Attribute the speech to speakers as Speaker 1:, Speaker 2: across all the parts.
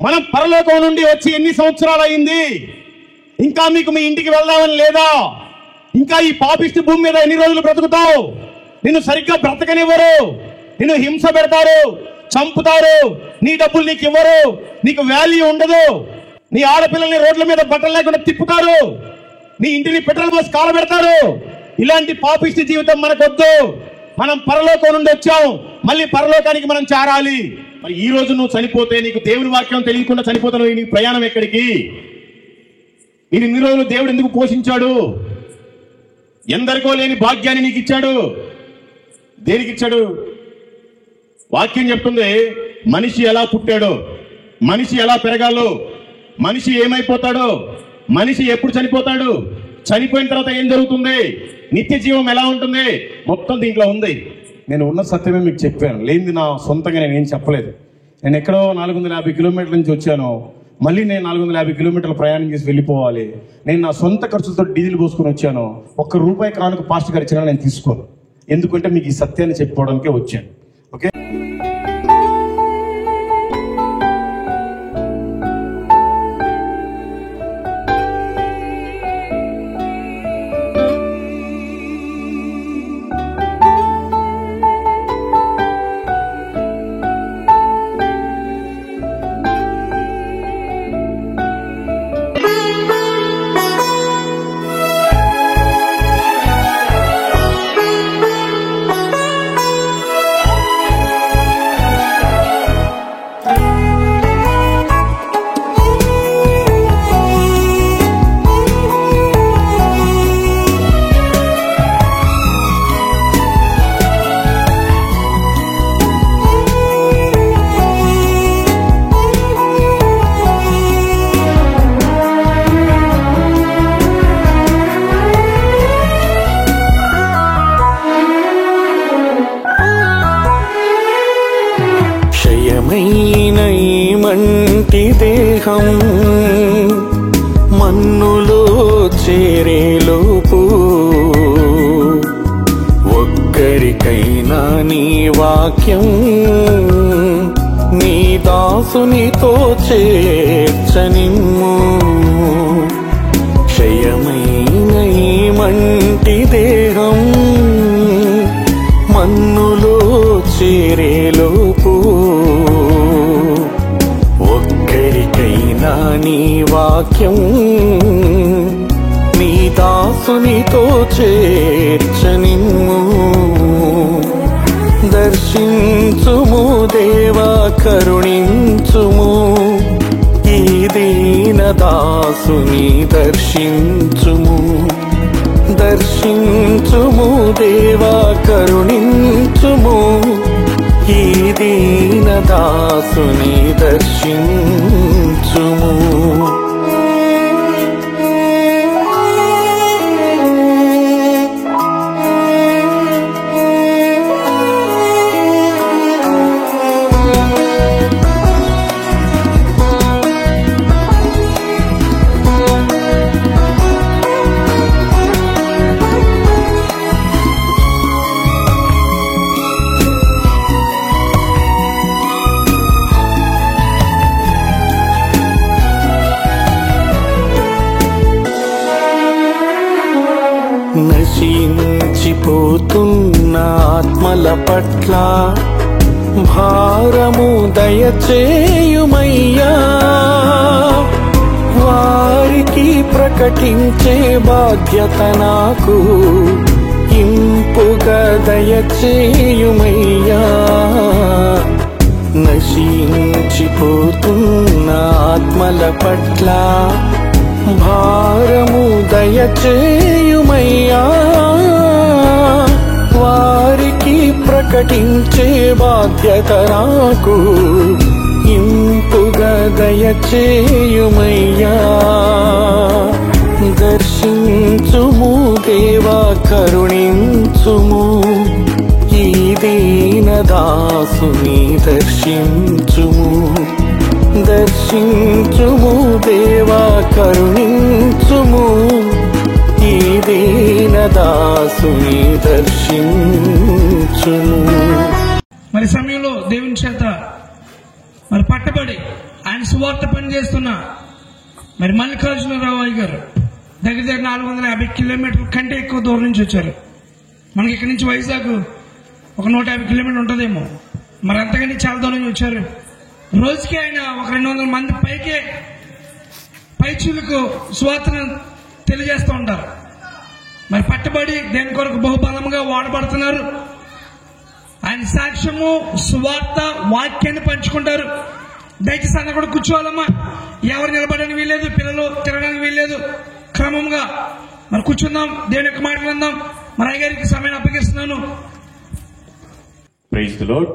Speaker 1: మనం పరలోకం నుండి వచ్చి ఎన్ని సంవత్సరాలు అయింది? ఇంకా మీకు మీ ఇంటికి వెళ్దామని లేదా? ఇంకా ఈ పాపిష్టి భూమి మీద ఎన్ని రోజులు బ్రతుకుతావు? నిన్ను సరిగ్గా బ్రతకనివ్వరు, నిన్ను హింస పెడతారు, చంపుతారు, నీ డబ్బులు నీకు ఇవ్వరు, నీకు వాల్యూ ఉండదు, నీ ఆడపిల్లల్ని రోడ్ల మీద బట్టలు లేకుండా తిప్పుతారు, నీ ఇంటిని పెట్రోల్ పోసి కాలబెడతారు. ఇలాంటి పాపిష్టి జీవితం మనకొద్దు. మనం పరలోకం నుండి వచ్చాం, మళ్ళీ పరలోకానికి మనం చేరాలి. మరి ఈ రోజు నువ్వు చనిపోతే, నీకు దేవుని వాక్యం తెలియకుండా చనిపోతావు, నీ ప్రయాణం ఎక్కడికి? నేను ఇన్ని రోజులు దేవుడు ఎందుకు పోషించాడు? ఎందరికో లేని భాగ్యాన్ని నీకు ఇచ్చాడు. దేనికి ఇచ్చాడు? వాక్యం చెప్తుంది మనిషి ఎలా పుట్టాడో, మనిషి ఎలా పెరగాలో, మనిషి ఏమైపోతాడో, మనిషి ఎప్పుడు చనిపోతాడు, చనిపోయిన తర్వాత ఏం జరుగుతుంది, నిత్య జీవం ఎలా ఉంటుంది, మొత్తం దీంట్లో ఉంది. నేను ఉన్న సత్యమే మీకు చెప్పాను, లేనిది నా సొంతంగా నేను ఏం చెప్పలేదు. నేను ఎక్కడో 450 కిలోమీటర్ల నుంచి వచ్చాను, మళ్ళీ నేను 450 కిలోమీటర్లు ప్రయాణం చేసి వెళ్ళిపోవాలి. నేను నా సొంత ఖర్చులతో డీజిల్ పోసుకొని వచ్చాను. ₹1 కానుక పాస్టర్ గారు ఇచ్చినా నేను తీసుకోను. ఎందుకంటే మీకు ఈ సత్యాన్ని చెప్పుకోవడానికే వచ్చాను. ఓకే,
Speaker 2: మంటి దేహం మన్నులో చేరేలోపు ఒక్కరికైనా నీ వాక్యం నీ దాసునితో చేర్చనిమ్ము. క్షయమైన ఈ మంటి దేహం మన్నులో చేరేలోపు ఒక్కరికైనా నీ వాక్యం నీ దాసునితో చేర్చనిమ్ము. దర్శించుము దేవా, కరుణించుము ఈ దీన దాసుని దర్శించుము. దర్శించుము దేవా, కరుణించుము ఈ దీన దాసుని దర్శించుము. నశించిపోతున్న ఆత్మల పట్ల భారము దయచేయుమయ్యా. వారికి ప్రకటించే బాధ్యత నాకు ఇంపుగా దయచేయుమయ్యా. నశించిపోతున్న ఆత్మల పట్ల భారము దయచేయుమయ్యా. వారికి ప్రకటించే బాధ్యత నాకు ఇంపుగా దయచేయుమయ్యా. దర్శించుము దేవా, కరుణించుము ఈ దీన దాసుని దర్శించుము. దర్శించుము దేవా, కరుణించుము ఈ దీన దాసుని దర్శించుము.
Speaker 3: మరి సమయంలో దేవుని చేత మరి పట్టబడి ఆయన సువార్త పని చేస్తున్న మరి మల్లికార్జునరావు అయ్య గారు దగ్గర దగ్గర 450 కిలోమీటర్ల కంటే ఎక్కువ దూరం నుంచి వచ్చారు. మనకి ఇక్కడి నుంచి వైజాగ్ ఒక 150 కిలోమీటర్లు ఉంటుందేమో, మరి అంతకంటే చాలా దూరం నుంచి వచ్చారు. రోజుకి ఆయన ఒక 200 మంది పైచులకు సువార్తను తెలియజేస్తూ ఉంటారు. మరి పట్టుబడి దేని కొరకు బహుబలంగా వాడబడుతున్నారు. ఆయన సాక్ష్యము, సువార్త, వాక్యాన్ని పంచుకుంటారు. దయచేసి అన్న కూడా కూర్చోవాలమ్మా, ఎవరు నిలబడడానికి వీల్లేదు, పిల్లలు తిరగడానికి వీల్లేదు. క్రమంగా మరి కూర్చుందాం, దేవుని యొక్క మాటలు అందాం. మరి అయ్యగారికి సమయాన్ని అప్పగిస్తున్నాను.
Speaker 1: Praise the lord.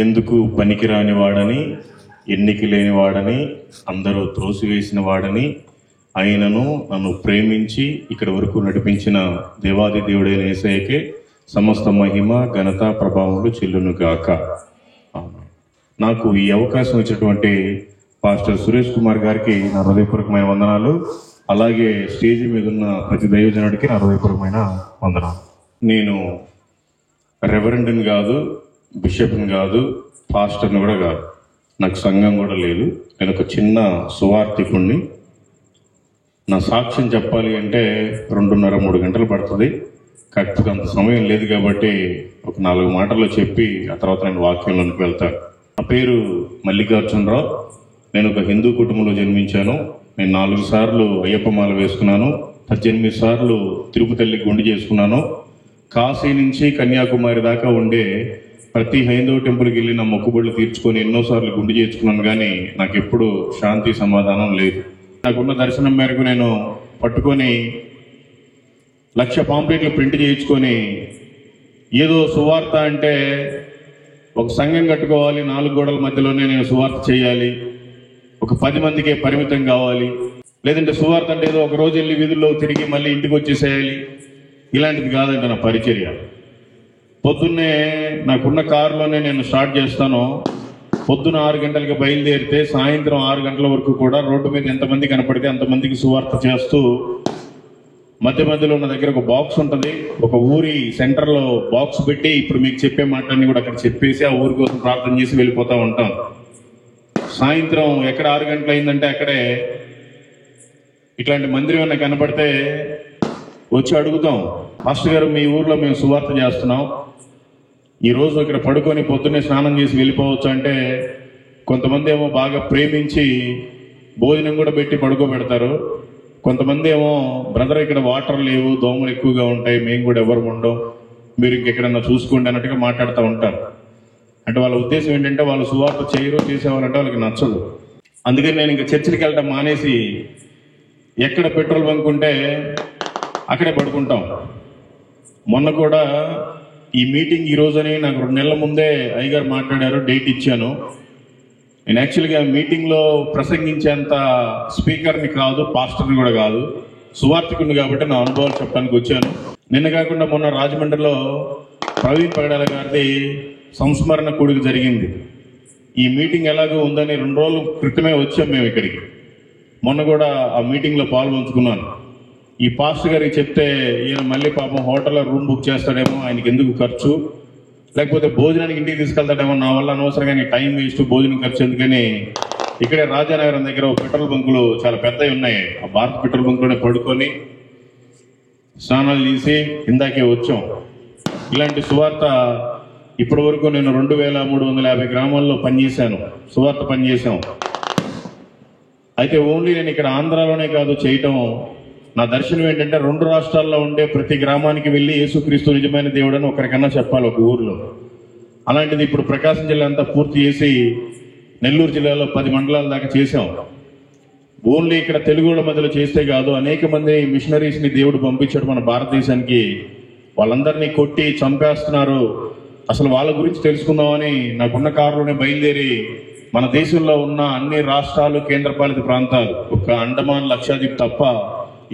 Speaker 1: ఎందుకు పనికిరాని వాడని, ఎన్నిక లేని వాడని, అందరూ త్రోసివేసిన వాడని, ఆయనను నన్ను ప్రేమించి ఇక్కడి వరకు నడిపించిన దేవాది దేవుడైన యేసయ్యకే సమస్త మహిమ, ఘనత, ప్రభావములు చెల్లును గాక. నాకు ఈ అవకాశం ఇచ్చినటువంటి పాస్టర్ సురేష్ కుమార్ గారికి నా హృదయపూర్వకమైన వందనాలు. అలాగే స్టేజ్ మీద ఉన్న ప్రతి దైవజనుడికి నా హృదయపూర్వకమైన వందనాలు. నేను రెవరెండ్ని కాదు, బిషప్ని కాదు, పాస్టర్ని కూడా కాదు, నాకు సంఘం కూడా లేదు. నేను ఒక చిన్న సువార్థికుణ్ణి. నా సాక్ష్యం చెప్పాలి అంటే 2.5-3 గంటలు పడుతుంది. కాకపోతే అంత సమయం లేదు కాబట్టి ఒక 4 మాటల్లో చెప్పి ఆ తర్వాత నేను వాక్యంలోనికి వెళ్తాను. నా పేరు మల్లికార్జునరావు. నేను ఒక హిందూ కుటుంబంలో జన్మించాను. నేను 4 సార్లు అయ్యప్ప మాల వేసుకున్నాను. 18 సార్లు తిరుపతి గుండు చేసుకున్నాను. కాశీ నుంచి కన్యాకుమారి దాకా ఉండే ప్రతి హైందవ టెంపుల్కి వెళ్ళి నా మొక్కుబడులు తీర్చుకొని ఎన్నోసార్లు గుండు చేసుకున్నాను. కానీ నాకు ఎప్పుడు శాంతి సమాధానం లేదు. నాకున్న దర్శనం మేరకు నేను పట్టుకొని 1,00,000 పాంప్లెట్లు ప్రింట్ చేయించుకొని ఏదో సువార్త అంటే ఒక సంఘం కట్టుకోవాలి, 4 గోడల మధ్యలోనే నేను సువార్త చేయాలి, ఒక 10 మందికే పరిమితం కావాలి, లేదంటే సువార్త అంటే ఏదో ఒక రోజు వెళ్ళి వీధుల్లో తిరిగి మళ్ళీ ఇంటికి వచ్చేసేయాలి, ఇలాంటిది కాదంటే నా పరిచర్య. పొద్దున్నే నాకున్న కారులోనే నేను స్టార్ట్ చేస్తాను. పొద్దున 6 గంటలకి బయలుదేరితే సాయంత్రం 6 గంటల వరకు కూడా రోడ్డు మీద ఎంతమంది కనపడితే అంతమందికి సువార్త చేస్తూ, మధ్య మధ్యలో ఉన్న దగ్గర ఒక బాక్స్ ఉంటుంది. ఒక ఊరి సెంటర్లో బాక్స్ పెట్టి ఇప్పుడు మీకు చెప్పే మాటలన్నీ కూడా అక్కడ చెప్పేసి ఆ ఊరి కోసం ప్రార్థన చేసి వెళ్ళిపోతూ ఉంటాం. సాయంత్రం ఎక్కడ 6 గంటలు అయిందంటే అక్కడే ఇట్లాంటి మందిరం ఏమైనా కనపడితే వచ్చి అడుగుతాం, మాస్టర్ గారు మీ ఊర్లో మేము సువార్త చేస్తున్నాం, ఈరోజు ఇక్కడ పడుకొని పొద్దున్నే స్నానం చేసి వెళ్ళిపోవచ్చు అంటే కొంతమంది ఏమో బాగా ప్రేమించి భోజనం కూడా పెట్టి పడుకోబెడతారు. కొంతమంది ఏమో బ్రదర్ ఇక్కడ వాటర్ లేవు, దోమలు ఎక్కువగా ఉంటాయి, మేము కూడా ఎవరు ఉండం, మీరు ఇంకెక్కడన్నా చూసుకోండి అన్నట్టుగా మాట్లాడుతూ ఉంటారు. అంటే వాళ్ళ ఉద్దేశం ఏంటంటే వాళ్ళు సువార్త చేయరు, చేసేవాళ్ళంటే వాళ్ళకి నచ్చదు. అందుకని నేను ఇంకా చర్చికి వెళ్ళడం మానేసి ఎక్కడ పెట్రోల్ బంక్ ఉంటే అక్కడే పడుకుంటాం. మొన్న కూడా ఈ మీటింగ్ ఈరోజని నాకు 2 నెలల ముందే అయ్యగారు మాట్లాడారు, డేట్ ఇచ్చాను. నేను యాక్చువల్గా మీటింగ్లో ప్రసంగించేంత స్పీకర్ని కాదు, పాస్టర్ని కూడా కాదు, సువార్థికుని కాబట్టి నా అనుభవాలు చెప్పడానికి వచ్చాను. నిన్న కాకుండా మొన్న రాజమండ్రిలో ప్రవీణ్ పగడాల గారిది సంస్మరణ కూడిక జరిగింది. ఈ మీటింగ్ ఎలాగో ఉందని 2 రోజుల క్రితమే వచ్చాం మేము ఇక్కడికి. మొన్న కూడా ఆ మీటింగ్లో పాల్పంచుకున్నాను. ఈ పాస్టర్ గారికి చెప్తే ఈయన మళ్ళీ పాపం హోటల్లో రూమ్ బుక్ చేస్తాడేమో, ఆయనకి ఎందుకు ఖర్చు, లేకపోతే భోజనానికి ఇంటికి తీసుకెళ్తాడేమో, నా వల్ల అనవసరంగా టైం వేస్ట్, భోజనం ఖర్చు ఎందుకని ఇక్కడే రాజానగరం దగ్గర పెట్రోల్ బంకులు చాలా పెద్దవి ఉన్నాయి. ఆ భారత్ పెట్రోల్ బంకులోనే పడుకొని స్నానాలు చేసి ఇందాకే వచ్చాం. ఇలాంటి సువార్త ఇప్పటి వరకు నేను 2,350 గ్రామాల్లో పనిచేశాను, సువార్త పనిచేశాం. అయితే ఓన్లీ నేను ఇక్కడ ఆంధ్రాలోనే కాదు చేయటం, నా దర్శనం ఏంటంటే 2 రాష్ట్రాల్లో ఉండే ప్రతి గ్రామానికి వెళ్ళి యేసుక్రీస్తు నిజమైన దేవుడని ఒకరికన్నా చెప్పాలి ఒక ఊర్లో. అలాంటిది ఇప్పుడు ప్రకాశం జిల్లా అంతా పూర్తి చేసి నెల్లూరు జిల్లాలో 10 మండలాల దాకా చేశాం. ఓన్లీ ఇక్కడ తెలుగుల మధ్యలో చేస్తే కాదు, అనేక మంది మిషనరీస్ని దేవుడు పంపించాడు మన భారతదేశానికి. వాళ్ళందరినీ కొట్టి చంపేస్తున్నారు. అసలు వాళ్ళ గురించి తెలుసుకుందామని నాకున్న కారులోనే బయలుదేరి మన దేశంలో ఉన్న అన్ని రాష్ట్రాలు, కేంద్రపాలిత ప్రాంతాలు, ఒక అండమాన్, లక్షద్వీప్ తప్ప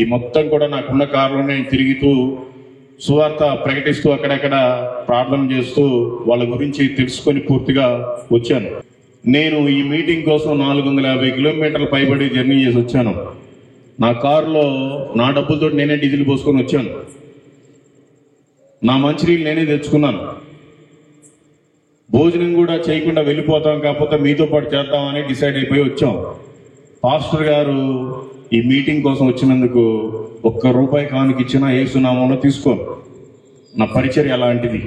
Speaker 1: ఈ మొత్తం కూడా నాకున్న కారులోనే తిరుగుతూ సువార్త ప్రకటిస్తూ అక్కడక్కడ ప్రార్థన చేస్తూ వాళ్ళ గురించి తెలుసుకొని పూర్తిగా వచ్చాను. నేను ఈ మీటింగ్ కోసం 450 కిలోమీటర్ల పైబడి జర్నీ చేసి వచ్చాను. నా కారులో నా డబ్బులతో నేనే డీజిల్ పోసుకొని వచ్చాను. నా మంచినీళ్ళు నేనే తెచ్చుకున్నాను. భోజనం కూడా చేయకుండా వెళ్ళిపోతాం, కాకపోతే మీతో పాటు చేద్దామని డిసైడ్ అయిపోయి వచ్చాం. పాస్టర్ గారు ఈ మీటింగ్ కోసం వచ్చినందుకు ₹1 కానుక ఇచ్చినా యేసునామంలో తీసుకోను. నా పరిచర్య అలాంటిది.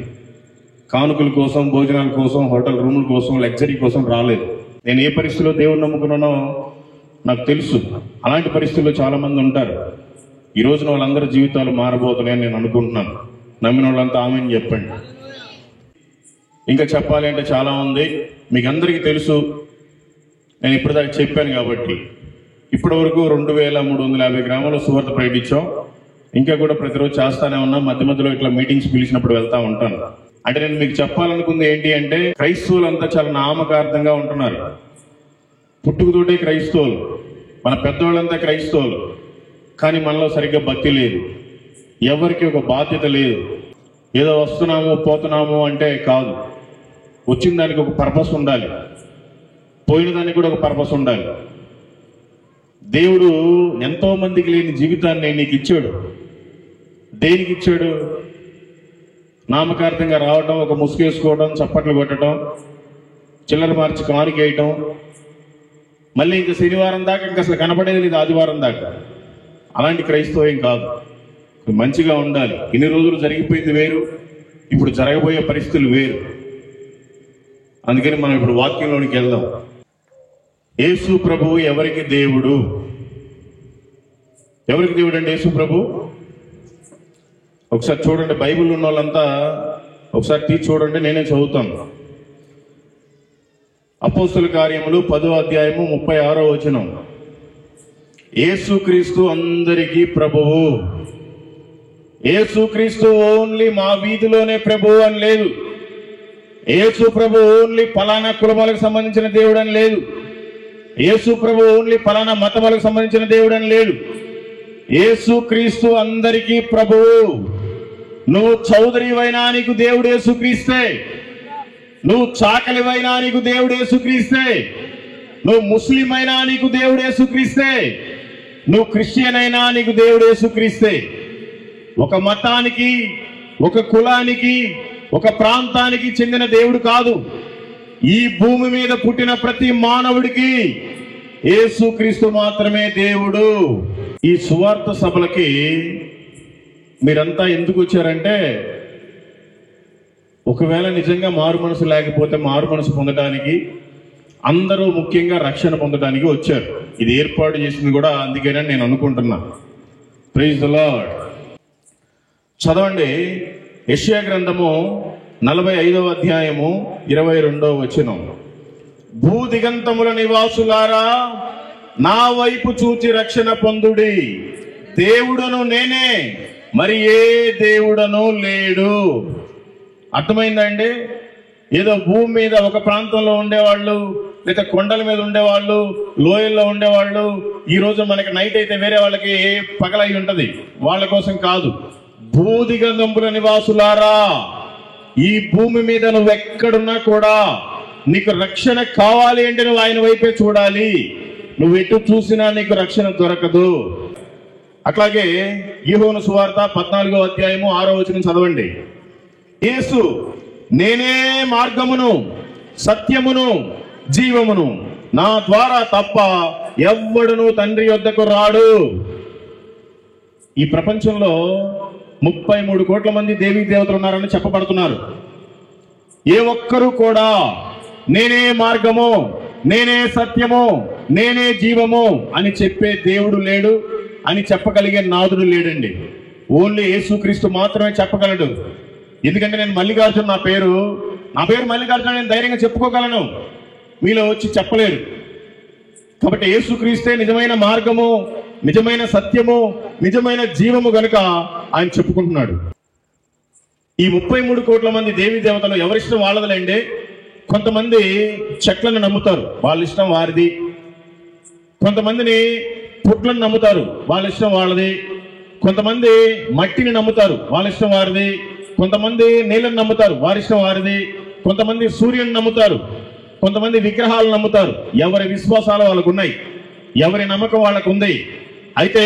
Speaker 1: కానుకల కోసం, భోజనాల కోసం, హోటల్ రూముల కోసం, లగ్జరీ కోసం రాలేదు. నేను ఏ పరిస్థితిలో దేవుని నమ్ముకున్నానో నాకు తెలుసు. అలాంటి పరిస్థితుల్లో చాలా మంది ఉంటారు. ఈ రోజున వాళ్ళందరి జీవితాలు మారబోతున్నాయని నేను అనుకుంటున్నాను. నమ్మిన వాళ్ళంతా ఆమెను చెప్పండి. ఇంకా చెప్పాలి అంటే చాలా ఉంది. మీకు అందరికీ తెలుసు, నేను ఇప్పటిదాకా చెప్పాను కాబట్టి. ఇప్పటి వరకు 2350 గ్రామాల్లో సువార్త ప్రకటించాం. ఇంకా కూడా ప్రతిరోజు చేస్తానే ఉన్నాం. మధ్య మధ్యలో ఇట్లా మీటింగ్స్ పిలిచినప్పుడు వెళ్తా ఉంటాను. అంటే నేను మీకు చెప్పాలనుకుంది ఏంటి అంటే, క్రైస్తవులంతా చాలా నామకార్థంగా ఉంటున్నారు. పుట్టుకతోటే క్రైస్తవులు, మన పెద్దవాళ్ళంతా క్రైస్తవులు, కానీ మనలో సరిగ్గా భక్తి లేదు. ఎవరికి ఒక బాధ్యత లేదు. ఏదో వస్తున్నాము పోతున్నాము అంటే కాదు. వచ్చిన దానికి ఒక పర్పస్ ఉండాలి, పోయిన దానికి కూడా ఒక పర్పస్ ఉండాలి. దేవుడు ఎంతో మందికి లేని జీవితాన్ని నీకు ఇచ్చాడు. దేనికి ఇచ్చాడు? నామకార్థంగా రావటం, ఒక ముసుగేసుకోవడం, చప్పట్లు కొట్టడం, చిల్లర మార్చి కానుక వేయటం, మళ్ళీ ఇంకా శనివారం దాకా ఇంకా అసలు కనపడేది లేదు, ఆదివారం దాకా. అలాంటి క్రైస్తవం కాదు. మంచిగా ఉండాలి. ఇన్ని రోజులు జరిగిపోయింది వేరు, ఇప్పుడు జరగబోయే పరిస్థితులు వేరు. అందుకని మనం ఇప్పుడు వాక్యంలోనికి వెళ్దాం. యేసు ప్రభువు ఎవరికి దేవుడు? ఎవరికి దేవుడు అండి యేసు ప్రభు? ఒకసారి చూడండి, బైబిల్ ఉన్న వాళ్ళంతా ఒకసారి తీసి చూడండి, నేనే చదువుతాను. అపోస్తుల కార్యములు 10వ అధ్యాయము 36వ వచనం. యేసుక్రీస్తు అందరికీ ప్రభువు. యేసుక్రీస్తు ఓన్లీ మా వీధిలోనే ప్రభువు అని లేదు. యేసు ప్రభు ఓన్లీ ఫలానా కులములకు సంబంధించిన దేవుడు అని లేదు. యేసు ప్రభు ఓన్లీ ఫలానా మతములకు సంబంధించిన దేవుడు అని లేదు. యేసుక్రీస్తు అందరికీ ప్రభువు. నువ్వు చౌదరివైనా నీకు దేవుడు యేసుక్రీస్తే, నువ్వు చాకలివైనా నీకు దేవుడు యేసుక్రీస్తే, నువ్వు ముస్లిం అయినా నీకు దేవుడు యేసుక్రీస్తే, నువ్వు క్రిస్టియన్ అయినా నీకు దేవుడు యేసుక్రీస్తే. ఒక మతానికి, ఒక కులానికి, ఒక ప్రాంతానికి చెందిన దేవుడు కాదు. ఈ భూమి మీద పుట్టిన ప్రతి మానవుడికి యేసుక్రీస్తు మాత్రమే దేవుడు. ఈ సువార్త సభలకి మీరంతా ఎందుకు వచ్చారంటే, ఒకవేళ నిజంగా మారు మనసు లేకపోతే మారు మనసు పొందడానికి, అందరూ ముఖ్యంగా రక్షణ పొందడానికి వచ్చారు. ఇది ఏర్పాటు చేసింది కూడా అందుకేనని నేను అనుకుంటున్నా. Praise the Lord. చదవండి యెషయా గ్రంథము 45వ అధ్యాయము 22వ వచనం. భూదిగంతముల నివాసులారా, నా వైపు చూచి రక్షణ పొందుడి. దేవుడను నేనే, మరి ఏ దేవుడను లేడు. అర్థమైందండి? ఏదో భూమి మీద ఒక ప్రాంతంలో ఉండేవాళ్ళు, లేదా కొండల మీద ఉండేవాళ్ళు, లోయల్లో ఉండేవాళ్ళు, ఈ రోజు మనకి నైట్ అయితే వేరే వాళ్ళకి పగలై ఉంటది, వాళ్ళ కోసం కాదు. భూదిగంతముల నివాసులారా, ఈ భూమి మీద నువ్వు ఎక్కడున్నా కూడా నీకు రక్షణ కావాలి అంటే నువ్వు ఆయన వైపే చూడాలి. నువ్వు ఎటు చూసినా నీకు రక్షణ దొరకదు. అట్లాగే యోహాను సువార్త 14వ అధ్యాయము 6వ వచనం చదవండి. యేసు నేనే మార్గమును, సత్యమును, జీవమును, నా ద్వారా తప్ప ఎవ్వడును తండ్రి యొద్దకు రాడు. ఈ ప్రపంచంలో 33 కోట్ల మంది దేవీ దేవతలు ఉన్నారని చెప్పబడుతున్నారు. ఏ ఒక్కరూ కూడా నేనే మార్గము, నేనే సత్యము, నేనే జీవము అని చెప్పే దేవుడు లేడు, అని చెప్పగలిగే నాదుడు లేడండి. ఓన్లీ యేసుక్రీస్తు మాత్రమే చెప్పగలడు. ఎందుకంటే నేను మల్లికార్జున, నా పేరు మల్లికార్జున, నేను ధైర్యంగా చెప్పుకోగలను, మీలో వచ్చి చెప్పలేరు. కాబట్టి యేసుక్రీస్తే నిజమైన మార్గము, నిజమైన సత్యము, నిజమైన జీవము గనుక ఆయన చెప్పుకుంటున్నాడు. ఈ 33 కోట్ల మంది దేవీ దేవతలు ఎవరిష్టం వాళ్ళదిలేండి. కొంతమంది చెట్లను నమ్ముతారు, వాళ్ళ ఇష్టం వారిది. కొంతమందిని పుట్లను నమ్ముతారు, వాళ్ళ ఇష్టం వాళ్ళది. కొంతమంది మట్టిని నమ్ముతారు, వాళ్ళ ఇష్టం వారిది. కొంతమంది నీళ్ళని నమ్ముతారు, వారి ఇష్టం వారిది. కొంతమంది సూర్యుని నమ్ముతారు, కొంతమంది విగ్రహాలను నమ్ముతారు. ఎవరి విశ్వాసాలు వాళ్ళకు ఉన్నాయి, ఎవరి నమ్మకం వాళ్ళకు ఉంది. అయితే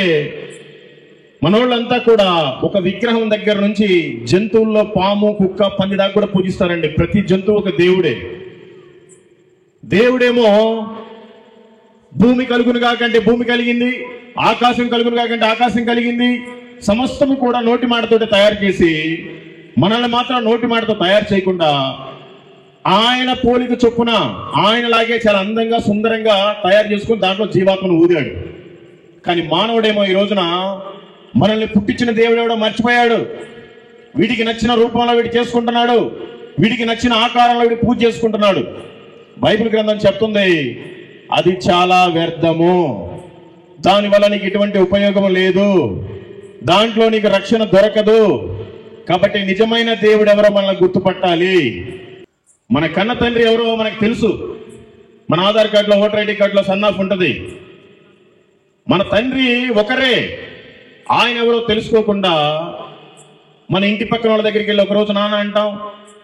Speaker 1: మనోళ్ళంతా కూడా ఒక విగ్రహం దగ్గర నుంచి జంతువుల్లో పాము, కుక్క, పంది దాకా కూడా పూజిస్తారండి. ప్రతి జంతువు ఒక దేవుడే. దేవుడేమో భూమి కలుగును కాకంటే భూమి కలిగింది, ఆకాశం కలుగును కాకంటే ఆకాశం కలిగింది. సమస్తము కూడా నోటి మాటతోటి తయారు చేసి మనల్ని మాత్రం నోటి మాటతో తయారు చేయకుండా ఆయన పోలిక చొప్పున ఆయనలాగే చాలా అందంగా సుందరంగా తయారు చేసుకుని దాంట్లో జీవాత్మను ఊదాడు. కానీ మానవుడేమో ఈ రోజున మనల్ని పుట్టించిన దేవుడు ఎవడో మర్చిపోయాడు. వీడికి నచ్చిన రూపంలో వీడు చేసుకుంటున్నాడు, వీడికి నచ్చిన ఆకారంలో వీడు పూజ చేసుకుంటున్నాడు. బైబిల్ గ్రంథం చెప్తుంది అది చాలా వ్యర్థము, దానివల్ల నీకు ఎటువంటి ఉపయోగం లేదు, దాంట్లో నీకు రక్షణ దొరకదు. కాబట్టి నిజమైన దేవుడు ఎవరో మనల్ని గుర్తుపట్టాలి. మన కన్న తండ్రి ఎవరో మనకు తెలుసు. మన ఆధార్ కార్డులో, ఓటర్ ఐడి కార్డులో సన్ ఆఫ్ ఉంటుంది. మన తండ్రి ఒకరే, ఆయన ఎవరో తెలుసుకోకుండా మన ఇంటి పక్కన వాళ్ళ దగ్గరికి వెళ్ళి ఒక రోజు నాన్న అంటాం,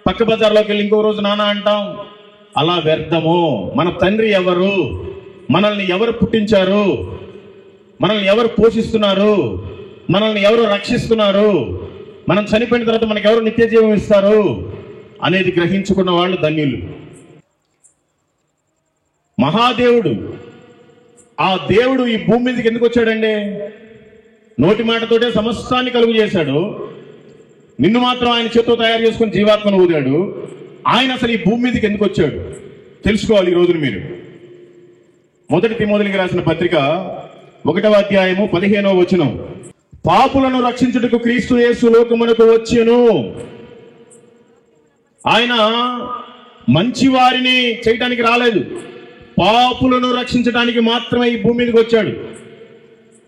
Speaker 1: పక్క బజార్లోకి వెళ్ళి ఇంకో రోజు నాన్న అంటాం. అలా వ్యర్థము. మన తండ్రి ఎవరు, మనల్ని ఎవరు పుట్టించారు, మనల్ని ఎవరు పోషిస్తున్నారు, మనల్ని ఎవరు రక్షిస్తున్నారు, మనం చనిపోయిన తర్వాత మనకి ఎవరు నిత్య జీవం ఇస్తారు అనేది గ్రహించుకున్న వాళ్ళు ధన్యులు. మహాదేవుడు, ఆ దేవుడు ఈ భూమి మీదకి ఎందుకు వచ్చాడండి? నోటి మాటతోటే సమస్తాన్ని కలుగు చేశాడు. నిన్ను మాత్రం ఆయన చేత్తో తయారు చేసుకుని జీవాత్మను ఊదాడు. ఆయన అసలు ఈ భూమి మీదకి ఎందుకు వచ్చాడు తెలుసుకోవాలి ఈ రోజున మీరు. మొదటి తిమోథెయులకు రాసిన పత్రిక 1వ అధ్యాయము 15వ వచనం, పాపులను రక్షించుటకు క్రీస్తు యేసు లోకమునకు వచ్చెను. ఆయన మంచి వారిని చేయటానికి రాలేదు, పాపులను రక్షించడానికి మాత్రమే ఈ భూమి మీదకి వచ్చాడు.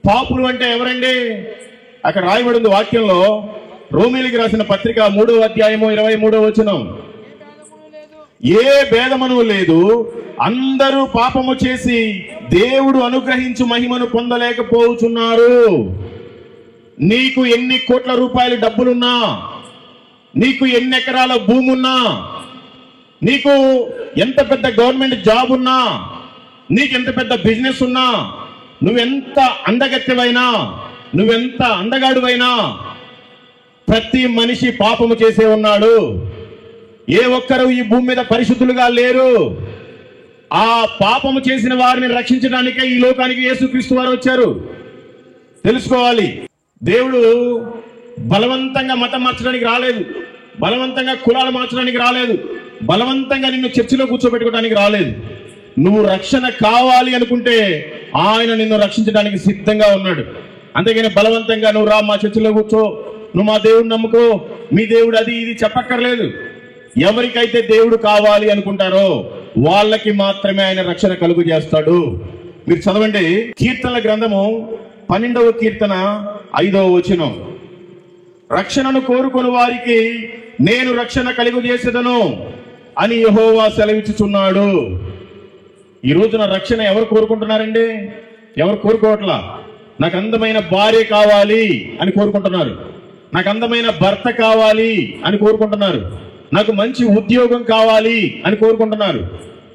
Speaker 1: పాపులు అంటే ఎవరండి? అక్కడ రాయబడి ఉంది వాక్యంలో, రోమీయులకు రాసిన పత్రిక 3వ అధ్యాయము 23వ వచనం, ఏ భేదమును లేదు, అందరూ పాపము చేసి దేవుడు అనుగ్రహించు మహిమను పొందలేకపోతున్నారు. నీకు ఎన్ని కోట్ల రూపాయల డబ్బులున్నా, నీకు ఎన్ని ఎకరాల భూమి ఉన్నా, నీకు ఎంత పెద్ద గవర్నమెంట్ జాబ్ ఉన్నా, నీకు ఎంత పెద్ద బిజినెస్ ఉన్నా, నువ్వెంత అందగత్తెవైనా, నువ్వెంత అందగాడువైనా, ప్రతి మనిషి పాపము చేసే ఉన్నాడు. ఏ ఒక్కరు ఈ భూమి మీద పరిశుద్ధులుగా లేరు. ఆ పాపము చేసిన వారిని రక్షించడానికే ఈ లోకానికి యేసుక్రీస్తు వారు వచ్చారు. తెలుసుకోవాలి, దేవుడు బలవంతంగా మతం మార్చడానికి రాలేదు, బలవంతంగా కులాలు మార్చడానికి రాలేదు, బలవంతంగా నిన్ను చర్చిలో కూర్చోబెట్టుకోవడానికి రాలేదు. నువ్వు రక్షణ కావాలి అనుకుంటే ఆయన నిన్ను రక్షించడానికి సిద్ధంగా ఉన్నాడు. అంతేగాని బలవంతంగా నువ్వు రా మా చర్చిలో కూర్చో, నువ్వు మా దేవుడిని నమ్ముకో, మీ దేవుడు అది ఇది చెప్పక్కర్లేదు. ఎవరికైతే దేవుడు కావాలి అనుకుంటారో వాళ్ళకి మాత్రమే ఆయన రక్షణ కలుగు చేస్తాడు. మీరు చదవండి కీర్తనల గ్రంథము 12వ కీర్తన 5వ వచనం, రక్షణను కోరుకుని వారికి నేను రక్షణ కలుగు చేసేదను అని యెహోవా సెలవిచ్చుచున్నాడు. ఈ రోజున రక్షణ ఎవరు కోరుకుంటున్నారండి? ఎవరు కోరుకోవట్లా. నాకు అందమైన భార్య కావాలి అని కోరుకుంటున్నారు, నాకు అందమైన భర్త కావాలి అని కోరుకుంటున్నారు, నాకు మంచి ఉద్యోగం కావాలి అని కోరుకుంటున్నారు,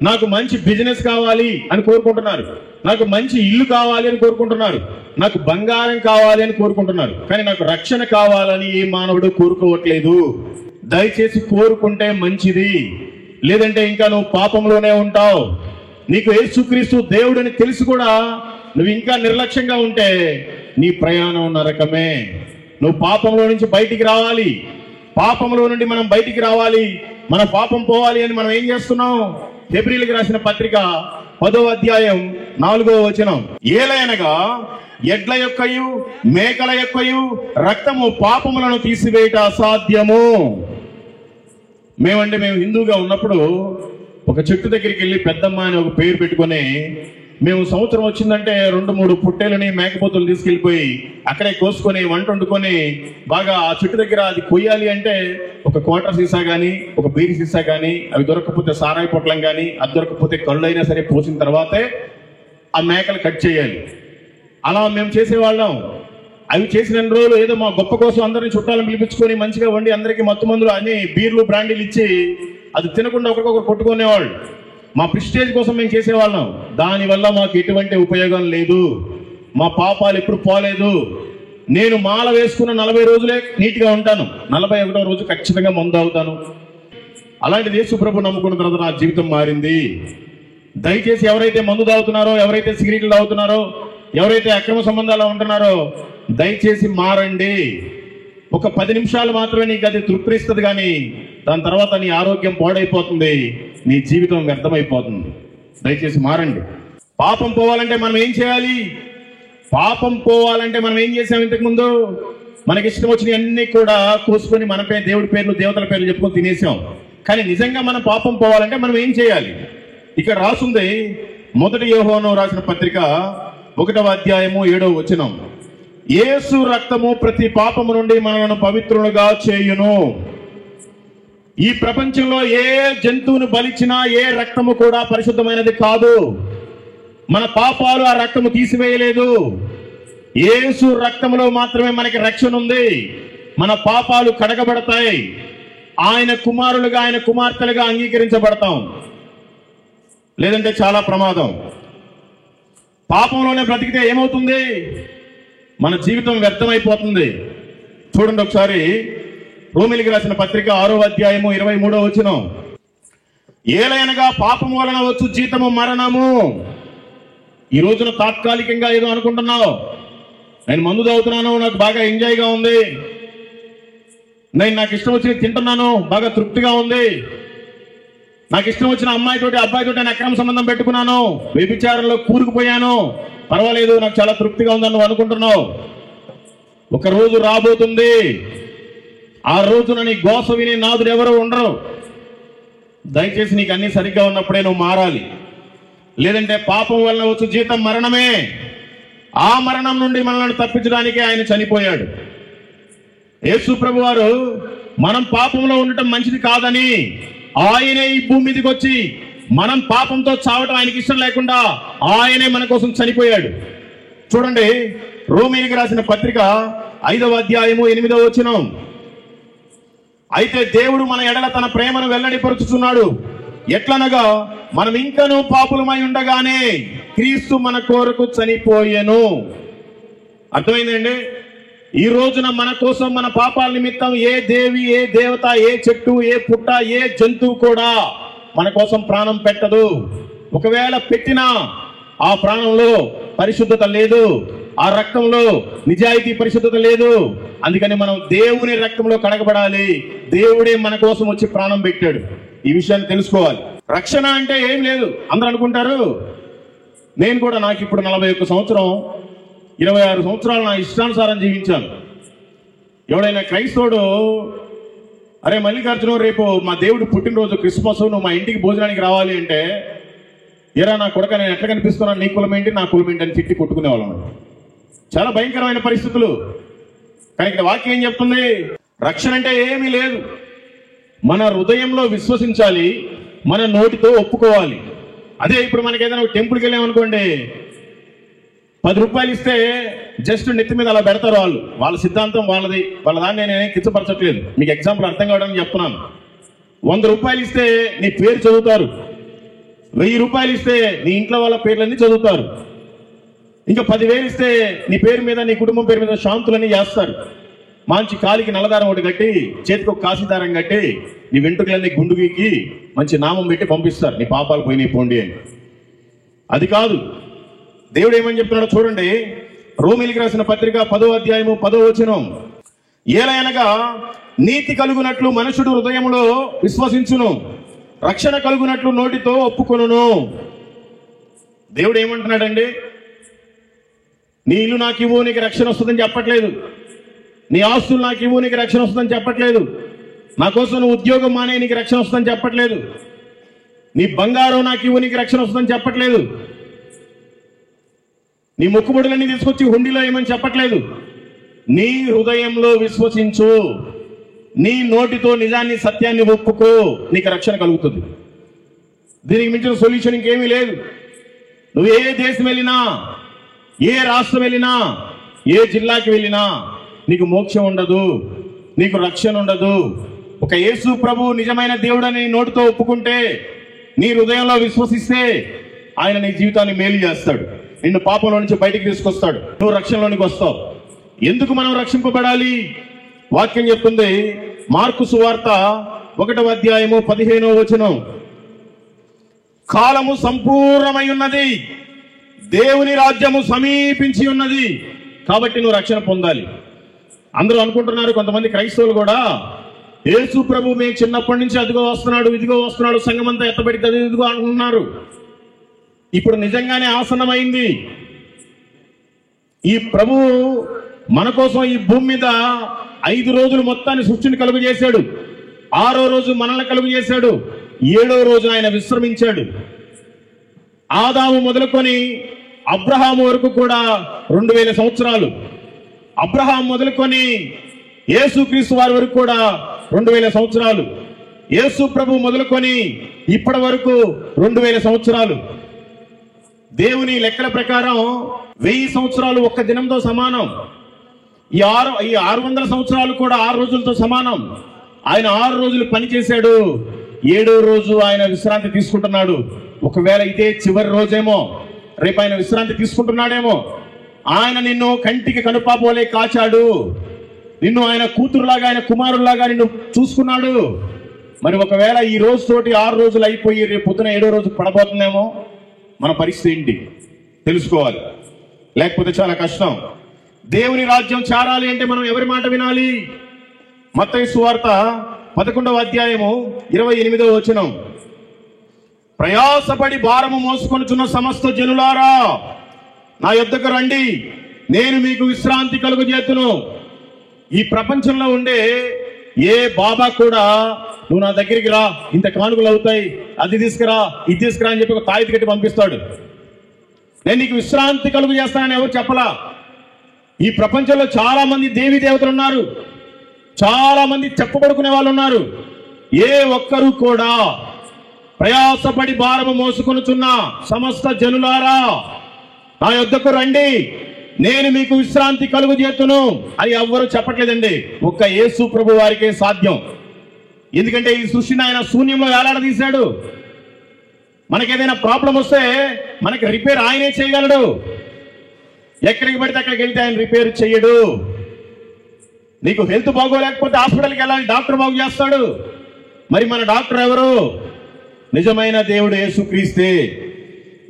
Speaker 1: నాకు మంచి బిజినెస్ కావాలి అని కోరుకుంటున్నారు, నాకు మంచి ఇల్లు కావాలి అని కోరుకుంటున్నారు, నాకు బంగారం కావాలి అని కోరుకుంటున్నారు. కానీ నాకు రక్షణ కావాలని ఏ మానవుడు కోరుకోవట్లేదు. దయచేసి కోరుకుంటే మంచిది, లేదంటే ఇంకా నువ్వు పాపంలోనే ఉంటావు. నీకు యేసుక్రీస్తు దేవుడని తెలిసి కూడా నువ్వు ఇంకా నిర్లక్ష్యంగా ఉంటే నీ ప్రయాణం నరకమే. నువ్వు పాపంలో నుంచి బయటికి రావాలి. పాపంలో నుండి మనం బయటికి రావాలి, మన పాపం పోవాలి అని మనం ఏం చేస్తున్నాం? హెబ్రీయులకు రాసిన పత్రిక 10వ అధ్యాయం 4వ వచనం, ఏలయనగా ఎడ్ల యొక్కయు మేకల యొక్కయు రక్తము పాపములను తీసివేయట అసాధ్యము. మేము హిందూగా ఉన్నప్పుడు ఒక చెట్టు దగ్గరికి వెళ్ళి పెద్దమ్మ అని ఒక పేరు పెట్టుకొని, మేము సంవత్సరం వచ్చిందంటే 2-3 పుట్టేలని మేకపోతులు తీసుకెళ్ళిపోయి అక్కడే కోసుకొని వంట వండుకొని బాగా ఆ చెట్టు దగ్గర అది కొయ్యాలి అంటే ఒక క్వార్టర్ సీసా కానీ, ఒక బీరి సీసా కానీ, అవి దొరకకపోతే సారాయి పొట్లం కానీ, అది దొరకకపోతే కళ్ళు అయినా సరే పోసిన తర్వాతే ఆ మేకలు కట్ చేయాలి. అలా మేము చేసేవాళ్ళం. అవి చేసిన రోజులు ఏదో మా గొప్ప కోసం అందరినీ చుట్టాలను పిలిపించుకొని మంచిగా వండి అందరికీ మత్తు మందులు అన్ని బీర్లు బ్రాండీలు ఇచ్చి అది తినకుండా ఒకరికొకరు కొట్టుకునేవాళ్ళు. మా ప్రిస్టేజ్ కోసం మేము చేసేవాళ్ళం. దానివల్ల మాకు ఎటువంటి ఉపయోగం లేదు, మా పాపాలు ఎప్పుడు పోలేదు. నేను మాల వేసుకున్న 40 రోజులే నీట్గా ఉంటాను, 41వ రోజు ఖచ్చితంగా మందు అవుతాను. అలాంటిది యేసు ప్రభు నమ్ముకున్న తర్వాత నా జీవితం మారింది. దయచేసి ఎవరైతే మందు తాగుతున్నారో, ఎవరైతే సిగరెట్లు తాగుతున్నారో, ఎవరైతే అక్రమ సంబంధాలు ఉంటున్నారో దయచేసి మారండి. ఒక 10 నిమిషాలు మాత్రమే నీకు అది తృప్తిస్తుంది, కానీ దాని తర్వాత నీ ఆరోగ్యం పాడైపోతుంది, నీ జీవితం వ్యర్థమైపోతుంది. దయచేసి మారండి. పాపం పోవాలంటే మనం ఏం చేయాలి? పాపం పోవాలంటే మనం ఏం చేసాం? ఇంతకుముందు మనకి ఇష్టం వచ్చిన అన్ని కూడా కోసుకొని మన దేవుడి పేర్లు, దేవతల పేర్లు చెప్పుకొని తినేసాం. కానీ నిజంగా మనం పాపం పోవాలంటే మనం ఏం చేయాలి? ఇక్కడ రాసుంది, 1 యోహాను రాసిన పత్రిక 1వ అధ్యాయము 7వ వచనం. యేసు రక్తము ప్రతి పాపము నుండి మనలను పవిత్రులుగా చేయును. ఈ ప్రపంచంలో ఏ జంతువును బలిచ్చినా ఏ రక్తము కూడా పరిశుద్ధమైనది కాదు. మన పాపాలు ఆ రక్తము తీసివేయలేదు. యేసు రక్తములో మాత్రమే మనకి రక్షణ ఉంది. మన పాపాలు కడగబడతాయి. ఆయన కుమారులుగా, ఆయన కుమార్తెలుగా అంగీకరించబడతాం. లేదంటే చాలా ప్రమాదం. పాపంలోనే బ్రతికితే ఏమవుతుంది? మన జీవితం వ్యర్థమైపోతుంది. చూడండి ఒకసారి రోమీయులకు రాసిన పత్రిక 6వ అధ్యాయము 23వ వచనం. ఏలయనగా పాపము వలన వచ్చు జీతము మరణము. ఈ రోజున తాత్కాలికంగా ఏదో అనుకుంటున్నావు, నేను మందు తాగుతున్నాను, నాకు బాగా ఎంజాయ్గా ఉంది, నేను నాకు ఇష్టం వచ్చి తింటున్నాను, బాగా తృప్తిగా ఉంది, నాకు ఇష్టం వచ్చిన అమ్మాయితోటి అబ్బాయితోటి నేను అక్రమ సంబంధం పెట్టుకున్నాను, వ్యభిచారంలో కూరుకుపోయాను, పర్వాలేదు, నాకు చాలా తృప్తిగా ఉందని నువ్వు అనుకుంటున్నావు. ఒక రోజు రాబోతుంది, ఆ రోజున నీ గోస వినే నాదుడు ఎవరు ఉండరు. దయచేసి నీకు అన్ని సరిగ్గా ఉన్నప్పుడే నువ్వు మారాలి. లేదంటే పాపం వలన వచ్చు జీతం మరణమే. ఆ మరణం నుండి మనల్ని తప్పించడానికి ఆయన చనిపోయాడు. యేసు ప్రభు వారు మనం పాపంలో ఉండటం మంచిది కాదని ఆయనే ఈ భూమి మీదకి వచ్చి మనం పాపంతో చావటం ఆయనకి ఇష్టం లేకుండా ఆయనే మన కోసం చనిపోయాడు. చూడండి రోమీయులకు రాసిన పత్రిక 5వ అధ్యాయము 8వ వచనం. అయితే దేవుడు మన ఎడల తన ప్రేమను వెల్లడిపరుచుచున్నాడు. ఎట్లనగా మనం ఇంకనూ పాపులమై ఉండగానే క్రీస్తు మన కొరకు చనిపోయెను. అర్థమైందండి? ఈ రోజున మన కోసం, మన పాపాల నిమిత్తం ఏ దేవి, ఏ దేవత, ఏ చెట్టు, ఏ పుట్ట, ఏ జంతువు కూడా మన కోసం ప్రాణం పెట్టదు. ఒకవేళ పెట్టినా ఆ ప్రాణంలో పరిశుద్ధత లేదు, ఆ రక్తంలో నిజాయితీ పరిశుద్ధత లేదు. అందుకని మనం దేవుని రక్తంలో కడగబడాలి. దేవుడే మన కోసం వచ్చి ప్రాణం పెట్టాడు. ఈ విషయాన్ని తెలుసుకోవాలి. రక్షణ అంటే ఏం లేదు. అందరూ అనుకుంటారు, నేను కూడా నాకు ఇప్పుడు 41 సంవత్సరం, 26 సంవత్సరాలు నా ఇష్టానుసారం జీవించాను. ఎవడైనా క్రైస్తవుడు, అరే మల్లికార్జున రేపు మా దేవుడు పుట్టినరోజు క్రిస్మస్, నువ్వు మా ఇంటికి భోజనానికి రావాలి అంటే, ఎరా నా కొడుక నేను ఎట్లా కనిపిస్తున్నాను, నీ కులం ఏంటి, నా కులం ఏంటి అని తిట్టి కొట్టుకునేవాళ్ళం. చాలా భయంకరమైన పరిస్థితులు. కానీ ఇక్కడ వాక్యం ఏం చెప్తుంది? రక్షణ అంటే ఏమీ లేదు. మన హృదయంలో విశ్వసించాలి, మన నోటితో ఒప్పుకోవాలి. అదే ఇప్పుడు మనకి ఏదైనా టెంపుల్కి వెళ్ళామనుకోండి, 10 రూపాయలు ఇస్తే జస్ట్ నెత్తి మీద అలా పెడతారు వాళ్ళు. వాళ్ళ సిద్ధాంతం వాళ్ళది, వాళ్ళ దాన్ని నేనేం కిచ్చపరచట్లేదు, మీకు ఎగ్జాంపుల్ అర్థం కావడానికి చెప్తున్నాను. 100 రూపాయలు ఇస్తే నీ పేరు చదువుతారు, 1000 రూపాయలు ఇస్తే నీ ఇంట్లో వాళ్ళ పేర్లన్నీ చదువుతారు, ఇంకా 10,000 ఇస్తే నీ పేరు మీద, నీ కుటుంబం పేరు మీద శాంతులన్నీ చేస్తారు. మంచి కాలికి నల్లదారం ఒకటి కట్టి, చేతికి ఒక కాశీదారం కట్టి, నీ వెంట్రుకలన్నీ గుండు గీకి మంచి నామం పెట్టి పంపిస్తారు, నీ పాపాలు పోయినాయి పోండి అని. అది కాదు. దేవుడు ఏమని చెప్తున్నాడో చూడండి. రోమీయులకు రాసిన పత్రిక 10వ అధ్యాయము 10వ వచనం. ఏలయనగా నీతి కలుగునట్లు మనుషుడు హృదయములో విశ్వసించును, రక్షణ కలుగునట్లు నోటితో ఒప్పుకొనును. దేవుడు ఏమంటున్నాడండి? నీ ఇల్లు నాకు ఇవ్వు, నీకు రక్షణ వస్తుందని చెప్పట్లేదు. నీ ఆస్తులు నాకు ఇవ్వు, నీకు రక్షణ వస్తుందని చెప్పట్లేదు. నా కోసం నువ్వు ఉద్యోగం మానే, నీకు రక్షణ వస్తుందని చెప్పట్లేదు. నీ బంగారం నాకు ఇవ్వు, నీకు రక్షణ వస్తుందని చెప్పట్లేదు. నీ మొక్కుబడులన్నీ తీసుకొచ్చి హుండీలో ఏమని చెప్పట్లేదు. నీ హృదయంలో విశ్వసించు, నీ నోటితో నిజాన్ని, సత్యాన్ని ఒప్పుకో, నీకు రక్షణ కలుగుతుంది. దీనికి మించిన సొల్యూషన్ ఇంకేమీ లేదు. నువ్వు ఏ దేశం వెళ్ళినా, ఏ రాష్ట్రం వెళ్ళినా, ఏ జిల్లాకి వెళ్ళినా నీకు మోక్షం ఉండదు, నీకు రక్షణ ఉండదు. ఒక యేసు ప్రభు నిజమైన దేవుడని నోటితో ఒప్పుకుంటే, నీ హృదయంలో విశ్వసిస్తే ఆయన నీ జీవితాన్ని మేలు చేస్తాడు. నిన్ను పాపంలో నుంచి బయటికి తీసుకొస్తాడు, నువ్వు రక్షణలోనికి వస్తావు. ఎందుకు మనం రక్షింపబడాలి? వాక్యం చెప్తుంది, మార్కు సువార్త 1వ అధ్యాయము 15వ వచనం, కాలము సంపూర్ణమై ఉన్నది, దేవుని రాజ్యము సమీపించి ఉన్నది, కాబట్టి నువ్వు రక్షణ పొందాలి. అందరూ అనుకుంటున్నారు, కొంతమంది క్రైస్తవులు కూడా, యేసు ప్రభు మేము చిన్నప్పటి నుంచి అదిగో వస్తున్నాడు, ఇదిగో వస్తున్నాడు, సంఘమంతా ఎత్తబెడితే ఇదిగో అనుకుంటున్నారు. ఇప్పుడు నిజంగానే ఆసన్నమైంది. ఈ ప్రభు మన కోసం ఈ భూమి మీద 5 రోజులు మొత్తాన్ని సృష్టిని కలుగు చేశాడు. 6వ రోజు మనల్ని కలుగు చేశాడు. 7వ రోజు ఆయన విశ్రమించాడు. ఆదాము మొదలుకొని అబ్రహాము వరకు కూడా 2000 సంవత్సరాలు. అబ్రహాం మొదలుకొని యేసుక్రీస్తు వారి వరకు కూడా 2000 సంవత్సరాలు. యేసు ప్రభు మొదలుకొని ఇప్పటి వరకు 2000 సంవత్సరాలు. దేవుని లెక్కల ప్రకారం 1000 సంవత్సరాలు ఒక్క దినంతో సమానం. ఈ 600 సంవత్సరాలు కూడా 6 రోజులతో సమానం. ఆయన 6 రోజులు పని చేశాడు, 7వ రోజు ఆయన విశ్రాంతి తీసుకుంటున్నాడు. ఒకవేళ ఇదే చివరి రోజేమో, రేపు ఆయన విశ్రాంతి తీసుకుంటున్నాడేమో. ఆయన నిన్ను కంటికి కనుపాపోలే కాచాడు, నిన్ను ఆయన కూతురులాగా, ఆయన కుమారులాగా నిన్ను చూసుకున్నాడు. మరి ఒకవేళ ఈ రోజుతోటి 6 రోజులు అయిపోయి రేపు పొద్దున 7వ రోజు పడబోతుందేమో, మన పరిస్థితి ఏంటి తెలుసుకోవాలి. లేకపోతే చాలా కష్టం. దేవుని రాజ్యం చేరాలి అంటే మనం ఎవరి మాట వినాలి? మత్తయి సువార్త 11వ అధ్యాయము 28వ వచనం, ప్రయాసపడి భారము మోసుకొనుచున్న సమస్త జనులారా నా యొద్దకు రండి, నేను మీకు విశ్రాంతి కలుగజేతును. ఈ ప్రపంచంలో ఉండే ఏ బాబా కూడా నువ్వు నా దగ్గరికి రా, ఇంత కానుకలు అవుతాయి, అది తీసుకురా, ఇది తీసుకురా అని చెప్పి ఒక తాయితీ కట్టి పంపిస్తాడు. నేను నీకు విశ్రాంతి కలుగు చేస్తానని ఎవరు చెప్పలా. ఈ ప్రపంచంలో చాలా మంది దేవీ దేవతలు ఉన్నారు, చాలా మంది చెప్పబడుకునే వాళ్ళు ఉన్నారు. ఏ ఒక్కరు కూడా ప్రయాసపడి భారము మోసుకొనుచున్న సమస్త జనులారా నా యొద్దకు రండి, నేను మీకు విశ్రాంతి కలుగు చేతును అని ఎవ్వరూ చెప్పట్లేదండి. ఒక్క యేసు ప్రభు వారికే సాధ్యం. ఎందుకంటే ఈ సృష్టిని ఆయన శూన్యంలో వేలాడదీశాడు. మనకేదైనా ప్రాబ్లం వస్తే మనకి రిపేర్ ఆయనే చేయగలడు. ఎక్కడికి పడితే అక్కడికి వెళ్తే ఆయన రిపేర్ చేయడు. నీకు హెల్త్ బాగోలేకపోతే హాస్పిటల్కి వెళ్ళాలి, డాక్టర్ బాగు చేస్తాడు. మరి మన డాక్టర్ ఎవరు? నిజమైన దేవుడు యేసుక్రీస్తే.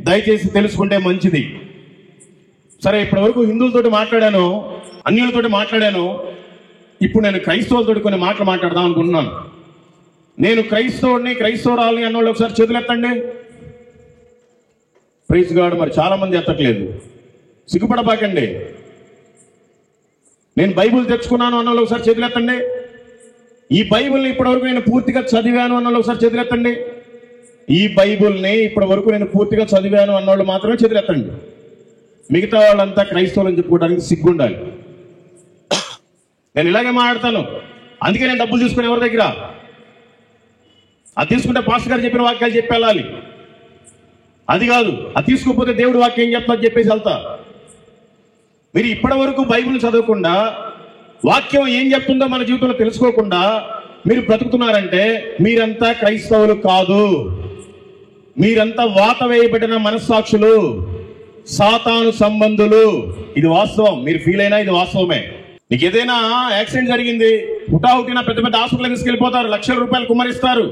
Speaker 1: దయచేసి తెలుసుకుంటే మంచిది. సరే, ఇప్పటి వరకు హిందువులతో మాట్లాడాను, అన్యులతో మాట్లాడాను. ఇప్పుడు నేను క్రైస్తవులతో కొన్ని మాటలు మాట్లాడదాం అనుకుంటున్నాను. నేను క్రైస్తవుడిని, క్రైస్తవురాలని అన్నోళ్ళు ఒకసారి చేతులు ఎత్తండి. Praise God. మరి చాలా మంది ఎత్తట్లేదు, సిగ్గుపడబాకండి. నేను బైబిల్ తెచ్చుకున్నాను అన్నోళ్ళు ఒకసారి చేతులు ఎత్తండి. ఈ బైబిల్ని ఇప్పటివరకు నేను పూర్తిగా చదివాను అన్నోళ్ళు ఒకసారి చేతులు ఎత్తండి. ఈ బైబిల్ని ఇప్పటి వరకు నేను పూర్తిగా చదివాను అన్నోళ్ళు మాత్రమే చేతులు ఎత్తండి. మిగతా వాళ్ళంతా క్రైస్తవులని చెప్పుకోవడానికి సిగ్గుండాలి. నేను ఇలాగే మాట్లాడతాను, అందుకే నేను డబ్బులు తీసుకుని ఎవరి దగ్గర అది తీసుకుంటే పాస్టర్ గారు చెప్పిన వాక్యాలు చెప్పి వెళ్ళాలి. అది కాదు, అది తీసుకోకపోతే దేవుడు వాక్యం చెప్తా చెప్పేసి వెళ్తా. మీరు ఇప్పటి వరకు బైబిల్ చదవకుండా, వాక్యం ఏం చెప్తుందో మన జీవితంలో తెలుసుకోకుండా మీరు బ్రతుకుతున్నారంటే మీరంతా క్రైస్తవులు కాదు. మీరంతా వాత వేయబడిన మనస్సాక్షులు, సాతాను సంబంధులు. ఇది వాస్తవం. మీరు ఫీల్ అయినా ఇది వాస్తవమే. నీకు ఏదైనా యాక్సిడెంట్ జరిగింది, హుటాహుటిన పెద్ద పెద్ద హాస్పిటల్కి తీసుకెళ్ళిపోతారు, లక్షల రూపాయలు కుమ్మరిస్తారు.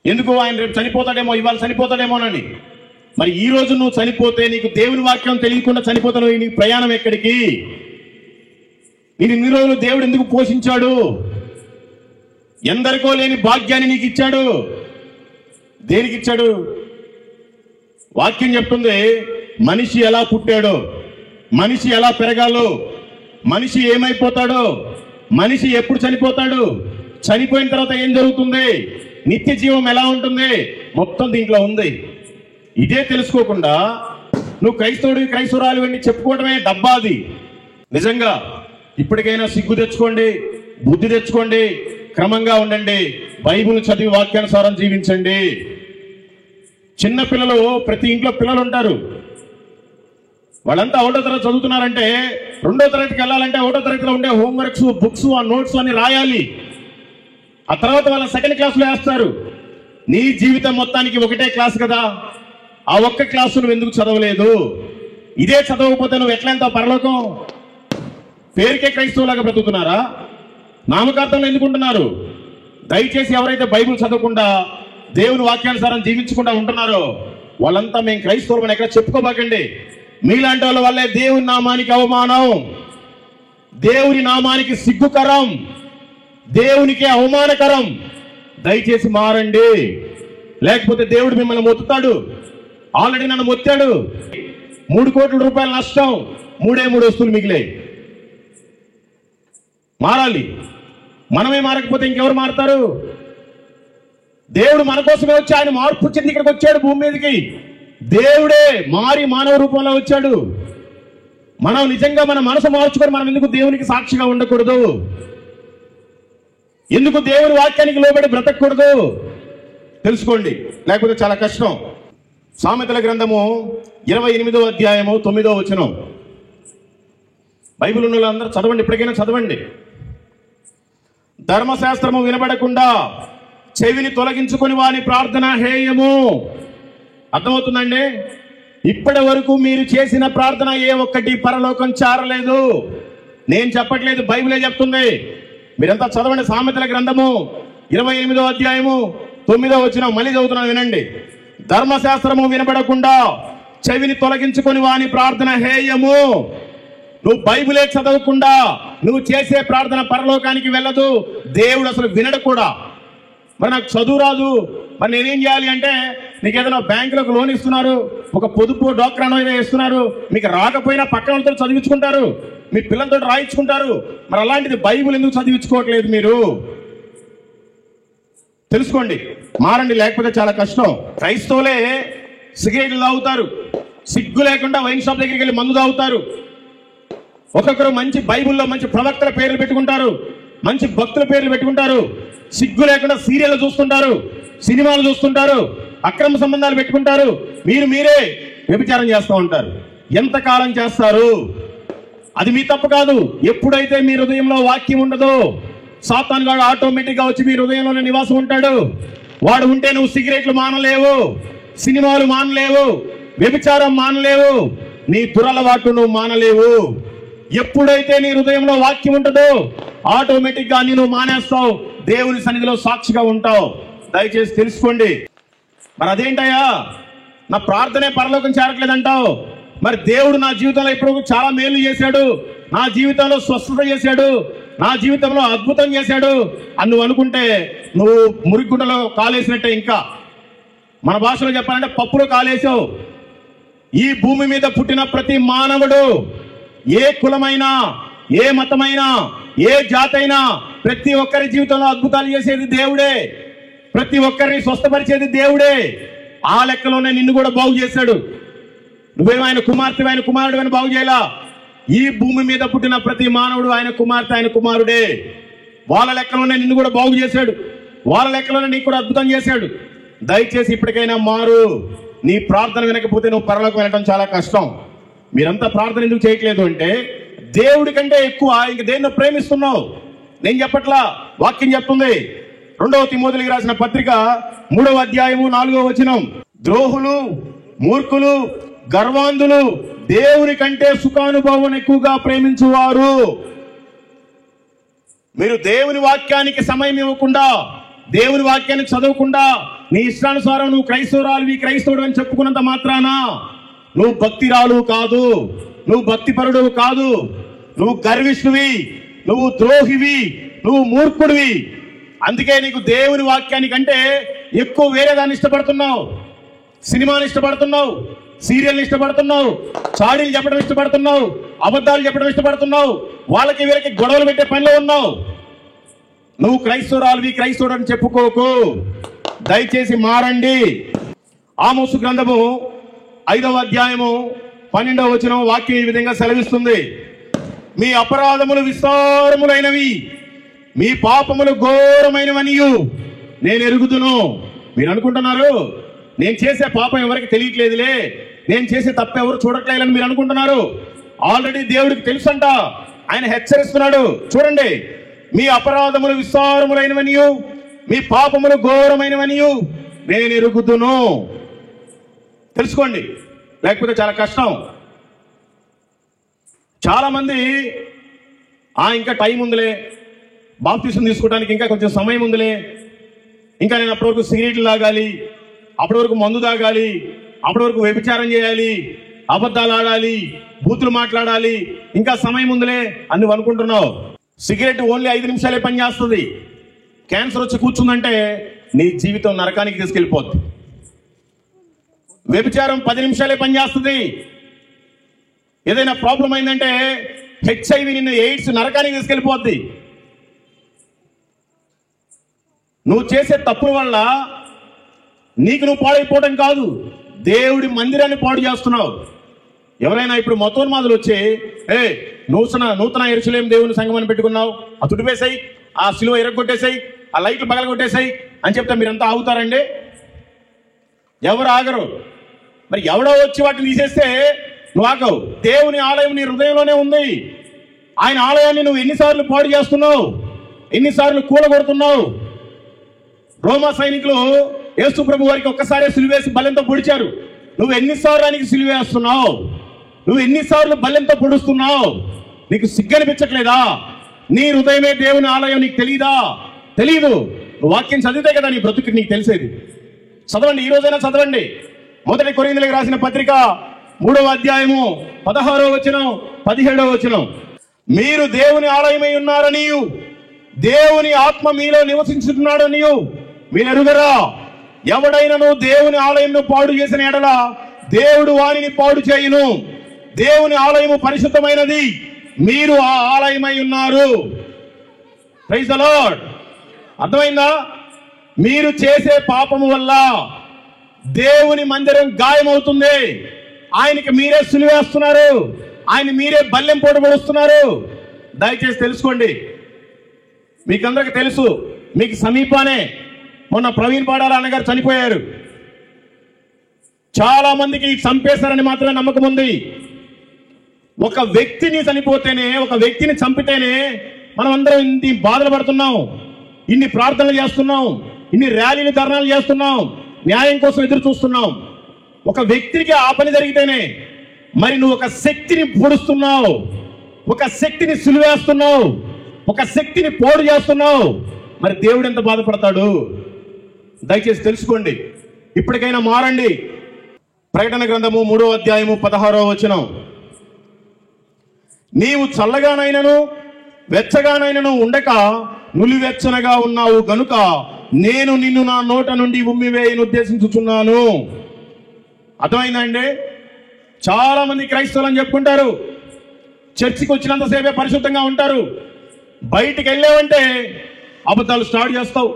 Speaker 1: ఎందుకు? ఆయన రేపు చనిపోతాడేమో, ఇవాళ చనిపోతాడేమోనని. మరి ఈ రోజు నువ్వు చనిపోతే, నీకు దేవుని వాక్యం తెలియకుండా చనిపోతాను, నీ ప్రయాణం ఎక్కడికి? నేను ఇన్ని రోజులు దేవుడు ఎందుకు పోషించాడు? ఎందరికో లేని భాగ్యాన్ని నీకు ఇచ్చాడు. దేనికి ఇచ్చాడు? వాక్యం చెప్తుంది, మనిషి ఎలా పుట్టాడో, మనిషి ఎలా పెరగాలో, మనిషి ఏమైపోతాడో, మనిషి ఎప్పుడు చనిపోతాడు, చనిపోయిన తర్వాత ఏం జరుగుతుంది, నిత్య జీవం ఎలా ఉంటుంది, మొత్తం దీంట్లో ఉంది. ఇదే తెలుసుకోకుండా నువ్వు క్రైస్తవుడివి, క్రైస్తవురాలు అని చెప్పుకోవడమే డబ్బాది. నిజంగా ఇప్పటికైనా సిగ్గు తెచ్చుకోండి, బుద్ధి తెచ్చుకోండి, క్రమంగా ఉండండి, బైబిల్ చదివి వాక్యానుసారం జీవించండి. చిన్న పిల్లలు, ప్రతి ఇంట్లో పిల్లలు ఉంటారు. వాళ్ళంతా 1వ తరగతి చదువుతున్నారంటే 2వ తరగతికి వెళ్ళాలంటే 1వ తరగతిలో ఉండే హోంవర్క్స్, బుక్స్, ఆ నోట్స్ అన్ని రాయాలి. ఆ తర్వాత వాళ్ళ 2nd క్లాసులో వేస్తారు. నీ జీవితం మొత్తానికి ఒకటే క్లాస్ కదా, ఆ ఒక్క క్లాసు నువ్వు ఎందుకు చదవలేదు? ఇదే చదవకపోతే నువ్వు ఎట్లా వెళ్తావు పరలోకం? పేరుకే క్రైస్తవులాగా బ్రతుకుతున్నారా? నామకార్థంలో ఎందుకుంటున్నారు? దయచేసి ఎవరైతే బైబిల్ చదవకుండా దేవుని వాక్యానుసారం జీవించకుండా ఉంటున్నారో వాళ్ళంతా మేము క్రైస్తవులు ఎక్కడ చెప్పుకోబాకండి. మీలాంటి వాళ్ళ వల్లే దేవుని నామానికి అవమానం, దేవుని నామానికి సిగ్గుకరం, దేవునికి అవమానకరం. దయచేసి మారండి, లేకపోతే దేవుడు మిమ్మల్ని మొత్తుతాడు. ఆల్రెడీ నన్ను మొత్తాడు. 3 కోట్ల రూపాయల నష్టం, 3 వస్తువులు మిగిలాయి. మారాలి. మనమే మారకపోతే ఇంకెవరు మారుతారు? దేవుడు మన కోసమే వచ్చి ఆయన మార్పు చెంది ఇక్కడికి వచ్చాడు భూమి మీదకి. దేవుడే మారి మానవ రూపంలో వచ్చాడు. మనం నిజంగా మన మనసు మార్చుకొని మనం ఎందుకు దేవునికి సాక్షిగా ఉండకూడదు? ఎందుకు దేవుని వాక్యానికి లోబడి బ్రతకూడదు? తెలుసుకోండి, లేకపోతే చాలా కష్టం. సామెతల గ్రంథము 28వ అధ్యాయము 9వ వచనం. బైబిల్ ఉన్న వాళ్ళందరూ చదవండి, ఇప్పటికైనా చదవండి. ధర్మశాస్త్రము వినబడకుండా చెవిని తొలగించుకొని వాని ప్రార్థన హేయము. అర్థమవుతుందండి? ఇప్పటి వరకు మీరు చేసిన ప్రార్థన ఏ ఒక్కటి పరలోకం చేరలేదు. నేను చెప్పట్లేదు, బైబిలే చెప్తుంది. మీరంతా చదవండి. సామెతల గ్రంథము 28వ అధ్యాయము 9వ వచనం మళ్ళీ చదువుతున్నాను, వినండి. ధర్మశాస్త్రము వినబడకుండా చెవిని తొలగించుకొని వాని ప్రార్థన హేయము. నువ్వు బైబిలే చదవకుండా నువ్వు చేసే ప్రార్థన పరలోకానికి వెళ్ళదు. దేవుడు అసలు వినడు కూడా. మరి నాకు చదువు రాదు, మరి నేనేం చేయాలి అంటే, నీకు ఏదైనా బ్యాంకులకు లోన్ ఇస్తున్నారు, ఒక పొదుపు డాక్టర్ ఏదో ఇస్తున్నారు, మీకు రాకపోయినా పక్కన వాళ్ళతో చదివించుకుంటారు, మీ పిల్లలతో రాయించుకుంటారు. మరి అలాంటిది బైబిల్ ఎందుకు చదివించుకోవట్లేదు మీరు? తెలుసుకోండి, మారండి, లేకపోతే చాలా కష్టం. క్రైస్తవులే సిగరెట్లు తాగుతారు, సిగ్గు లేకుండా వైన్ షాప్ దగ్గరికి వెళ్ళి మందు తాగుతారు. ఒక్కొక్కరు మంచి బైబిల్లో మంచి ప్రవక్తల పేర్లు పెట్టుకుంటారు, మంచి భక్తుల పేర్లు పెట్టుకుంటారు. సిగ్గు లేకుండా సీరియల్ చూస్తుంటారు, సినిమాలు చూస్తుంటారు, అక్రమ సంబంధాలు పెట్టుకుంటారు. మీరే వ్యభిచారం చేస్తూ ఉంటారు. ఎంతకాలం చేస్తారు? అది మీ తప్పు కాదు. ఎప్పుడైతే మీ హృదయంలో వాక్యం ఉండదో సాతాను గాడు ఆటోమేటిక్గా వచ్చి మీ హృదయంలోనే నివాసం ఉంటాడు. వాడు ఉంటే నువ్వు సిగరెట్లు మానలేవు, సినిమాలు మానలేవు, వ్యభిచారం మానలేవు, నీ దురలవాటు నువ్వు మానలేవు. ఎప్పుడైతే నీ హృదయంలో వాక్యం ఉంటుందో ఆటోమేటిక్ గా నువ్వు మానేస్తావు, దేవుని సన్నిధిలో సాక్షిగా ఉంటావు. దయచేసి తెలుసుకోండి. మరి అదేంటయ్యా, నా ప్రార్థనే పరలోకం చేరట్లేదంటావు? మరి దేవుడు నా జీవితంలో ఇప్పుడు చాలా మేలు చేశాడు, నా జీవితంలో స్వస్థత చేశాడు, నా జీవితంలో అద్భుతం చేశాడు అని నువ్వు అనుకుంటే నువ్వు మురిగుండలో కాలేసినట్టే. ఇంకా మన భాషలో చెప్పాలంటే పప్పులో కాలేసావు. ఈ భూమి మీద పుట్టిన ప్రతి మానవుడు, ఏ కులమైనా, ఏ మతమైనా, ఏ జాతైనా, ప్రతి ఒక్కరి జీవితంలో అద్భుతాలు చేసేది దేవుడే, ప్రతి ఒక్కరిని స్వస్థపరిచేది దేవుడే. ఆ లెక్కలోనే నిన్ను కూడా బాగు చేశాడు. నువ్వేమో ఆయన కుమార్తె, ఆయన కుమారుడు అని బాగు చేయాలా? ఈ భూమి మీద పుట్టిన ప్రతి మానవుడు ఆయన కుమార్తె, ఆయన కుమారుడే. వాళ్ళ లెక్కలోనే నిన్ను కూడా బాగు చేశాడు, వాళ్ళ లెక్కలోనే నీకు కూడా అద్భుతం చేశాడు. దయచేసి ఇప్పటికైనా మారు. నీ ప్రార్థన వినకపోతే నువ్వు పరలోకం వెళ్ళడం చాలా కష్టం. మీరంతా ప్రార్థన ఎందుకు చేయట్లేదు అంటే, దేవుడి కంటే ఎక్కువ ఇంక దేన్ని ప్రేమిస్తున్నావు. నేను చెప్పట్లా, వాక్యం చెప్తుంది. 2వ తిమోతికి రాసిన పత్రిక 3వ అధ్యాయము 4వ వచనం. ద్రోహులు, మూర్ఖులు, గర్వాంధులు దేవుని కంటే సుఖానుభవం ఎక్కువగా ప్రేమించువారు. మీరు దేవుని వాక్యానికి సమయం ఇవ్వకుండా, దేవుని వాక్యాన్ని చదవకుండా, నీ ఇష్టానుసారం నువ్వు క్రైస్తవురాలివి, క్రైస్తవుడు అని చెప్పుకున్నంత మాత్రాన నువ్వు భక్తిరాలు కాదు, నువ్వు భక్తిపరుడు కాదు. నువ్వు గర్విష్ఠువి, నువ్వు ద్రోహివి, నువ్వు మూర్ఖుడివి. అందుకే నీకు దేవుని వాక్యానికంటే ఎక్కువ వేరే దాన్ని ఇష్టపడుతున్నావు. సినిమాని ఇష్టపడుతున్నావు, సీరియల్ని ఇష్టపడుతున్నావు, చాడీలు చెప్పడం ఇష్టపడుతున్నావు, అబద్ధాలు చెప్పడం ఇష్టపడుతున్నావు, వాళ్ళకి వీళ్ళకి గొడవలు పెట్టే పనిలో ఉన్నావు. నువ్వు క్రైస్తవురాలివి, క్రైస్తవుడు అని చెప్పుకోకు. దయచేసి మారండి. ఆమోసు గ్రంథము 5వ అధ్యాయము 12వ వచనం వాక్యం ఈ విధంగా సెలవిస్తుంది. మీ అపరాధములు విస్తారములైనవి, మీ పాపములు ఘోరమైనవనియు నేను ఎరుగుదును. మీరు అనుకుంటున్నారు నేను చేసే పాపం ఎవరికి తెలియట్లేదులే, నేను చేసే తప్పు ఎవరు చూడట్లేదని మీరు అనుకుంటున్నారు. ఆల్రెడీ దేవుడికి తెలుసంట, ఆయన హెచ్చరిస్తున్నాడు. చూడండి, మీ అపరాధములు విస్తారములైనవనియు మీ పాపములు ఘోరమైనవనియు నేను ఎరుగుదును. తెలుసుకోండి, లేకపోతే చాలా కష్టం. చాలామంది ఇంకా టైం ఉందిలే, బాప్తిసం తీసుకోవడానికి ఇంకా కొంచెం సమయం ఉందిలే, ఇంకా నేను అప్పటి వరకు సిగరెట్లు తాగాలి, అప్పటి వరకు మందు తాగాలి, అప్పటి వరకు వ్యభిచారం చేయాలి, అబద్ధాలు ఆడాలి, బూతులు మాట్లాడాలి, ఇంకా సమయం ఉందిలే అని నువ్వు అనుకుంటున్నావు. సిగరెట్ ఓన్లీ 5 నిమిషాలే పనిచేస్తుంది. క్యాన్సర్ వచ్చి కూర్చుందంటే నీ జీవితం నరకానికి తీసుకెళ్ళిపోద్ది. వ్యభిచారం 10 నిమిషాలే పనిచేస్తుంది. ఏదైనా ప్రాబ్లం అయిందంటే HIV, నిన్ను ఎయిడ్స్, నరకానికి తీసుకెళ్ళిపోద్ది. నువ్వు చేసే తప్పుల వల్ల నీకు నువ్వు పాడైపోవడం కాదు, దేవుడి మందిరాన్ని పాడు చేస్తున్నావు. ఎవరైనా ఇప్పుడు మతోన్మాదులు వచ్చి నూతన యెరూషలేము దేవుని సంఘమని పెట్టుకున్నావు, ఆ తుడిపేసాయి, ఆ సిలువ ఎరగొట్టేసాయి, ఆ లైట్లు పగలగొట్టేసాయి అని చెప్తే మీరంతా ఆగుతారండి? ఎవరు ఆగరు. మరి ఎవడో వచ్చి వాటిని తీసేస్తే నువ్వు ఆగవు. దేవుని ఆలయం నీ హృదయంలోనే ఉంది. ఆయన ఆలయాన్ని నువ్వు ఎన్నిసార్లు పాడు చేస్తున్నావు, ఎన్నిసార్లు కూలగొడుతున్నావు. రోమా సైనికులు యేసు ప్రభు వారికి ఒక్కసారే సిలువేసి బల్లెంతో పొడిచారు. నువ్వు ఎన్నిసార్లు ఆయనకి సిలువేస్తున్నావు, నువ్వు ఎన్నిసార్లు బల్లెంతో పొడుస్తున్నావు. నీకు సిగ్గనిపించట్లేదా? నీ హృదయమే దేవుని ఆలయం, నీకు తెలీదా? తెలీదు. నువ్వు వాక్యం చదివితే కదా నీ బ్రతుకు నీకు తెలిసేది. చదవండి, ఈ రోజైనా చదవండి. 1 కొరింథీయులకు రాసిన పత్రిక 3వ అధ్యాయము 16వ వచనం, 17వ వచనం. మీరు దేవుని ఆలయమై ఉన్నారనియు దేవుని ఆత్మ మీలో నివసించుతున్నాడనియు మీరు ఎరుగరా? ఎవడైనను దేవుని ఆలయంను పాడు చేసిన ఎడల దేవుడు వానిని పాడు చేయును. దేవుని ఆలయము పరిశుద్ధమైనది, మీరు ఆ ఆలయమై ఉన్నారు. Praise the Lord. అర్థమైందా? మీరు చేసే పాపము వల్ల దేవుని మందిరం గాయమవుతుంది. ఆయనకి మీరే సిలువేస్తున్నారు, ఆయన మీరే బల్లెం పోటు పొడుస్తున్నారు. దయచేసి తెలుసుకోండి. మీకందరికి తెలుసు, మీకు సమీపానే మొన్న ప్రవీణ్ పాడాల అన్నగారు చనిపోయారు. చాలా మందికి చంపేశారని మాత్రమే నమ్మకం ఉంది. ఒక వ్యక్తిని చనిపోతేనే, ఒక వ్యక్తిని చంపితేనే మనం అందరం ఇన్ని బాధలు పడుతున్నాం, ఇన్ని ప్రార్థనలు చేస్తున్నాం, ఇన్ని ర్యాలీలు, ధర్నాలు చేస్తున్నాం, న్యాయం కోసం ఎదురు చూస్తున్నాం. ఒక వ్యక్తికి ఆ పని జరిగితేనే. మరి నువ్వు ఒక శక్తిని పొడుస్తున్నావు, ఒక శక్తిని సిలువేస్తున్నావు, ఒక శక్తిని పోడు చేస్తున్నావు. మరి దేవుడు ఎంత బాధపడతాడు? దయచేసి తెలుసుకోండి. ఇప్పటికైనా మారండి. ప్రకటన గ్రంథము 3వ అధ్యాయము 16వ వచనం. నీవు చల్లగానైనను వెచ్చగానైనను ఉండక నులివెచ్చనగా ఉన్నావు గనుక నేను నిన్ను నా నోట నుండి ఉమ్మివేయను ఉద్దేశించుచున్నాను. అర్థమైందండి? చాలా మంది క్రైస్తవులు అని చెప్పుకుంటారు, చర్చికి వచ్చినంతసేపే పరిశుద్ధంగా ఉంటారు. బయటికి వెళ్ళావంటే అబద్ధాలు స్టార్ట్ చేస్తావు,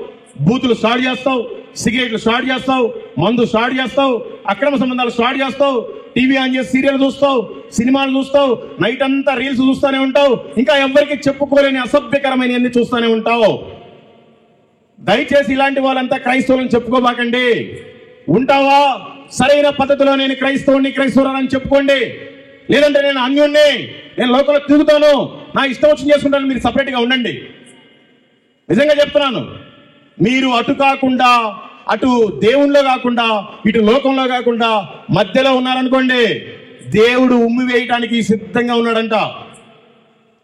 Speaker 1: బూతులు స్టార్ట్ చేస్తావు, సిగరెట్లు స్టార్ట్ చేస్తావు, మందు స్టార్ట్ చేస్తావు, అక్రమ సంబంధాలు స్టార్ట్ చేస్తావు, టీవీ ఆన్ చేసి సీరియల్ చూస్తావు, సినిమాలు చూస్తావు, నైట్ అంతా రీల్స్ చూస్తూనే ఉంటావు, ఇంకా ఎవరికి చెప్పుకోలేని అసభ్యకరమైన అన్ని చూస్తూనే ఉంటావు. దయచేసి ఇలాంటి వాళ్ళంతా క్రైస్తవులను చెప్పుకోబాకండి. ఉంటావా? సరైన పద్ధతిలో నేను క్రైస్తవుని, క్రైస్తవురాలని చెప్పుకోండి. లేదంటే నేను అన్యుణ్ణి, నేను లోకంలో తిరుగుతాను, నా ఇష్టం వచ్చిన చేసుకుంటాను, మీరు సపరేట్గా ఉండండి. నిజంగా చెప్తున్నాను. మీరు అటు కాకుండా, అటు దేవుణ్ణిలో కాకుండా, ఇటు లోకంలో కాకుండా మధ్యలో ఉన్నారనుకోండి, దేవుడు ఉమ్మి వేయటానికి సిద్ధంగా ఉన్నాడంట.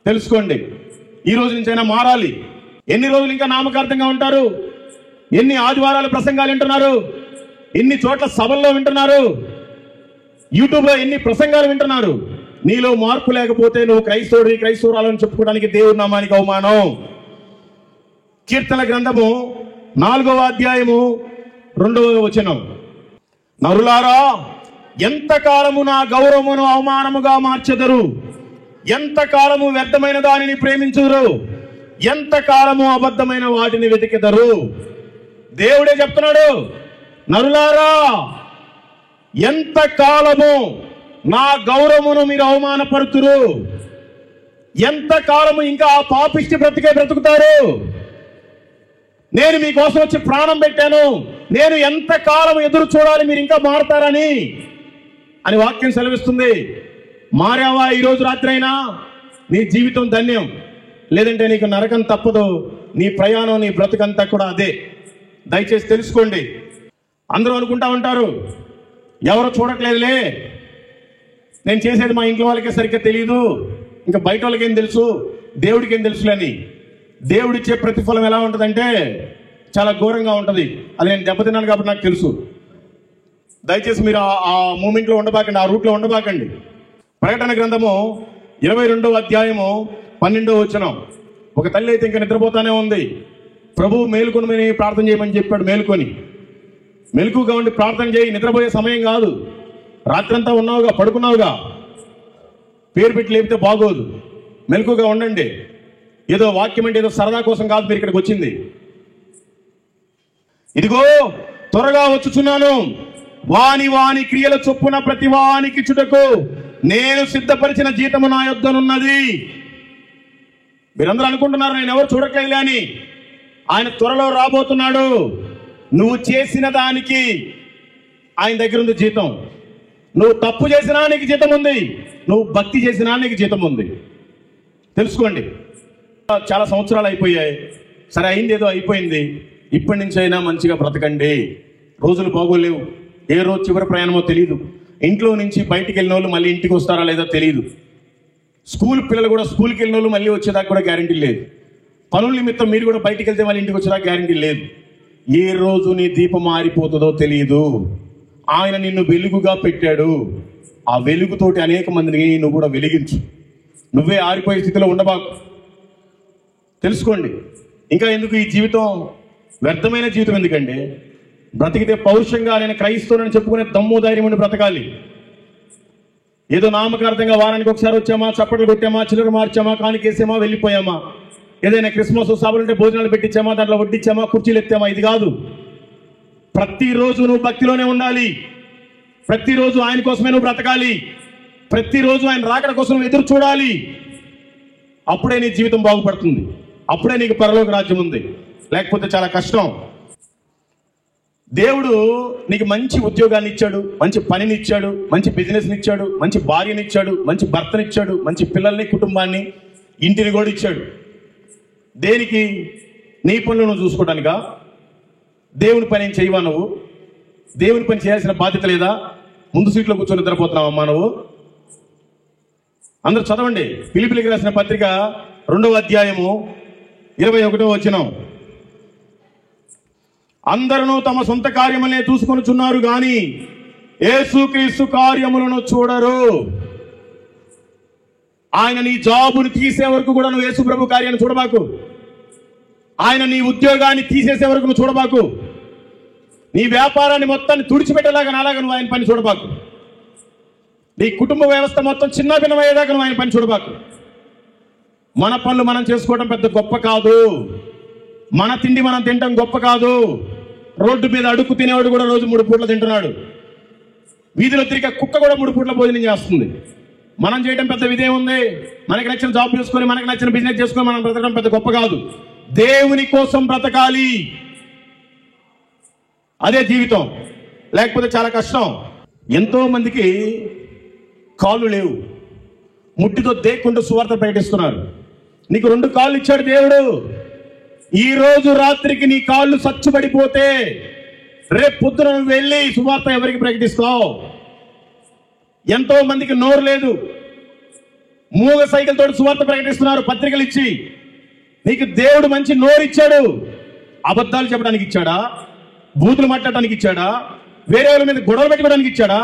Speaker 1: తెలుసుకోండి. ఈ రోజు నుంచైనా మారాలి. ఎన్ని రోజులు ఇంకా నామకార్థంగా ఉంటారు? ఎన్ని ఆదివారాలు ప్రసంగాలు వింటున్నారు? ఎన్ని చోట్ల సభల్లో వింటున్నారు? యూట్యూబ్లో ఎన్ని ప్రసంగాలు వింటున్నారు? నీలో మార్పు లేకపోతే నువ్వు క్రైస్తవుడి, క్రైస్తవురాలని చెప్పుకోవడానికి దేవుడి నామానికి అవమానం. కీర్తన గ్రంథము 4వ అధ్యాయము 2వ వచనం. నరులారా, ఎంతకాలము నా గౌరవమును అవమానముగా మార్చెదరు? ఎంతకాలము వ్యర్థమైన దానిని ప్రేమించుదురు? ఎంతకాలము అబద్ధమైన వాటిని వెతికెదరు? దేవుడే చెప్తున్నాడు. నరులారా, ఎంతకాలము నా గౌరవమును మీరు అవమానపరుతురు? ఎంతకాలము ఇంకా ఆ పాపిష్టి బ్రతికే బ్రతుకుతారు? నేను మీకోసం వచ్చి ప్రాణం పెట్టాను, నేను ఎంతకాలం ఎదురు చూడాలి మీరు ఇంకా మారతారని అని వాక్యం సెలవిస్తుంది. మారావా? ఈరోజు రాత్రి అయినా నీ జీవితం ధన్యం, లేదంటే నీకు నరకం తప్పదు. నీ ప్రయాణం, నీ బ్రతుకంతా కూడా అదే. దయచేసి తెలుసుకోండి. అందరూ అనుకుంటా ఉంటారు, ఎవరు చూడట్లేదులే, నేను చేసేది మా ఇంట్లో వాళ్ళకే సరిగ్గా తెలియదు, ఇంకా బయట వాళ్ళకి ఏం తెలుసు, దేవుడికి ఏం తెలుసులేని. దేవుడిచ్చే ప్రతిఫలం ఎలా ఉంటుందంటే చాలా ఘోరంగా ఉంటుంది. అది నేను దెబ్బతిన్నాను కాబట్టి నాకు తెలుసు. దయచేసి మీరు ఆ మూమెంట్లో ఉండబాకండి, ఆ రూట్లో ఉండబాకండి. ప్రకటన గ్రంథము 22వ అధ్యాయము 12వ వచనం. ఒక తల్లి అయితే ఇంకా నిద్రపోతానే ఉంది. ప్రభువు మేలుకొని ప్రార్థన చేయమని చెప్పాడు. మెలకుగా ఉండి ప్రార్థన చేయి, నిద్రపోయే సమయం కాదు. రాత్రంతా ఉన్నావుగా, పడుకున్నావుగా, పేరు పెట్టి లేపితే బాగోదు. మెలకుగా ఉండండి. ఏదో వాక్యం అంటే ఏదో సరదా కోసం కాదు మీరు ఇక్కడికి వచ్చింది. ఇదిగో త్వరగా వచ్చుచున్నాను, వాని క్రియల చొప్పున ప్రతి వానికి చుటకు నేను సిద్ధపరిచిన జీతము నా యొద్దనున్నది. మీరందరూ అనుకుంటున్నారు నేను ఎవరు చూడట్లేదులే అని. ఆయన త్వరలో రాబోతున్నాడు. నువ్వు చేసిన దానికి ఆయన దగ్గర ఉంది జీతం. నువ్వు తప్పు చేసినా నీకు జీతం ఉంది, నువ్వు భక్తి చేసినా నీకు జీతం ఉంది. తెలుసుకోండి. చాలా సంవత్సరాలు అయిపోయాయి, సరే అయింది, ఏదో అయిపోయింది. ఇప్పటి నుంచి అయినా మంచిగా బ్రతకండి. రోజులు బాగోలేవు. ఏ రోజు చివరి ప్రయాణమో తెలియదు. ఇంట్లో నుంచి బయటికి వెళ్ళిన వాళ్ళు మళ్ళీ ఇంటికి వస్తారా లేదో తెలియదు. స్కూల్ పిల్లలు కూడా స్కూల్కి వెళ్ళిన వాళ్ళు మళ్ళీ వచ్చేదాకా కూడా గ్యారంటీ లేదు. పనుల నిమిత్తం మీరు కూడా బయటికి వెళ్తే మళ్ళీ ఇంటికి వచ్చేదాకా గ్యారంటీ లేదు. ఏ రోజు నీ దీపం మారిపోతుందో తెలియదు. ఆయన నిన్ను వెలుగుగా పెట్టాడు. ఆ వెలుగుతోటి అనేక మందిని నువ్వు కూడా వెలిగించు. నువ్వే ఆరిపోయే స్థితిలో ఉండబాకు. తెలుసుకోండి. ఇంకా ఎందుకు ఈ జీవితం, వ్యర్థమైన జీవితం ఎందుకండి? బ్రతికితే పౌరుషంగా నేను క్రైస్తవునని చెప్పుకునే దమ్ము ధైర్యం ఉండి బ్రతకాలి. ఏదో నామకార్థంగా వారానికి ఒకసారి వచ్చామా, చప్పట్లు కొట్టామా, చిల్లర మార్చామా, కానికేసామా, వెళ్ళిపోయామా, ఏదైనా క్రిస్మస్ సభలు ఉంటే భోజనాలు పెట్టించామా, దాంట్లో వడ్డించామా, కుర్చీలు ఎత్తామా, ఇది కాదు. ప్రతిరోజు నువ్వు భక్తిలోనే ఉండాలి. ప్రతిరోజు ఆయన కోసమే నువ్వు బ్రతకాలి. ప్రతిరోజు ఆయన రాకడ కోసం నువ్వు ఎదురు చూడాలి. అప్పుడే నీ జీవితం బాగుపడుతుంది. అప్పుడే నీకు పరలోక రాజ్యం ఉంది. లేకపోతే చాలా కష్టం. దేవుడు నీకు మంచి ఉద్యోగాన్ని ఇచ్చాడు, మంచి పనిని ఇచ్చాడు, మంచి బిజినెస్ని ఇచ్చాడు, మంచి భార్యని ఇచ్చాడు, మంచి భర్తని ఇచ్చాడు, మంచి పిల్లల్ని, కుటుంబాన్ని, ఇంటిని కూడా ఇచ్చాడు. దేనికి? నీ పనులు నువ్వు చూసుకోవడానికా? దేవుని పని ఏం చేయవా నువ్వు? దేవుని పని చేయాల్సిన బాధ్యత లేదా? ముందు సీట్లో కూర్చొని నిద్రపోతున్నావమ్మా నువ్వు? అందరూ చదవండి. ఫిలిప్పీయులకు రాసిన పత్రిక 2వ అధ్యాయము 21వ వచనం. అందరూ తమ సొంత కార్యములనే చూసుకొనుచున్నారు గాని యేసుక్రీస్తు కార్యములను చూడరు. ఆయన నీ జాబుని తీసే వరకు కూడా నువ్వు యేసు ప్రభు కార్యాన్ని చూడబాకు. ఆయన నీ ఉద్యోగాన్ని తీసేసే వరకు నువ్వు చూడబాకు. నీ వ్యాపారాన్ని మొత్తాన్ని తుడిచిపెట్టేలాగా నాలాగా నువ్వు ఆయన పని చూడబాకు. నీ కుటుంబ వ్యవస్థ మొత్తం చిన్న భిన్నమయ్యేదాకా నువ్వు ఆయన పని చూడబాకు. మన పనులు మనం చేసుకోవడం పెద్ద గొప్ప కాదు. మన తిండి మనం తినడం గొప్ప కాదు. రోడ్డు మీద అడుక్కు తినేవాడు కూడా రోజు 3 పూట్ల తింటున్నాడు. వీధిలో తిరిగే కుక్క కూడా 3 పూట్ల భోజనం చేస్తుంది. మనం చేయడం పెద్ద విధేయం ఉంది. మనకి నచ్చిన జాబ్ చేసుకొని, మనకి నచ్చిన బిజినెస్ చేసుకొని మనం బ్రతకడం పెద్ద గొప్ప కాదు. దేవుని కోసం బ్రతకాలి. అదే జీవితం. లేకపోతే చాలా కష్టం. ఎంతో మందికి కాళ్ళు లేవు, ముట్టితో దేక్కుంటూ సువార్త ప్రకటిస్తున్నారు. నీకు 2 కాళ్ళు ఇచ్చాడు దేవుడు. ఈ రోజు రాత్రికి నీ కాళ్ళు సచ్చుబడిపోతే రేపు పొద్దున నువ్వు వెళ్ళి సువార్త ఎవరికి ప్రకటిస్తావు? ఎంతో మందికి నోరు లేదు, మూగ సైకిల్ తోటి సువార్త ప్రకటిస్తున్నారు పత్రికలు ఇచ్చి. నీకు దేవుడు మంచి నోరు ఇచ్చాడు. అబద్ధాలు చెప్పడానికి ఇచ్చాడా? బూతులు మాట్లాడటానికి ఇచ్చాడా? వేరే వాళ్ళ మీద గొడవలు పెట్టుకోవడానికి ఇచ్చాడా?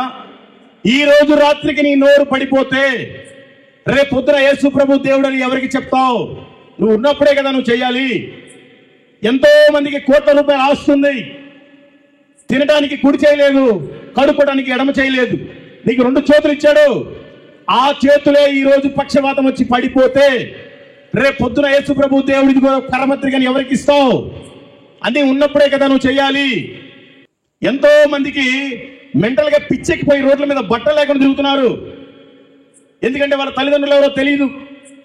Speaker 1: ఈ రోజు రాత్రికి నీ నోరు పడిపోతే రేపు పొద్దున యేసు ప్రభు దేవుడు అని ఎవరికి చెప్తావు? నువ్వు ఉన్నప్పుడే కదా నువ్వు చేయాలి. ఎంతో మందికి కోట్ల రూపాయలు ఆస్తుంది. తినడానికి కుడి చేయలేదు, కడుక్కోవడానికి ఎడమ చేయలేదు. నీకు 2 చేతులు ఇచ్చాడు. ఆ చేతులే ఈ రోజు పక్షవాతం వచ్చి పడిపోతే రేపు పొద్దున యేసు ప్రభు దేవుడికి కరపత్రికని ఎవరికి ఇస్తావు? అన్నీ ఉన్నప్పుడే కదా నువ్వు చేయాలి. ఎంతో మందికి మెంటల్ గా పిచ్చెక్కిపోయి రోడ్ల మీద బట్టలు లేకుండా తిరుగుతున్నారు. ఎందుకంటే వాళ్ళ తల్లిదండ్రులు ఎవరో తెలియదు,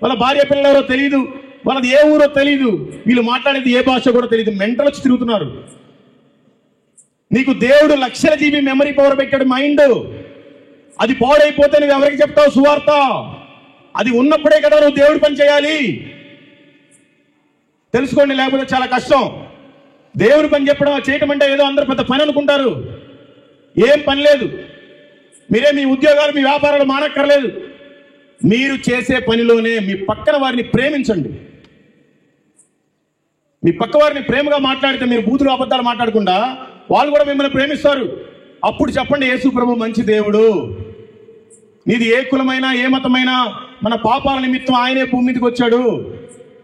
Speaker 1: వాళ్ళ భార్య పిల్లలు ఎవరో తెలియదు, వాళ్ళది ఏ ఊరో తెలియదు, వీళ్ళు మాట్లాడేది ఏ భాష కూడా తెలియదు. మెంటల్ వచ్చి తిరుగుతున్నారు. నీకు దేవుడు లక్షల జీబీ మెమరీ పవర్ పెట్టాడు మైండ్. అది పాడైపోతే నువ్వు ఎవరికి చెప్తావు సువార్త? అది ఉన్నప్పుడే కదా నువ్వు దేవుడి పని చేయాలి. తెలుసుకోండి. లేకపోతే చాలా కష్టం. దేవుడి పని చేయటం అంటే ఏదో అందరూ పెద్ద పని అనుకుంటారు. ఏం పని లేదు. మీరే మీ ఉద్యోగాలు, మీ వ్యాపారాలు మానక్కర్లేదు. మీరు చేసే పనిలోనే మీ పక్కన వారిని ప్రేమించండి. మీ పక్క వారిని ప్రేమగా మాట్లాడితే మీరు బూతులు అబద్ధాలు మాట్లాడకుండా వాళ్ళు కూడా మిమ్మల్ని ప్రేమిస్తారు. అప్పుడు చెప్పండి, యేసు ప్రభు మంచి దేవుడు, నీది ఏ కులమైనా ఏ మతమైనా మన పాపాల నిమిత్తం ఆయనే భూమి మీదకి వచ్చాడు,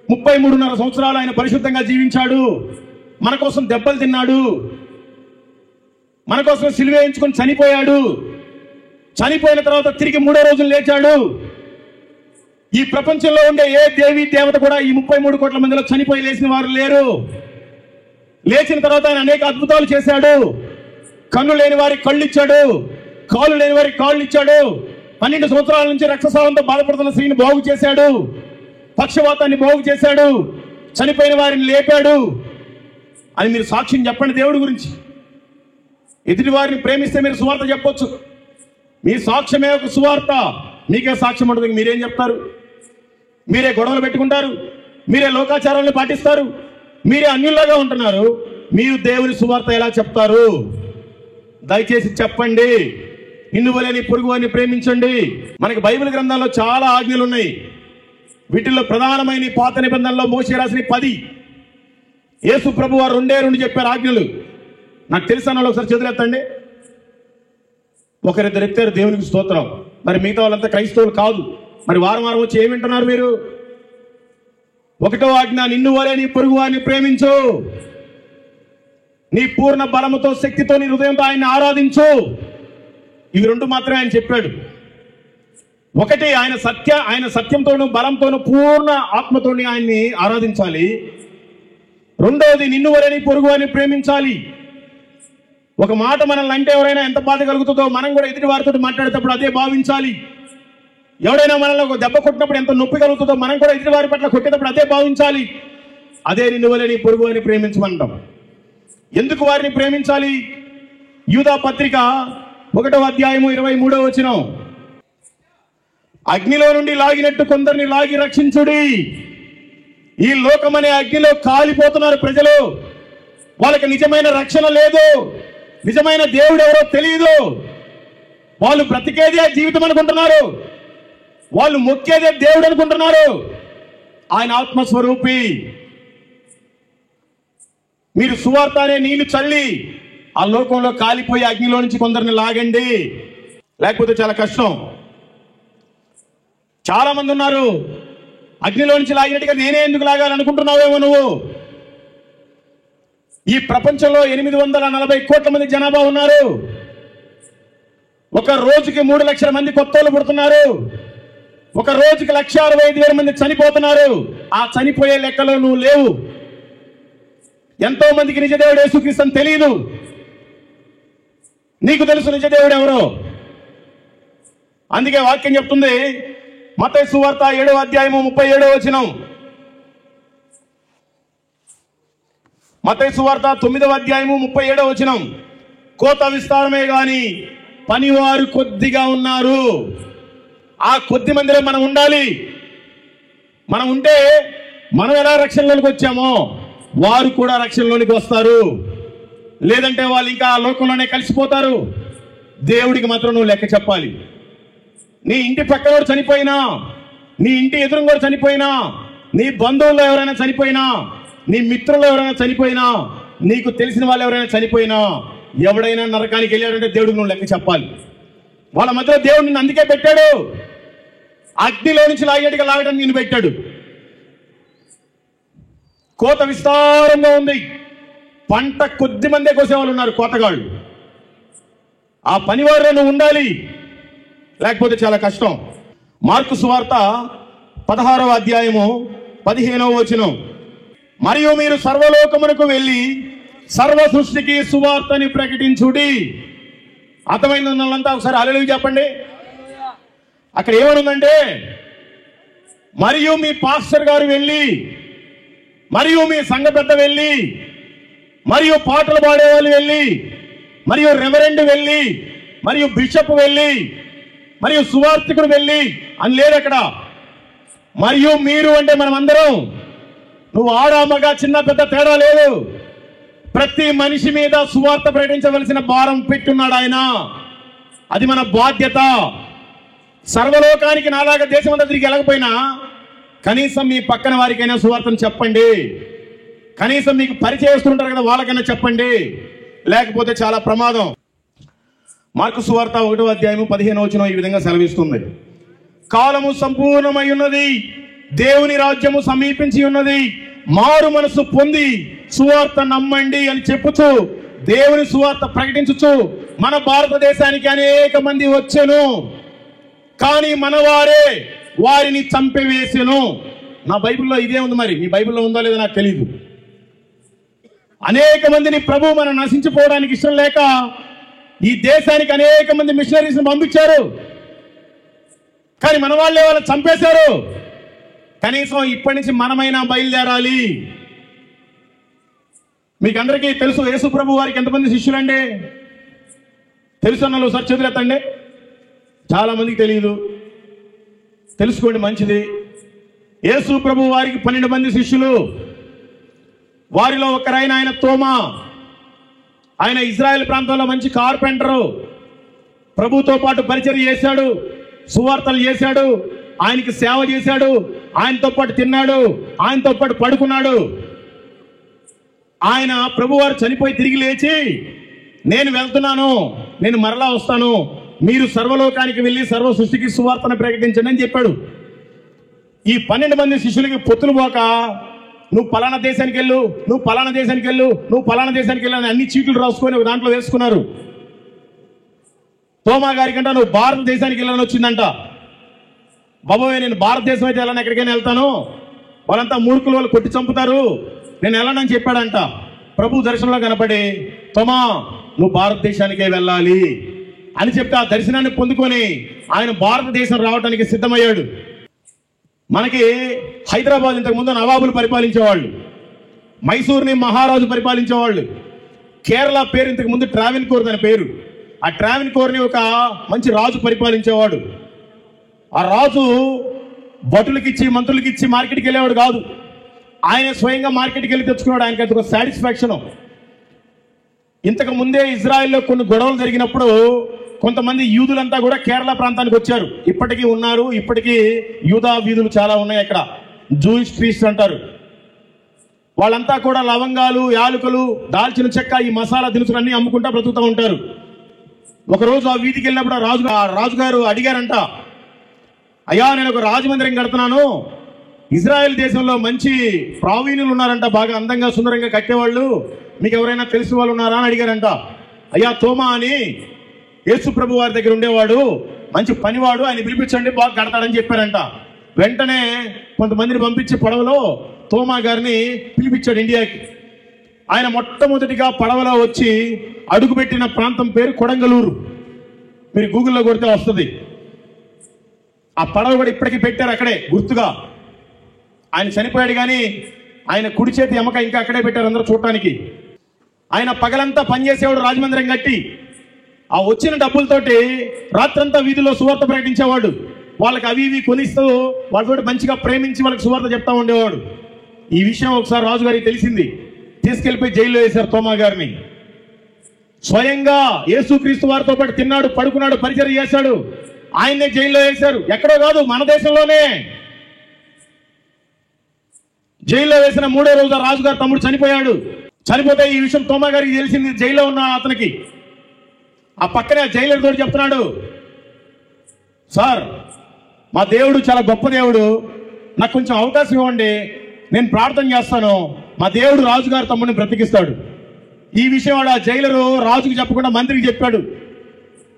Speaker 1: 33.5 సంవత్సరాలు ఆయన పరిశుద్ధంగా జీవించాడు, మన కోసం దెబ్బలు తిన్నాడు, మన కోసం సిలువ వేయించుకొని చనిపోయాడు, చనిపోయిన తర్వాత తిరిగి 3వ రోజున లేచాడు. ఈ ప్రపంచంలో ఉండే ఏ దేవి దేవత కూడా ఈ 33 కోట్ల మందిలో చనిపోయి లేచిన వారు లేరు. లేచిన తర్వాత ఆయన అనేక అద్భుతాలు చేశాడు. కన్ను లేని వారికి కళ్ళు ఇచ్చాడు, కాళ్ళు లేని వారికి కాళ్ళు ఇచ్చాడు, 12 సంవత్సరాల నుంచి రక్తస్రావంతో బాధపడుతున్న స్త్రీని బాగు చేశాడు, పక్షవాతాన్ని బాగు చేశాడు, చనిపోయిన వారిని లేపాడు అని మీరు సాక్ష్యం చెప్పండి దేవుడి గురించి. ఎదుటి వారిని ప్రేమిస్తే మీరు సువార్త చెప్పొచ్చు. మీ సాక్ష్యమే ఒక సువార్త. మీకే సాక్ష్యం ఉంటుంది, మీరేం చెప్తారు? మీరే గొడవలు పెట్టుకుంటారు, మీరే లోకాచారాలను పాటిస్తారు, మీరే అన్యుల్లాగా ఉంటున్నారు. మీరు దేవుని సువార్త ఎలా చెప్తారు? దయచేసి చెప్పండి. నిన్ను వలె నీ పొరుగు వారిని ప్రేమించండి. మనకి బైబిల్ గ్రంథాల్లో చాలా ఆజ్ఞలు ఉన్నాయి. వీటిల్లో ప్రధానమైన పాత నిబంధనలో మోషే రాసిన 10, యేసు ప్రభు వారు 2 చెప్పారు ఆజ్ఞలు. నాకు తెలిసిన వాళ్ళు ఒకసారి చేతులెత్తండి. ఒకరిద్దరు ఎత్తారు, దేవునికి స్తోత్రం. మరి మిగతా వాళ్ళంతా క్రైస్తవులు కాదు. మరి వారం వారం వచ్చి ఏమి వింటున్నారు మీరు? 1వ ఆజ్ఞ, నిన్ను వలె నీ పొరుగు వారిని ప్రేమించు, నీ పూర్ణ బలముతో శక్తితో నీ హృదయంతో ఆయన్ని ఆరాధించు. ఇవి 2 మాత్రమే ఆయన చెప్పాడు. ఒకటి, ఆయన సత్యంతోనూ బలంతోనూ పూర్ణ ఆత్మతోని ఆయన్ని ఆరాధించాలి. 2వది, నిన్ను వలె నీ పొరుగు వారిని ప్రేమించాలి. ఒక మాట మనల్ని అంటే ఎవరైనా ఎంత బాధ కలుగుతుందో మనం కూడా ఎదుటి వారితో మాట్లాడేటప్పుడు అదే భావించాలి. ఎవడైనా మనల్ని ఒక దెబ్బ కొట్టినప్పుడు ఎంత నొప్పి కలుగుతుందో మనం కూడా ఎదుటి వారి పట్ల కొట్టేటప్పుడు అదే భావించాలి. అదే నిన్ను వలె నీ పొరుగు వారిని ప్రేమించమంటాం. ఎందుకు వారిని ప్రేమించాలి? యూదా పత్రిక 1వ అధ్యాయము 23వ వచనం, అగ్నిలో నుండి లాగినట్టు కొందరిని లాగి రక్షించుడి. ఈ లోకమనే అగ్నిలో కాలిపోతున్నారు ప్రజలు. వాళ్ళకి నిజమైన రక్షణ లేదు, నిజమైన దేవుడు ఎవరో తెలియదు. వాళ్ళు బ్రతికేదే జీవితం అనుకుంటున్నారు, వాళ్ళు మొక్కేదే దేవుడు అనుకుంటున్నారు. ఆయన ఆత్మస్వరూపి. మీరు సువార్త అనే నీళ్లు చల్లి ఆ లోకంలో కాలిపోయి అగ్నిలో నుంచి కొందరిని లాగండి, లేకపోతే చాలా కష్టం. చాలా మంది ఉన్నారు, అగ్నిలో నుంచి లాగినట్టుగా నేనే ఎందుకు లాగాలనుకుంటున్నావేమో నువ్వు. ఈ ప్రపంచంలో 840 కోట్ల మంది జనాభా ఉన్నారు. ఒక రోజుకి 3 లక్షల మంది కొత్తోళ్ళు పుడుతున్నారు. ఒక రోజుకి 1,65,000 మంది చనిపోతున్నారు. ఆ చనిపోయే లెక్కలో నువ్వు లేవు. ఎంతో మందికి నిజదేవుడు యేసుక్రీస్తు అని తెలియదు. నీకు తెలుసు నిజదేవుడు ఎవరో. అందుకే వాక్యం చెప్తుంది, మత్తయి సువార్త 7వ అధ్యాయము 37వ వచనం, మత్తయి సువార్త 9వ అధ్యాయము 37వ వచనం, కోత విస్తారమే గాని పనివారు కొద్దిగా ఉన్నారు. ఆ కొద్ది మందిలో మనం ఉండాలి. మనం ఉంటే మనం ఎలా రక్షణలోనికి వచ్చామో వారు కూడా రక్షణలోనికి వస్తారు. లేదంటే వాళ్ళు ఇంకా ఆ లోకంలోనే కలిసిపోతారు. దేవుడికి మాత్రం నువ్వు లెక్క చెప్పాలి. నీ ఇంటి పక్కన చనిపోయినా, నీ ఇంటి ఎదురుగా చనిపోయినా, నీ బంధువుల్లో ఎవరైనా చనిపోయినా, నీ మిత్రుల్లో ఎవరైనా చనిపోయినా, నీకు తెలిసిన వాళ్ళు ఎవరైనా చనిపోయినా, ఎవడైనా నరకానికి వెళ్ళాడంటే దేవుడికి నువ్వు లెక్క చెప్పాలి. వాళ్ళ మధ్యలో దేవుడు నిన్ను అందుకే పెట్టాడు. అగ్నిలో నుంచి లాగేట్టుగా లాగడానికి నిన్ను పెట్టాడు. కోత విస్తారంగా ఉంది, పంట కొద్ది మందే కోసేవాళ్ళు ఉన్నారు, కోతగాళ్ళు. ఆ పనివారిలో నువ్వు ఉండాలి, లేకపోతే చాలా కష్టం. మార్కు సువార్త 16వ అధ్యాయము 15వ వచనం, మరియు మీరు సర్వలోకమునకు వెళ్ళి సర్వ సృష్టికి సువార్తని ప్రకటించుడి. అర్థమైన వాళ్ళంతా ఒకసారి హల్లెలూయా చెప్పండి. అక్కడ ఏమనుందంటే, మరియు మీ పాస్టర్ గారు వెళ్ళి, మరియు మీ సంఘ పెద్ద వెళ్ళి, మరియు పాటలు పాడేవాళ్ళు వెళ్ళి, మరియు రెవరెండ్ వెళ్ళి, మరియు బిషప్ వెళ్ళి, మరియు సువార్థికుడు వెళ్ళి అని లేదు అక్కడ. మరియు మీరు అంటే మనం అందరం, నువ్వు ఆడామగా చిన్న పెద్ద తేడా లేదు. ప్రతి మనిషి మీద సువార్త ప్రకటించవలసిన భారం పెట్టున్నాడు ఆయన. అది మన బాధ్యత. సర్వలోకానికి నాలాగా దేశమంతా తిరిగి వెళ్ళకపోయినా కనీసం మీ పక్కన వారికైనా సువార్తను చెప్పండి. కనీసం మీకు పరిచయస్తుంటారు కదా, వాళ్ళకైనా చెప్పండి. లేకపోతే చాలా ప్రమాదం. మార్కు సువార్త 1వ అధ్యాయము 15వ వచనం ఈ విధంగా సెలవిస్తుంది. కాలము సంపూర్ణమై ఉన్నది, దేవుని రాజ్యము సమీపించి ఉన్నది, మారు మనసు పొంది సువార్త నమ్మండి అని చెప్పుచు దేవుని సువార్త ప్రకటించుచు మన భారతదేశానికి అనేక మంది వచ్చెను. కానీ మనవారే వారిని చంపివేసెను. నా బైబిల్లో ఇదే ఉంది, మరి మీ బైబిల్లో ఉందో లేదో నాకు తెలియదు. అనేక మందిని ప్రభు మనం నశించిపోవడానికి ఇష్టం లేక ఈ దేశానికి అనేక మంది మిషనరీస్ని పంపించారు. కానీ మన వాళ్ళే వాళ్ళని చంపేశారు. కనీసం ఇప్పటి నుంచి మనమైనా బయలుదేరాలి. మీకు అందరికీ తెలుసు యేసు ప్రభు వారికి ఎంతమంది శిష్యులండి? తెలుసున్న వాళ్ళు ఒకసారి చేతులెత్తండి. చాలా మందికి తెలియదు, తెలుసుకోండి, మంచిది. యేసు ప్రభు వారికి 12 మంది శిష్యులు. వారిలో ఒకరైన ఆయన తోమా. ఆయన ఇజ్రాయెల్ ప్రాంతంలో మంచి కార్పెంటరు. ప్రభుతో పాటు పరిచర్య చేశాడు, సువార్తలు చేశాడు, ఆయనకి సేవ చేశాడు, ఆయనతో పాటు తిన్నాడు, ఆయనతో పాటు పడుకున్నాడు. ఆయన ప్రభువారు చనిపోయి తిరిగి లేచి, నేను వెళ్తున్నాను, నేను మరలా వస్తాను, మీరు సర్వలోకానికి వెళ్ళి సర్వ సృష్టికి సువార్తను ప్రకటించండి అని చెప్పాడు. ఈ 12 మంది శిష్యులకి పొత్తులు పోక, నువ్వు పలానా దేశానికి వెళ్ళు, నువ్వు పలానా దేశానికి వెళ్ళు, నువ్వు పలానా దేశానికి వెళ్ళు అని అన్ని చీట్లు రాసుకొని ఒక దాంట్లో వేసుకున్నారు. తోమా గారికంట నువ్వు భారతదేశానికి వెళ్ళాలని వచ్చిందంట. బాబోయ్, నేను భారతదేశం అయితే వెళ్ళాను, ఎక్కడికైనా వెళ్తాను, వాళ్ళంతా మూర్ఖులు, వాళ్ళు కొట్టి చంపుతారు, నేను వెళ్ళానని చెప్పాడంట. ప్రభు దర్శనంలో కనపడి, తోమా నువ్వు భారతదేశానికే వెళ్ళాలి అని చెప్తే ఆ దర్శనాన్ని పొందుకొని ఆయన భారతదేశం రావడానికి సిద్ధమయ్యాడు. మనకి హైదరాబాద్ ఇంతకు ముందు నవాబులు పరిపాలించేవాళ్ళు, మైసూర్ని మహారాజు పరిపాలించేవాళ్ళు. కేరళ పేరు ఇంతకు ముందు ట్రావెన్కోర్ అని పేరు. ఆ ట్రావెన్కోర్ని ఒక మంచి రాజు పరిపాలించేవాడు. ఆ రాజు భటులకిచ్చి మంత్రులకిచ్చి మార్కెట్కి వెళ్ళేవాడు కాదు, ఆయన స్వయంగా మార్కెట్కి వెళ్ళి తెచ్చుకున్నాడు. ఆయనకి అది ఒక సాటిస్ఫాక్షన్. ఇంతకు ముందే ఇజ్రాయెల్లో కొన్ని గొడవలు జరిగినప్పుడు కొంతమంది యూదులంతా కూడా కేరళ ప్రాంతానికి వచ్చారు. ఇప్పటికీ ఉన్నారు. ఇప్పటికీ యూదా వీధులు చాలా ఉన్నాయి అక్కడ, జూయిష్ స్ట్రీట్స్ అంటారు. వాళ్ళంతా కూడా లవంగాలు, యాలకులు, దాల్చిన చెక్క, ఈ మసాలా దినుసులు అన్ని అమ్ముకుంటా బ్రతుకుతూ ఉంటారు. ఒకరోజు ఆ వీధికి వెళ్ళినప్పుడు ఆ రాజుగారు అడిగారంట, అయ్యా నేను ఒక రాజమందిరం కడుతున్నాను, ఇజ్రాయెల్ దేశంలో మంచి ప్రావీణ్యులు ఉన్నారంట, బాగా అందంగా సుందరంగా కట్టేవాళ్ళు, మీకు ఎవరైనా తెలిసిన వాళ్ళు ఉన్నారా అని అడిగారంట. అయ్యా తోమా అని యేసు ప్రభు వారి దగ్గర ఉండేవాడు, మంచి పనివాడు, ఆయన పిలిపించండి, బాగా కడతాడని చెప్పారంట. వెంటనే కొంతమందిని పంపించి పడవలో తోమా గారిని పిలిపించాడు ఇండియాకి. ఆయన మొట్టమొదటిగా పడవలో వచ్చి అడుగుపెట్టిన ప్రాంతం పేరు కొడంగలూరు. మీరు గూగుల్లో కొడితే వస్తుంది. ఆ పడవ కూడా ఇప్పటికీ పెట్టారు అక్కడే గుర్తుగా. ఆయన చనిపోయాడు కానీ ఆయన కుడి చేతి ఎమక ఇంకా అక్కడే పెట్టారు అందరూ చూడటానికి. ఆయన పగలంతా పనిచేసేవాడు రాజమందిరం కట్టి. ఆ వచ్చిన డబ్బులతోటి రాత్రంతా వీధిలో సువార్త ప్రకటించేవాడు. వాళ్ళకి అవి ఇవి కొనిస్తూ వాళ్ళతో మంచిగా ప్రేమించి వాళ్ళకి సువార్త చెప్తా ఉండేవాడు. ఈ విషయం ఒకసారి రాజుగారికి తెలిసింది. తీసుకెళ్లిపోయి జైల్లో వేశారు తోమా గారిని. స్వయంగా యేసుక్రీస్తు వారితో పాటు తిన్నాడు, పడుకున్నాడు, పరిచర్య చేశాడు. ఆయన్నే జైల్లో వేశారు. ఎక్కడో కాదు, మన దేశంలోనే. జైల్లో వేసిన 3వ రోజు రాజుగారు తమ్ముడు చనిపోయాడు. చనిపోతే ఈ విషయం తోమా గారికి తెలిసింది, జైల్లో ఉన్న అతనికి. ఆ పక్కనే జైలర్ తోటి చెప్తున్నాడు, సార్ మా దేవుడు చాలా గొప్ప దేవుడు, నాకు కొంచెం అవకాశం ఇవ్వండి, నేను ప్రార్థన చేస్తాను, మా దేవుడు రాజుగారు తమ్ముడిని బ్రతికిస్తాడు. ఈ విషయం వాడు ఆ జైలరు రాజుకి చెప్పకుండా మంత్రికి చెప్పాడు.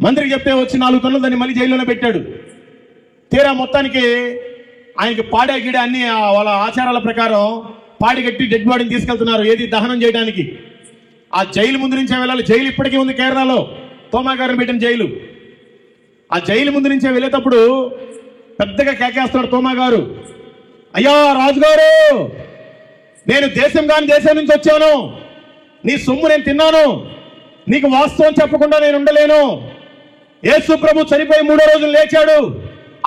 Speaker 1: మంత్రికి చెప్తే వచ్చి 4 తొన్నులు దాన్ని మళ్ళీ జైల్లోనే పెట్టాడు. తీరా మొత్తానికి ఆయనకి పాడే గీడే అన్ని వాళ్ళ ఆచారాల ప్రకారం పాడి కట్టి డెడ్ బాడీని తీసుకెళ్తున్నారు, ఏది దహనం చేయడానికి. ఆ జైలు ముందు నుంచే వెళ్ళాలి. జైలు ఇప్పటికీ ఉంది కేరళలో, తోమా గారిని పెట్టిన జైలు. ఆ జైలు ముందు నుంచే వెళ్ళేటప్పుడు పెద్దగా కేకేస్తాడు తోమా గారు, అయ్యా రాజుగారు, నేను దేశం కాని దేశం నుంచి వచ్చాను, నీ సొమ్ము నేను తిన్నాను, నీకు వాస్తవం చెప్పకుండా నేను ఉండలేను. యేసు ప్రభు చనిపోయి 3వ రోజు లేచాడు,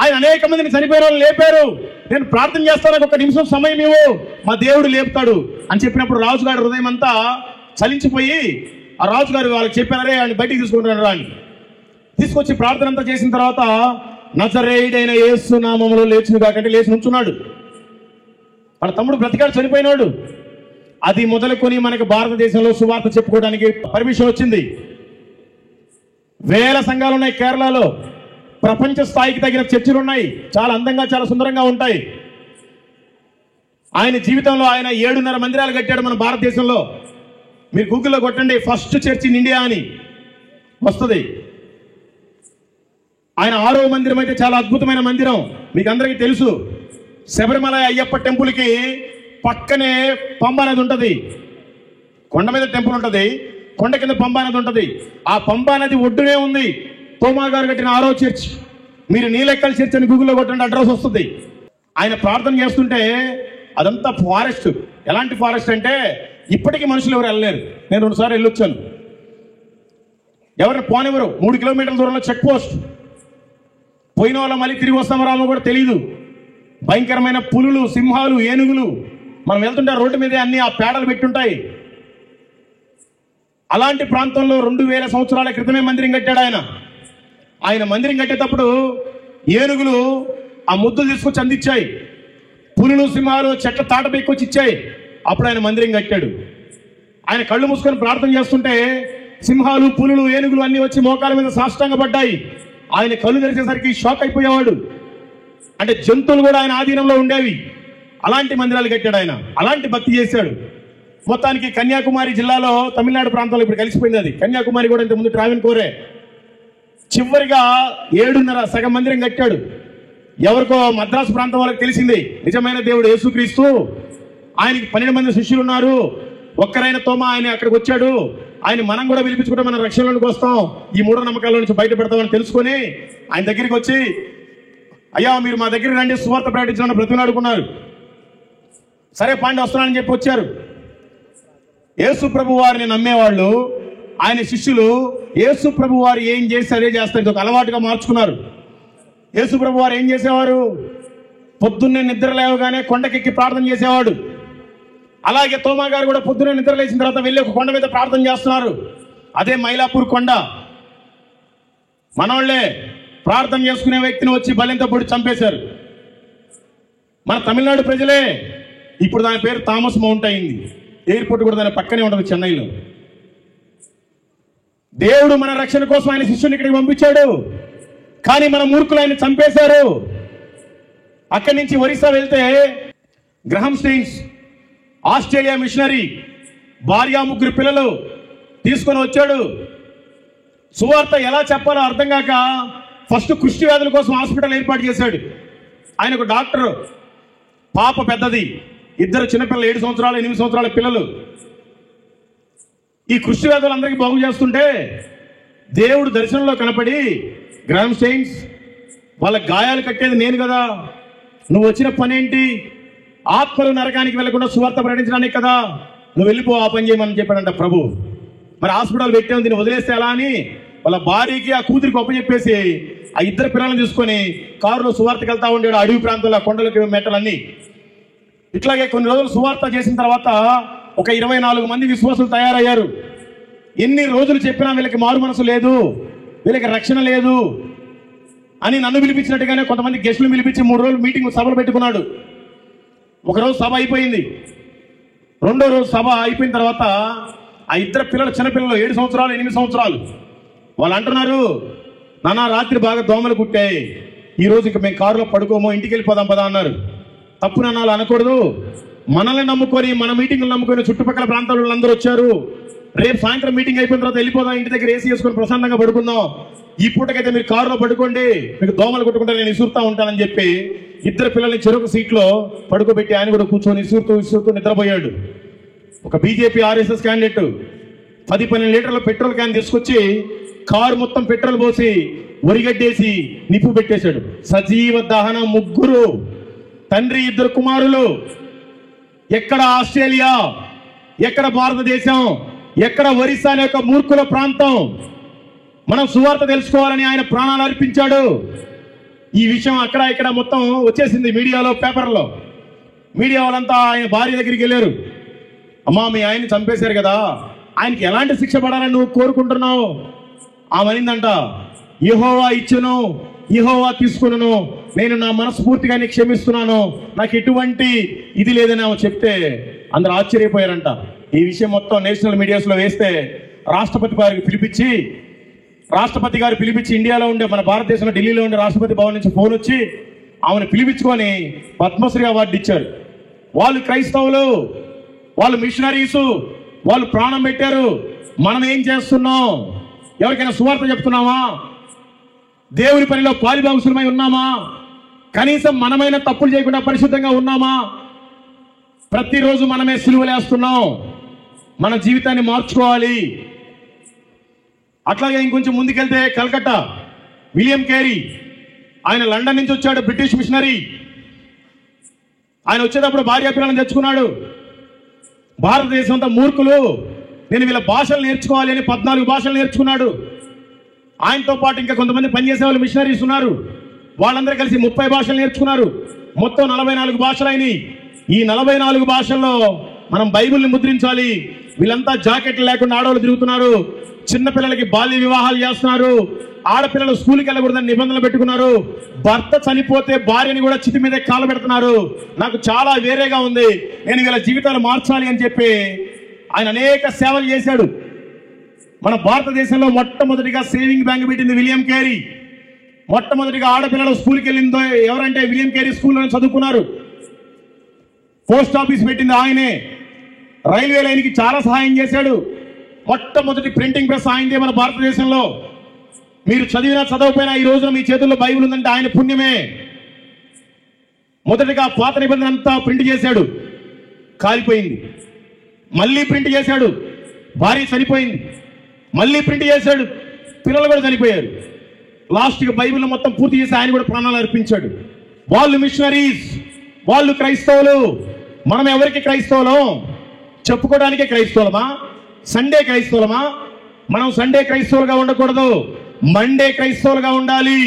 Speaker 1: ఆయన అనేక మందిని చనిపోయిన వాళ్ళు లేపారు, నేను ప్రార్థన చేస్తాను, నాకు 1 నిమిషం సమయం ఇవ్వు, మా దేవుడు లేపుతాడు అని చెప్పినప్పుడు రాజుగారి హృదయం అంతా చలించిపోయి ఆ రాజుగారు వాళ్ళకి చెప్పారే ఆయన బయటికి తీసుకుంటున్నారు అని తీసుకొచ్చి ప్రార్థన అంతా చేసిన తర్వాత నజరేయుడైన యేసు నామములో లేచును కాకంటే లేచి నుంచున్నాడు. వాళ్ళ తమ్ముడు బ్రతికాడు, చనిపోయినాడు. అది మొదలుకొని మనకు భారతదేశంలో సువార్త చెప్పుకోవడానికి పర్మిషన్ వచ్చింది. వేల సంఘాలు ఉన్నాయి కేరళలో. ప్రపంచ స్థాయికి తగిన చర్చిలు ఉన్నాయి. చాలా అందంగా, చాలా సుందరంగా ఉంటాయి. ఆయన జీవితంలో ఆయన 7.5 మందిరాలు కట్టాడు మన భారతదేశంలో. మీరు గూగుల్లో కొట్టండి ఫస్ట్ చర్చ్ ఇన్ ఇండియా అని వస్తుంది. ఆయన 6వ మందిరం అయితే చాలా అద్భుతమైన మందిరం. మీకు అందరికీ తెలుసు, శబరిమల అయ్యప్ప టెంపుల్కి పక్కనే పంబా నది ఉంటుంది. కొండ మీద టెంపుల్ ఉంటుంది, కొండ కింద పంబా నది ఉంటుంది. ఆ పంబా నది ఒడ్డునే ఉంది తోమా గారు కట్టిన 6వ చర్చ్. మీరు నీలెక్కల చర్చ్ అని గూగుల్లో కొట్టండి, అడ్రస్ వస్తుంది. ఆయన ప్రార్థన చేస్తుంటే అదంతా ఫారెస్ట్. ఎలాంటి ఫారెస్ట్ అంటే ఇప్పటికీ మనుషులు ఎవరు వెళ్ళలేరు. నేను 2 సార్లు వెళ్ళొచ్చాను. ఎవరిని పోనివ్వరు. 3 కిలోమీటర్ల దూరంలో చెక్ పోస్ట్. పోయిన వాళ్ళ మళ్ళీ తిరిగి వస్తామో రామో కూడా తెలియదు. భయంకరమైన పులులు, సింహాలు, ఏనుగులు. మనం వెళ్తుంటే రోడ్డు మీదే అన్ని ఆ పేడలు పెట్టుంటాయి. అలాంటి ప్రాంతంలో 2000 సంవత్సరాల క్రితమే మందిరం కట్టాడు ఆయన. ఆయన మందిరం కట్టేటప్పుడు ఏనుగులు ఆ ముద్దులు తీసుకొచ్చి అందించాయి. పులులు, సింహాలు చెట్ల తాట పెక్కొచ్చి ఇచ్చాయి. అప్పుడు ఆయన మందిరం కట్టాడు. ఆయన కళ్ళు మూసుకొని ప్రార్థన చేస్తుంటే సింహాలు, పులులు, ఏనుగులు అన్ని వచ్చి మోకాల మీద సాష్టాంగపడ్డాయి. ఆయన కళ్ళు తెరిచేసరికి షాక్ అయిపోయేవాడు. అంటే జంతువులు కూడా ఆయన ఆధీనంలో ఉండేవి. అలాంటి మందిరాలు కట్టాడు ఆయన. అలాంటి భక్తి చేశాడు. మొత్తానికి కన్యాకుమారి జిల్లాలో తమిళనాడు ప్రాంతంలో ఇప్పుడు కలిసిపోయింది అది. కన్యాకుమారి కూడా ఇంతకుముందు ట్రావెన్కోరే. చివరిగా 7.5 సగం మందిరం కట్టాడు. ఎవరికో మద్రాసు ప్రాంతం వాళ్ళకి తెలిసింది నిజమైన దేవుడు యేసుక్రీస్తు, ఆయనకి 12 మంది శిష్యులు ఉన్నారు, ఒక్కరైన తోమా ఆయన అక్కడికి వచ్చాడు, ఆయన మనం కూడా పిలిపించుకుంటే మన రక్షణలోకి వస్తాం, ఈ మూఢనమ్మకాల నుంచి బయటపెడతామని తెలుసుకొని ఆయన దగ్గరికి వచ్చి, అయ్యా మీరు మా దగ్గర రండి సువార్త ప్రకటించాలని బ్రతిమలాడుకున్నారు. సరే పాండి వస్తున్నానని చెప్పి వచ్చారు. యేసు ప్రభు వారిని నమ్మేవాళ్ళు, ఆయన శిష్యులు యేసు ప్రభు వారు ఏం చేసి అదే చేస్తారు, ఒక అలవాటుగా మార్చుకున్నారు. యేసు ప్రభు వారు ఏం చేసేవారు? పొద్దున్నే నిద్ర లేవగానే కొండకెక్కి ప్రార్థన చేసేవాడు. అలాగే తోమా గారు కూడా పొద్దున్నే నిద్ర లేచిన తర్వాత వెళ్ళి ఒక కొండ మీద ప్రార్థన చేస్తున్నారు. అదే మైలాపూర్ కొండ. మనోళ్లే ప్రార్థన చేసుకునే వ్యక్తిని వచ్చి బలింతో పొడి చంపేశారు. మన తమిళనాడు ప్రజలే. ఇప్పుడు దాని పేరు థామస్ మౌంట్ అయింది. ఎయిర్పోర్ట్ కూడా దాని పక్కనే ఉంటుంది చెన్నైలో. దేవుడు మన రక్షణ కోసం ఆయన శిష్యుని ఇక్కడికి పంపించాడు. కానీ మన మూర్ఖులు ఆయన చంపేశారు. అక్కడి నుంచి ఒరిస్సా వెళ్తే గ్రహం స్టెయిన్స్ ఆస్ట్రేలియా మిషనరీ భార్య 3 పిల్లలు తీసుకొని వచ్చాడు. సువార్త ఎలా చెప్పాలో అర్థం కాక ఫస్ట్ కుష్టి వ్యాధుల కోసం హాస్పిటల్ ఏర్పాటు చేశాడు. ఆయన ఒక డాక్టర్. పాప పెద్దది, 2 చిన్నపిల్లలు, 7 సంవత్సరాలు 8 సంవత్సరాల పిల్లలు. ఈ కుష్టి వ్యాధులు అందరికీ బాగు చేస్తుంటే దేవుడు దర్శనంలో కనపడి, గ్రామ్ స్టెయిన్స్ వాళ్ళ గాయాలు కట్టేది నేను కదా, నువ్వు వచ్చిన పని ఏంటి? ఆత్మలు నరకానికి వెళ్లకుండా సువార్త ప్రకటించడానికి కదా, నువ్వు వెళ్ళిపో, ఆ పని చేయమని చెప్పాడంట ప్రభు. మరి హాస్పిటల్ పెట్టాము, దీన్ని వదిలేస్తే ఎలా అని వాళ్ళ భార్యకి ఆ కూతురికి ఒప్పచెప్పేసి ఆ 2 పిల్లలను తీసుకొని కారులో సువార్తకి వెళ్తా ఉండాడు. అడవి ప్రాంతంలో కొండలకి మెట్టలన్నీ. ఇట్లాగే కొన్ని రోజులు సువార్త చేసిన తర్వాత ఒక 24 మంది విశ్వాసులు తయారయ్యారు. ఎన్ని రోజులు చెప్పినా వీళ్ళకి మారు మనసు లేదు, వీళ్ళకి రక్షణ లేదు అని నన్ను పిలిపించినట్టుగానే కొంతమంది గెస్టులు పిలిపించి 3 రోజులు మీటింగ్ సభలు పెట్టుకున్నాడు. ఒకరోజు సభ అయిపోయింది. 2వ రోజు సభ అయిపోయిన తర్వాత ఆ 2 పిల్లలు, చిన్నపిల్లలు 7 సంవత్సరాలు 8 సంవత్సరాలు, వాళ్ళు అంటున్నారు, నాన్న రాత్రి బాగా దోమలు కుట్టాయి, ఈ రోజు ఇక మేము కారులో పడుకోమో, ఇంటికి వెళ్ళిపోదాం పదా అన్నారు. తప్పు నాన్న అనకూడదు. మనల్ని నమ్ముకొని, మన మీటింగ్లు నమ్ముకొని చుట్టుపక్కల ప్రాంతాల అందరూ వచ్చారు. రేపు సాయంత్రం మీటింగ్ అయిపోయిన తర్వాత వెళ్ళిపోదాం, ఇంటి దగ్గర ఏసీ వేసుకొని ప్రశాంతంగా పడుకుందాం, ఈ పూటకైతే మీరు కారులో పడుకోండి, మీకు దోమలు కొట్టుకుంటే నేను ఇసురుతా ఉంటానని చెప్పి 2 పిల్లల్ని చెరొక సీట్లో పడుకోబెట్టి ఆయన కూడా కూర్చొని ఇసురుతూ నిద్రపోయాడు. ఒక బీజేపీ ఆర్ఎస్ఎస్ క్యాండిడేట్ 10-12 లీటర్ల పెట్రోల్ క్యాన్ తీసుకొచ్చి కారు మొత్తం పెట్రోల్ పోసి ఒరిగడ్డేసి నిప్పు పెట్టేశాడు. సజీవ దహనం. 3, తండ్రి 2 కుమారులు. ఎక్కడ ఆస్ట్రేలియా, ఎక్కడ భారతదేశం, ఎక్కడ ఒరిస్సా అనే ఒక మూర్ఖుల ప్రాంతం. మనం సువార్త తెలుసుకోవాలని ఆయన ప్రాణాలు అర్పించాడు. ఈ విషయం అక్కడ ఇక్కడ మొత్తం వచ్చేసింది మీడియాలో, పేపర్లో. మీడియా వాళ్ళంతా ఆయన భార్య దగ్గరికి వెళ్ళారు. అమ్మా మీ ఆయన్ని చంపేశారు కదా, ఆయనకి ఎలాంటి శిక్ష పడాలని నువ్వు కోరుకుంటున్నావు? ఆమె అనిందంట, యెహోవా ఇచ్చును, యెహోవా తీసుకును, నేను నా మనస్ఫూర్తిగా నీకు క్షమిస్తున్నాను, నాకు ఎటువంటి ఇది లేదని ఆమె చెప్తే అందరూ ఆశ్చర్యపోయారంట. ఈ విషయం మొత్తం నేషనల్ మీడియాస్లో వేస్తే రాష్ట్రపతి గారు పిలిపించి ఇండియాలో ఉండే, మన భారతదేశంలో ఢిల్లీలో ఉండే రాష్ట్రపతి భవన్ నుంచి ఫోన్ వచ్చి ఆమెను పిలిపించుకొని పద్మశ్రీ అవార్డు ఇచ్చారు. వాళ్ళు క్రైస్తవులు, వాళ్ళు మిషనరీసు, వాళ్ళు ప్రాణం పెట్టారు. మనం ఏం చేస్తున్నాం? ఎవరికైనా సువార్త చెప్తున్నామా? దేవుని పనిలో పాలిభాగస్వాములమై ఉన్నామా? కనీసం మనమైన తప్పులు చేయకుండా పరిశుద్ధంగా ఉన్నామా? ప్రతిరోజు మనమే సిలువలేస్తున్నాం. మన జీవితాన్ని మార్చుకోవాలి. అట్లాగే ఇంకొంచెం ముందుకెళ్తే కలకత్తా విలియం కేరీ, ఆయన లండన్ నుంచి వచ్చాడు, బ్రిటిష్ మిషనరీ. ఆయన వచ్చేటప్పుడు భార్య పిల్లలను తెచ్చుకున్నాడు. భారతదేశం అంతా మూర్ఖులు, నేను వీళ్ళ భాషలు నేర్చుకోవాలి అని 14 భాషలు నేర్చుకున్నాడు. ఆయనతో పాటు ఇంకా కొంతమంది పనిచేసే వాళ్ళు మిషనరీస్ ఉన్నారు. వాళ్ళందరూ కలిసి 30 భాషలు నేర్చుకున్నారు. మొత్తం 44 భాషలు అయినాయి. ఈ 44 భాషల్లో మనం బైబిల్ని ముద్రించాలి. వీళ్ళంతా జాకెట్లు లేకుండా ఆడవాళ్ళు తిరుగుతున్నారు. చిన్నపిల్లలకి బాల్య వివాహాలు చేస్తున్నారు. ఆడపిల్లలు స్కూల్కి వెళ్ళకూడదని నిబంధనలు పెట్టుకున్నారు. భర్త చనిపోతే భార్యని కూడా చితి మీద కాలు పెడుతున్నారు. నాకు చాలా వేరేగా ఉంది, నేను వీళ్ళ జీవితాలు మార్చాలి అని చెప్పి ఆయన అనేక సేవలు చేశాడు. మన భారతదేశంలో మొట్టమొదటిగా సేవింగ్ బ్యాంక్ పెట్టింది విలియం కేరీ. మొట్టమొదటిగా ఆడపిల్లలు స్కూల్కి వెళ్ళిందో ఎవరంటే విలియం కేరీ స్కూల్లో చదువుకున్నారు. పోస్ట్ ఆఫీస్ పెట్టింది ఆయనే. రైల్వే లైన్కి చాలా సహాయం చేశాడు. మొట్టమొదటి ప్రింటింగ్ ప్రెస్ ఆయనదే మన భారతదేశంలో. మీరు చదివినా చదవకపోయినా ఈ రోజున మీ చేతుల్లో బైబిల్ ఉందంటే ఆయన పుణ్యమే. మొదటిగా పాత నిబంధన అంతా ప్రింట్ చేశాడు, కాలిపోయింది. మళ్ళీ ప్రింట్ చేశాడు, భార్య చనిపోయింది. మళ్ళీ ప్రింట్ చేశాడు, పిల్లలు కూడా చనిపోయారు. లాస్ట్కి బైబిల్ మొత్తం పూర్తి చేసి ఆయన కూడా ప్రాణాలు అర్పించాడు. వాళ్ళు మిషనరీస్, వాళ్ళు క్రైస్తవులు. మనం ఎవరికి క్రైస్తవులం? చెప్పుకోవడానికే క్రైస్తవులమా? సండే క్రైస్తవులమా? మనం సండే క్రైస్తవులుగా ఉండకూడదు, మండే క్రైస్తవులుగా ఉండాలి.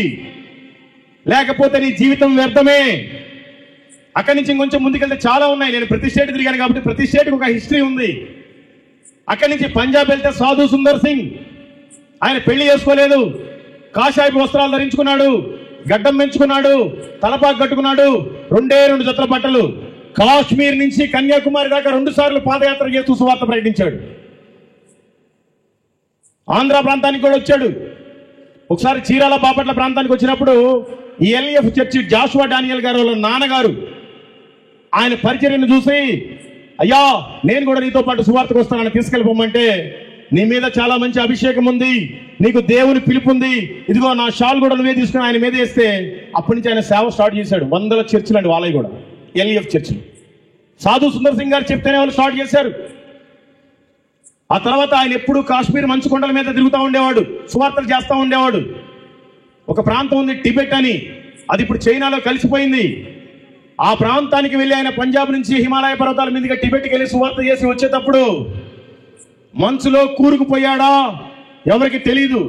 Speaker 1: లేకపోతే నీ జీవితం వ్యర్థమే. అక్కడి నుంచి ఇంకొంచెం ముందుకెళ్తే చాలా ఉన్నాయి. నేను ప్రతి స్టేట్ తిరిగాను కాబట్టి ప్రతి స్టేట్కి ఒక హిస్టరీ ఉంది. అక్కడి నుంచి పంజాబ్ వెళ్తే సాధు సుందర్ సింగ్, ఆయన పెళ్లి చేసుకోలేదు, కాషాయపు వస్త్రాలు ధరించుకున్నాడు, గడ్డం పెంచుకున్నాడు, తలపాకు కట్టుకున్నాడు, 2 జతల బట్టలు. కాశ్మీర్ నుంచి కన్యాకుమారి దాకా 2 సార్లు పాదయాత్ర చేస్తూ సువార్త ప్రకటించాడు. ఆంధ్ర ప్రాంతానికి కూడా వచ్చాడు. ఒకసారి చీరాల బాపట్ల ప్రాంతానికి వచ్చినప్పుడు ఈ ఎల్ఎఫ్ చర్చి జాషువా డానియల్ గారు వాళ్ళ నాన్నగారు ఆయన పరిచర్యను చూసి, అయ్యా నేను కూడా నీతో పాటు సువార్తకు వస్తానని తీసుకెళ్ళిపోమంటే, నీ మీద చాలా మంచి అభిషేకం ఉంది, నీకు దేవుని పిలుపు ఉంది, ఇదిగో నా షాల్ కూడా నువ్వే తీసుకుని ఆయన మీద వేస్తే అప్పటి నుంచి ఆయన సేవ స్టార్ట్ చేశాడు. 100 చర్చిలు అండి వాళ్ళవి కూడా, ఎల్ఎఫ్ చర్చిలు. సాధు సుందర్ సింగ్ గారు చెప్తేనే వాళ్ళు స్టార్ట్ చేశారు. ఆ తర్వాత ఆయన ఎప్పుడు కాశ్మీర్ మంచు కొండల మీద తిరుగుతూ ఉండేవాడు, సువార్తలు చేస్తూ ఉండేవాడు. ఒక ప్రాంతం ఉంది టిబెట్ అని, అది ఇప్పుడు చైనాలో కలిసిపోయింది. ఆ ప్రాంతానికి వెళ్ళి ఆయన పంజాబ్ నుంచి హిమాలయ పర్వతాల మీదుగా టిబెట్కి వెళ్ళి సువార్త చేసి వచ్చేటప్పుడు మంచులో కూరుకుపోయాడా ఎవరికి తెలియదు.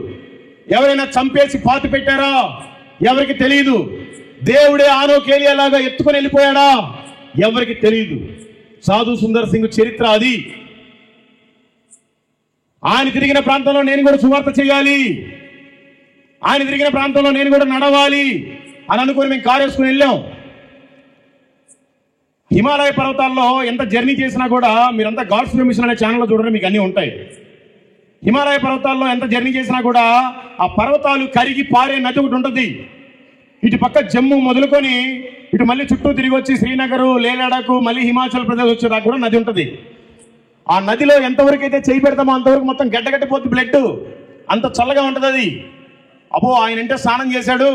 Speaker 1: ఎవరైనా చంపేసి పాతి పెట్టారా ఎవరికి తెలియదు. దేవుడే ఆనోకేలియాలాగా ఎత్తుకొని వెళ్ళిపోయాడా ఎవరికి తెలియదు. సాధు సుందర్ సింగ్ చరిత్ర అది. ఆయన తిరిగిన ప్రాంతంలో నేను కూడా సువార్త చేయాలి, ఆయన తిరిగిన ప్రాంతంలో నేను కూడా నడవాలి అని అనుకుని మేము కారు వేసుకుని వెళ్ళాం. హిమాలయ పర్వతాల్లో ఎంత జర్నీ చేసినా కూడా, మీరంతా గాడ్స్ పర్మిషన్ అనే ఛానల్లో చూడండి, మీకు అన్నీ ఉంటాయి. హిమాలయ పర్వతాల్లో ఎంత జర్నీ చేసినా కూడా ఆ పర్వతాలు కరిగి పారే నది ఒకటి ఉంటుంది. ఇటు పక్క జమ్మూ మొదలుకొని ఇటు మళ్ళీ చుట్టూ తిరిగి వచ్చి శ్రీనగర్, లే లడాక్, మళ్ళీ హిమాచల్ ప్రదేశ్ వచ్చేదాకా కూడా నది ఉంటుంది. ఆ నదిలో ఎంతవరకు అయితే చేయి పెడతామో అంతవరకు మొత్తం గడ్డగట్టిపోతుంది బ్లడ్, అంత చల్లగా ఉంటుంది అది. అబ్బో ఆయన అంటే స్నానం చేశాడు,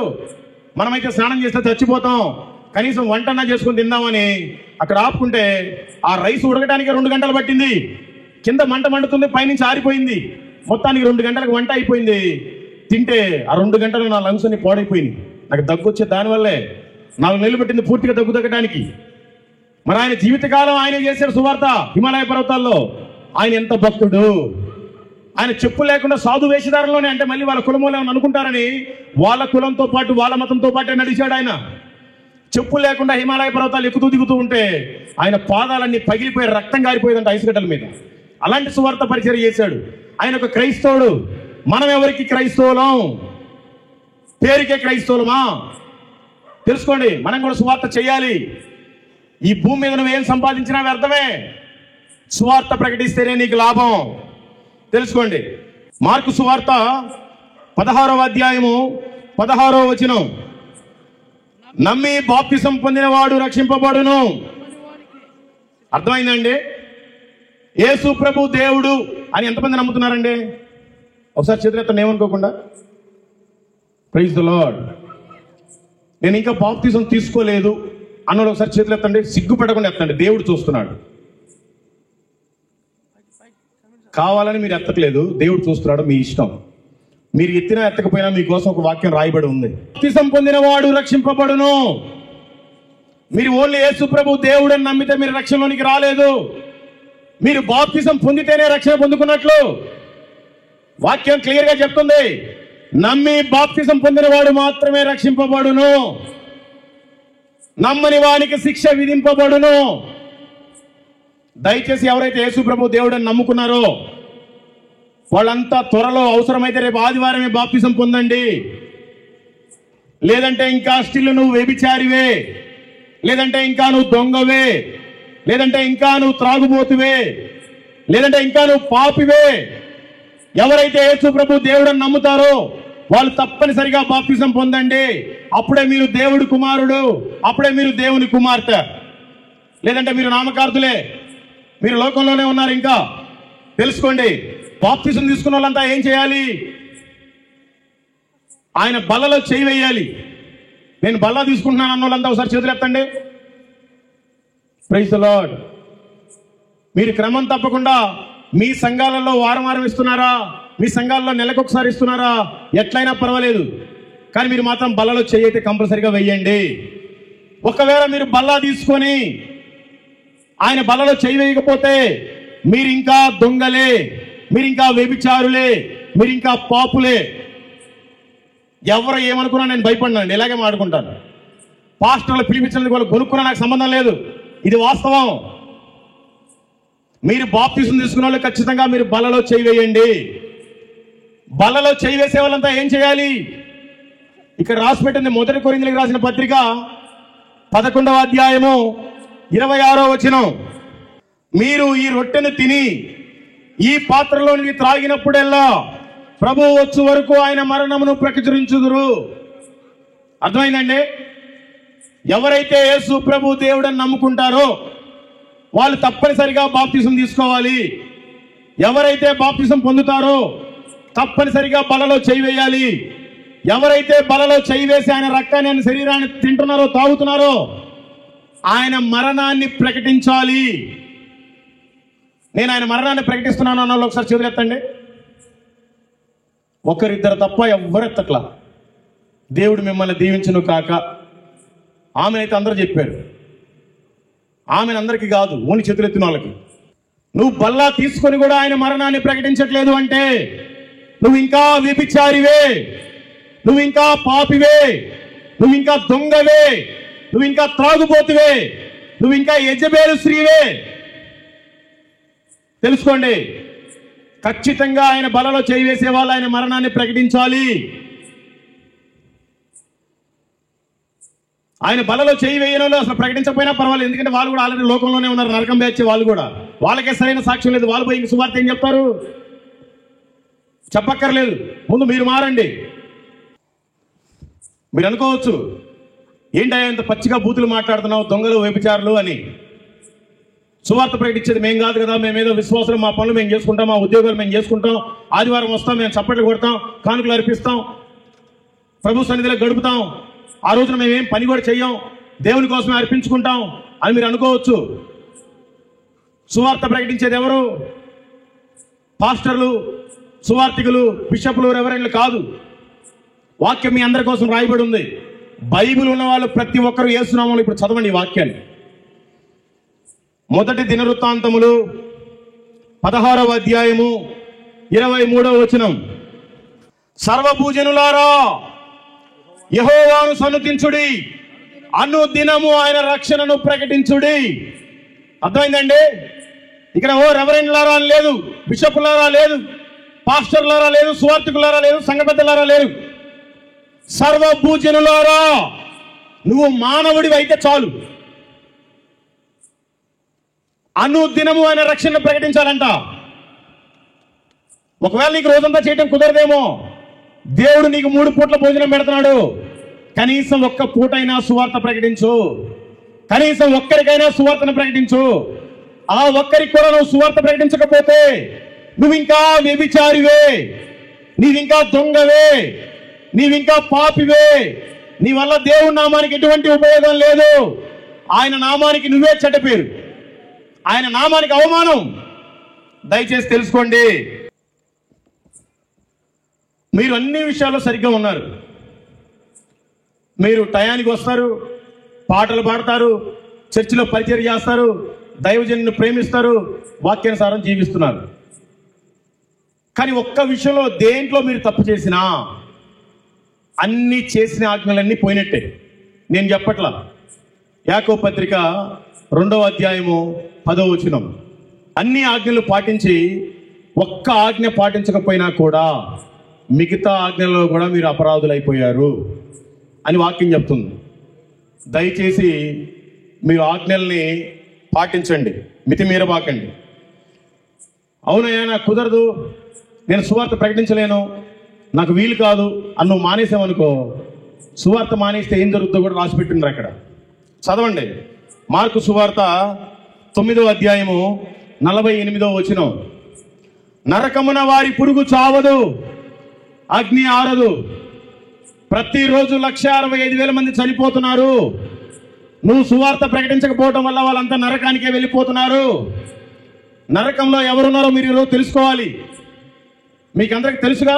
Speaker 1: మనమైతే స్నానం చేస్తే చచ్చిపోతాం, కనీసం వంటన్నా చేసుకుని తిందామని అక్కడ ఆపుకుంటే ఆ రైస్ ఉడకడానికి 2 గంటలు పట్టింది. కింద మంట మండుతుంది, పైనుంచి ఆరిపోయింది. మొత్తానికి 2 గంటలకు వంట అయిపోయింది. తింటే ఆ 2 గంటలు నా లంగ్స్ అన్ని పాడైపోయింది. నాకు దగ్గు వచ్చే దానివల్లే 4 నెలలు పట్టింది పూర్తిగా దగ్గు తగ్గడానికి. మరి ఆయన జీవితకాలం ఆయన చేశాడు సువార్త హిమాలయ పర్వతాల్లో. ఆయన ఎంత భక్తుడు. ఆయన చెప్పు లేకుండా సాధు వేషధారంలోనే, అంటే మళ్ళీ వాళ్ళ కులంలో అనుకుంటారని వాళ్ళ కులంతో పాటు వాళ్ళ మతంతో పాటే నడిచాడు ఆయన. చెప్పు లేకుండా హిమాలయ పర్వతాలు ఎక్కుతూ దిగుతూ ఉంటే ఆయన పాదాలన్నీ పగిలిపోయి రక్తం గారిపోయేదంట ఐసుగడ్డల మీద. అలాంటి సువార్త పరిచయం చేశాడు. ఆయన ఒక క్రైస్తవుడు. మనం ఎవరికి క్రైస్తవులం? పేరుకే క్రైస్తవులమా? తెలుసుకోండి, మనం కూడా సువార్త చేయాలి. ఈ భూమి మీద నువ్వేం సంపాదించినా వ్యర్థమే. సువార్త ప్రకటిస్తేనే నీకు లాభం. తెలుసుకోండి. మార్కు సువార్త 16వ అధ్యాయము 16వ వచనం, నమ్మి బాప్తిసం పొందినవాడు రక్షింపబడును. అర్థమైందండి? యేసు ప్రభు దేవుడు అని ఎంతమంది నమ్ముతున్నారండి? ఒకసారి చేతులెత్తండి ఏమనుకోకుండా. Praise the Lord. నేను ఇంకా బాప్తిసం తీసుకోలేదు అన్నోడు ఒకసారి చేతులు ఎత్తండి, సిగ్గుపడకుండా ఎత్తండి, దేవుడు చూస్తున్నాడు. కావాలని మీరు ఎత్తట్లేదు, దేవుడు చూస్తున్నాడు, మీ ఇష్టం. మీరు ఎత్తినా ఎత్తకపోయినా మీకోసం ఒక వాక్యం రాయబడి ఉంది. బాప్తిసం పొందినవాడు రక్షింపబడును. మీరు ఓన్లీ యేసు ప్రభు దేవుడు అని నమ్మితే మీరు రక్షణలోనికి రాలేదు. మీరు బాప్తిసం పొందితేనే రక్షణ పొందుకున్నట్లు వాక్యం క్లియర్ గా చెప్తుంది. నమ్మి బాప్తిసం పొందినవాడు మాత్రమే రక్షింపబడును, నమ్మని వానికి శిక్ష విధింపబడును. దయచేసి ఎవరైతే యేసు ప్రభు దేవుడని నమ్ముకున్నారో వాళ్ళంతా త్వరలో అవసరమైతే రేపు ఆదివారమే బాప్తిసం పొందండి. లేదంటే ఇంకా స్టిల్ నువ్వు వ్యభిచారివే, లేదంటే ఇంకా నువ్వు దొంగవే, లేదంటే ఇంకా నువ్వు త్రాగుబోతువే, లేదంటే ఇంకా నువ్వు పాపివే. ఎవరైతే యేసు ప్రభు దేవుడని నమ్ముతారో వాళ్ళు తప్పనిసరిగా బాప్తిసం పొందండి. అప్పుడే మీరు దేవుడి కుమారుడు, అప్పుడే మీరు దేవుని కుమార్తె. లేదంటే మీరు నామకార్థులే, మీరు లోకంలోనే ఉన్నారు. ఇంకా తెలుసుకోండి, బాప్తిసం తీసుకున్న వాళ్ళంతా ఏం చేయాలి? ఆయన బల్లలో చేయి వేయాలి. నేను బల్ల తీసుకుంటున్నాను అన్న వాళ్ళంతా ఒకసారి చేతులు ఎత్తండి. Praise the Lord. మీరు క్రమం తప్పకుండా మీ సంఘాలలో వారం వారం ఇస్తున్నారా, మీ సంఘాల్లో నెలకొకసారి ఇస్తున్నారా, ఎట్లయినా పర్వాలేదు, కానీ మీరు మాత్రం బల్లలో చేయి అయితే కంపల్సరిగా వెయ్యండి. ఒకవేళ మీరు బల్లా తీసుకొని ఆయన బల్లలో చేయి వేయకపోతే మీరు ఇంకా దొంగలే, మీరు ఇంకా వ్యభిచారులే, మీరు ఇంకా పాపులే. ఎవరు ఏమనుకున్నా నేను భయపడినండి, ఇలాగే మాట్లాడుకుంటాను. పాస్టర్లు పిలిపించినందుకు వాళ్ళు కొనుక్కున్నా నాకు సంబంధం లేదు, ఇది వాస్తవం. మీరు బాప్తిసం తీసుకున్న వాళ్ళు ఖచ్చితంగా మీరు బల్లలో చేయి వేయండి. బల్లలో చేయి వేసే వాళ్ళంతా ఏం చేయాలి? ఇక్కడ రాసి పెట్టింది మొదటి కొరింథీయులకు రాసిన పత్రిక 11వ అధ్యాయము 26వ వచనం, మీరు ఈ రొట్టెను తిని ఈ పాత్రలోనికి త్రాగినప్పుడెల్లా ప్రభువు వచ్చు వరకు ఆయన మరణమును ప్రచురించుదురు. అర్థమైందండి? ఎవరైతే యేసు ప్రభు దేవుడని నమ్ముకుంటారో వాళ్ళు తప్పనిసరిగా బాప్తిసం తీసుకోవాలి. ఎవరైతే బాప్తిసం పొందుతారో తప్పనిసరిగా బలలో చేయి వేయాలి. ఎవరైతే బలలో చేయి వేసి ఆయన రక్తాన్ని, ఆయన శరీరాన్ని తింటున్నారో, తాగుతున్నారో ఆయన మరణాన్ని ప్రకటించాలి. నేను ఆయన మరణాన్ని ప్రకటిస్తున్నాను అన్న వాళ్ళు ఒకసారి చేతులెత్తండి. ఒకరిద్దరు తప్ప ఎవ్వరెత్తట్లా. దేవుడు మిమ్మల్ని దీవించును కాక. ఆమెనైతే అందరూ చెప్పారు. ఆమెను అందరికీ కాదు, ఓన్లీ చేతులెత్తిన వాళ్ళకి. నువ్వు బల్లా తీసుకొని కూడా ఆయన మరణాన్ని ప్రకటించట్లేదు అంటే నువ్వు ఇంకా వ్యభిచారివే, నువ్వు ఇంకా పాపివే, నువ్వు ఇంకా దొంగవే, నువ్వు ఇంకా త్రాగుబోతువే, నువ్వు ఇంకా యెజబేలు స్త్రీవే. తెలుసుకోండి, ఖచ్చితంగా ఆయన బలలో చేయి వేసే వాళ్ళు ఆయన మరణాన్ని ప్రకటించాలి. ఆయన బలలో చేయి వేయని వాళ్ళు అసలు ప్రకటించకపోయినా పర్వాలేదు, ఎందుకంటే వాళ్ళు కూడా ఆల్రెడీ లోకంలోనే ఉన్నారు, నరకం వేచ్చే వాళ్ళు కూడా. వాళ్ళకే సరైన సాక్ష్యం లేదు, వాళ్ళు పోయి ఇంక సువార్త ఏం చెప్తారు? చెప్పక్కర్లేదు. ముందు మీరు మారండి. మీరు అనుకోవచ్చు, ఏంటయ్యా ఇంత పచ్చిగా బూతులు మాట్లాడుతున్నావు, దొంగలు వ్యభిచారులు అని. సువార్త ప్రకటించేది మేము కాదు కదా, మేమేదో విశ్వాసం, మా పనులు మేము చేసుకుంటాం, మా ఉద్యోగాలు మేము చేసుకుంటాం, ఆదివారం వస్తాం, మేము చప్పట్లు కొడతాం, కానుకలు అర్పిస్తాం, ప్రభు సన్నిధిలో గడుపుతాం, ఆ రోజున మేమేం పని కూడా చెయ్యం, దేవుని కోసమే అర్పించుకుంటాం అని మీరు అనుకోవచ్చు. సువార్త ప్రకటించేది ఎవరు? పాస్టర్లు, సువార్తికులు, బిషపులు, రెవరెండ్లు కాదు. వాక్యం మీ అందరి కోసం రాయబడి ఉంది. బైబిల్ ఉన్న వాళ్ళు ప్రతి ఒక్కరూ యేసునామములో ఇప్పుడు చదవండి ఈ వాక్యాన్ని. మొదటి దినవృత్తాంతములు 16వ అధ్యాయము 23వ వచనం, సర్వభూజనులారా యెహోవాను సన్నుతించుడి, అనుదినము ఆయన రక్షణను ప్రకటించుడి. అర్థమైందండి? ఇక్కడ ఓ రెవరెండ్లారా అని లేదు, బిషపులారా లేదు, పాస్టర్లారా లేదు, సువార్తికులారా లేదు, సంఘ పెద్దలారా లేరు. సర్వభూజనులారా, నువ్వు మానవుడివి అయితే చాలు, అనుదినము ఆయన రక్షణ ప్రకటించాలంట. ఒకవేళ నీకు రోజంతా చేయటం కుదరదేమో, దేవుడు నీకు 3 పూట్ల భోజనం పెడుతున్నాడు, కనీసం ఒక్క పూటైనా సువార్త ప్రకటించు, కనీసం ఒక్కరికైనా సువార్తను ప్రకటించు. ఆ ఒక్కరికి కూడా నువ్వు సువార్త ప్రకటించకపోతే నువ్వు ఇంకా వ్యభిచారివే, నీవింకా దొంగవే, నీవింకా పాపివే. నీ వల్ల దేవుని నామానికి ఎటువంటి ఉపయోగం లేదు. ఆయన నామానికి నువ్వే చెడ్డ పేరు, ఆయన నామానికి అవమానం. దయచేసి తెలుసుకోండి. మీరు అన్ని విషయాల్లో సరిగ్గా ఉన్నారు. మీరు టయానికి వస్తారు, పాటలు పాడతారు, చర్చిలో పరిచర్య చేస్తారు, దైవజనుని ప్రేమిస్తారు, వాక్యానుసారం జీవిస్తున్నారు. కానీ ఒక్క విషయంలో దేంట్లో మీరు తప్పు చేసినా అన్ని చేసిన ఆజ్ఞలన్నీ పోయినట్టే. నేను చెప్పట్లా. యాకోబు పత్రిక 2వ అధ్యాయము 10వ వచనం, అన్ని ఆజ్ఞలు పాటించి ఒక్క ఆజ్ఞ పాటించకపోయినా కూడా మిగతా ఆజ్ఞల్లో కూడా మీరు అపరాధులైపోయారు అని వాక్యం చెప్తుంది. దయచేసి మీరు ఆజ్ఞల్ని పాటించండి, మితిమీరబాకండి. అవునయ్యా నాకు కుదరదు, నేను సువార్త ప్రకటించలేను, నాకు వీలు కాదు అని నువ్వు మానేసావనుకో, సువార్త మానేస్తే ఏం జరుగుతుందో కూడా రాసిపెట్టిండ్రు అక్కడ. చదవండి. మార్కు సువార్త 9వ అధ్యాయము 48వ వచనం, నరకమున వారి పురుగు చావదు, అగ్ని ఆరదు. ప్రతిరోజు 165,000 మంది చనిపోతున్నారు. నువ్వు సువార్త ప్రకటించకపోవడం వల్ల వాళ్ళంతా నరకానికే వెళ్ళిపోతున్నారు. నరకంలో ఎవరున్నారో మీరు ఈరోజు తెలుసుకోవాలి. మీకు అందరికి తెలుసుగా,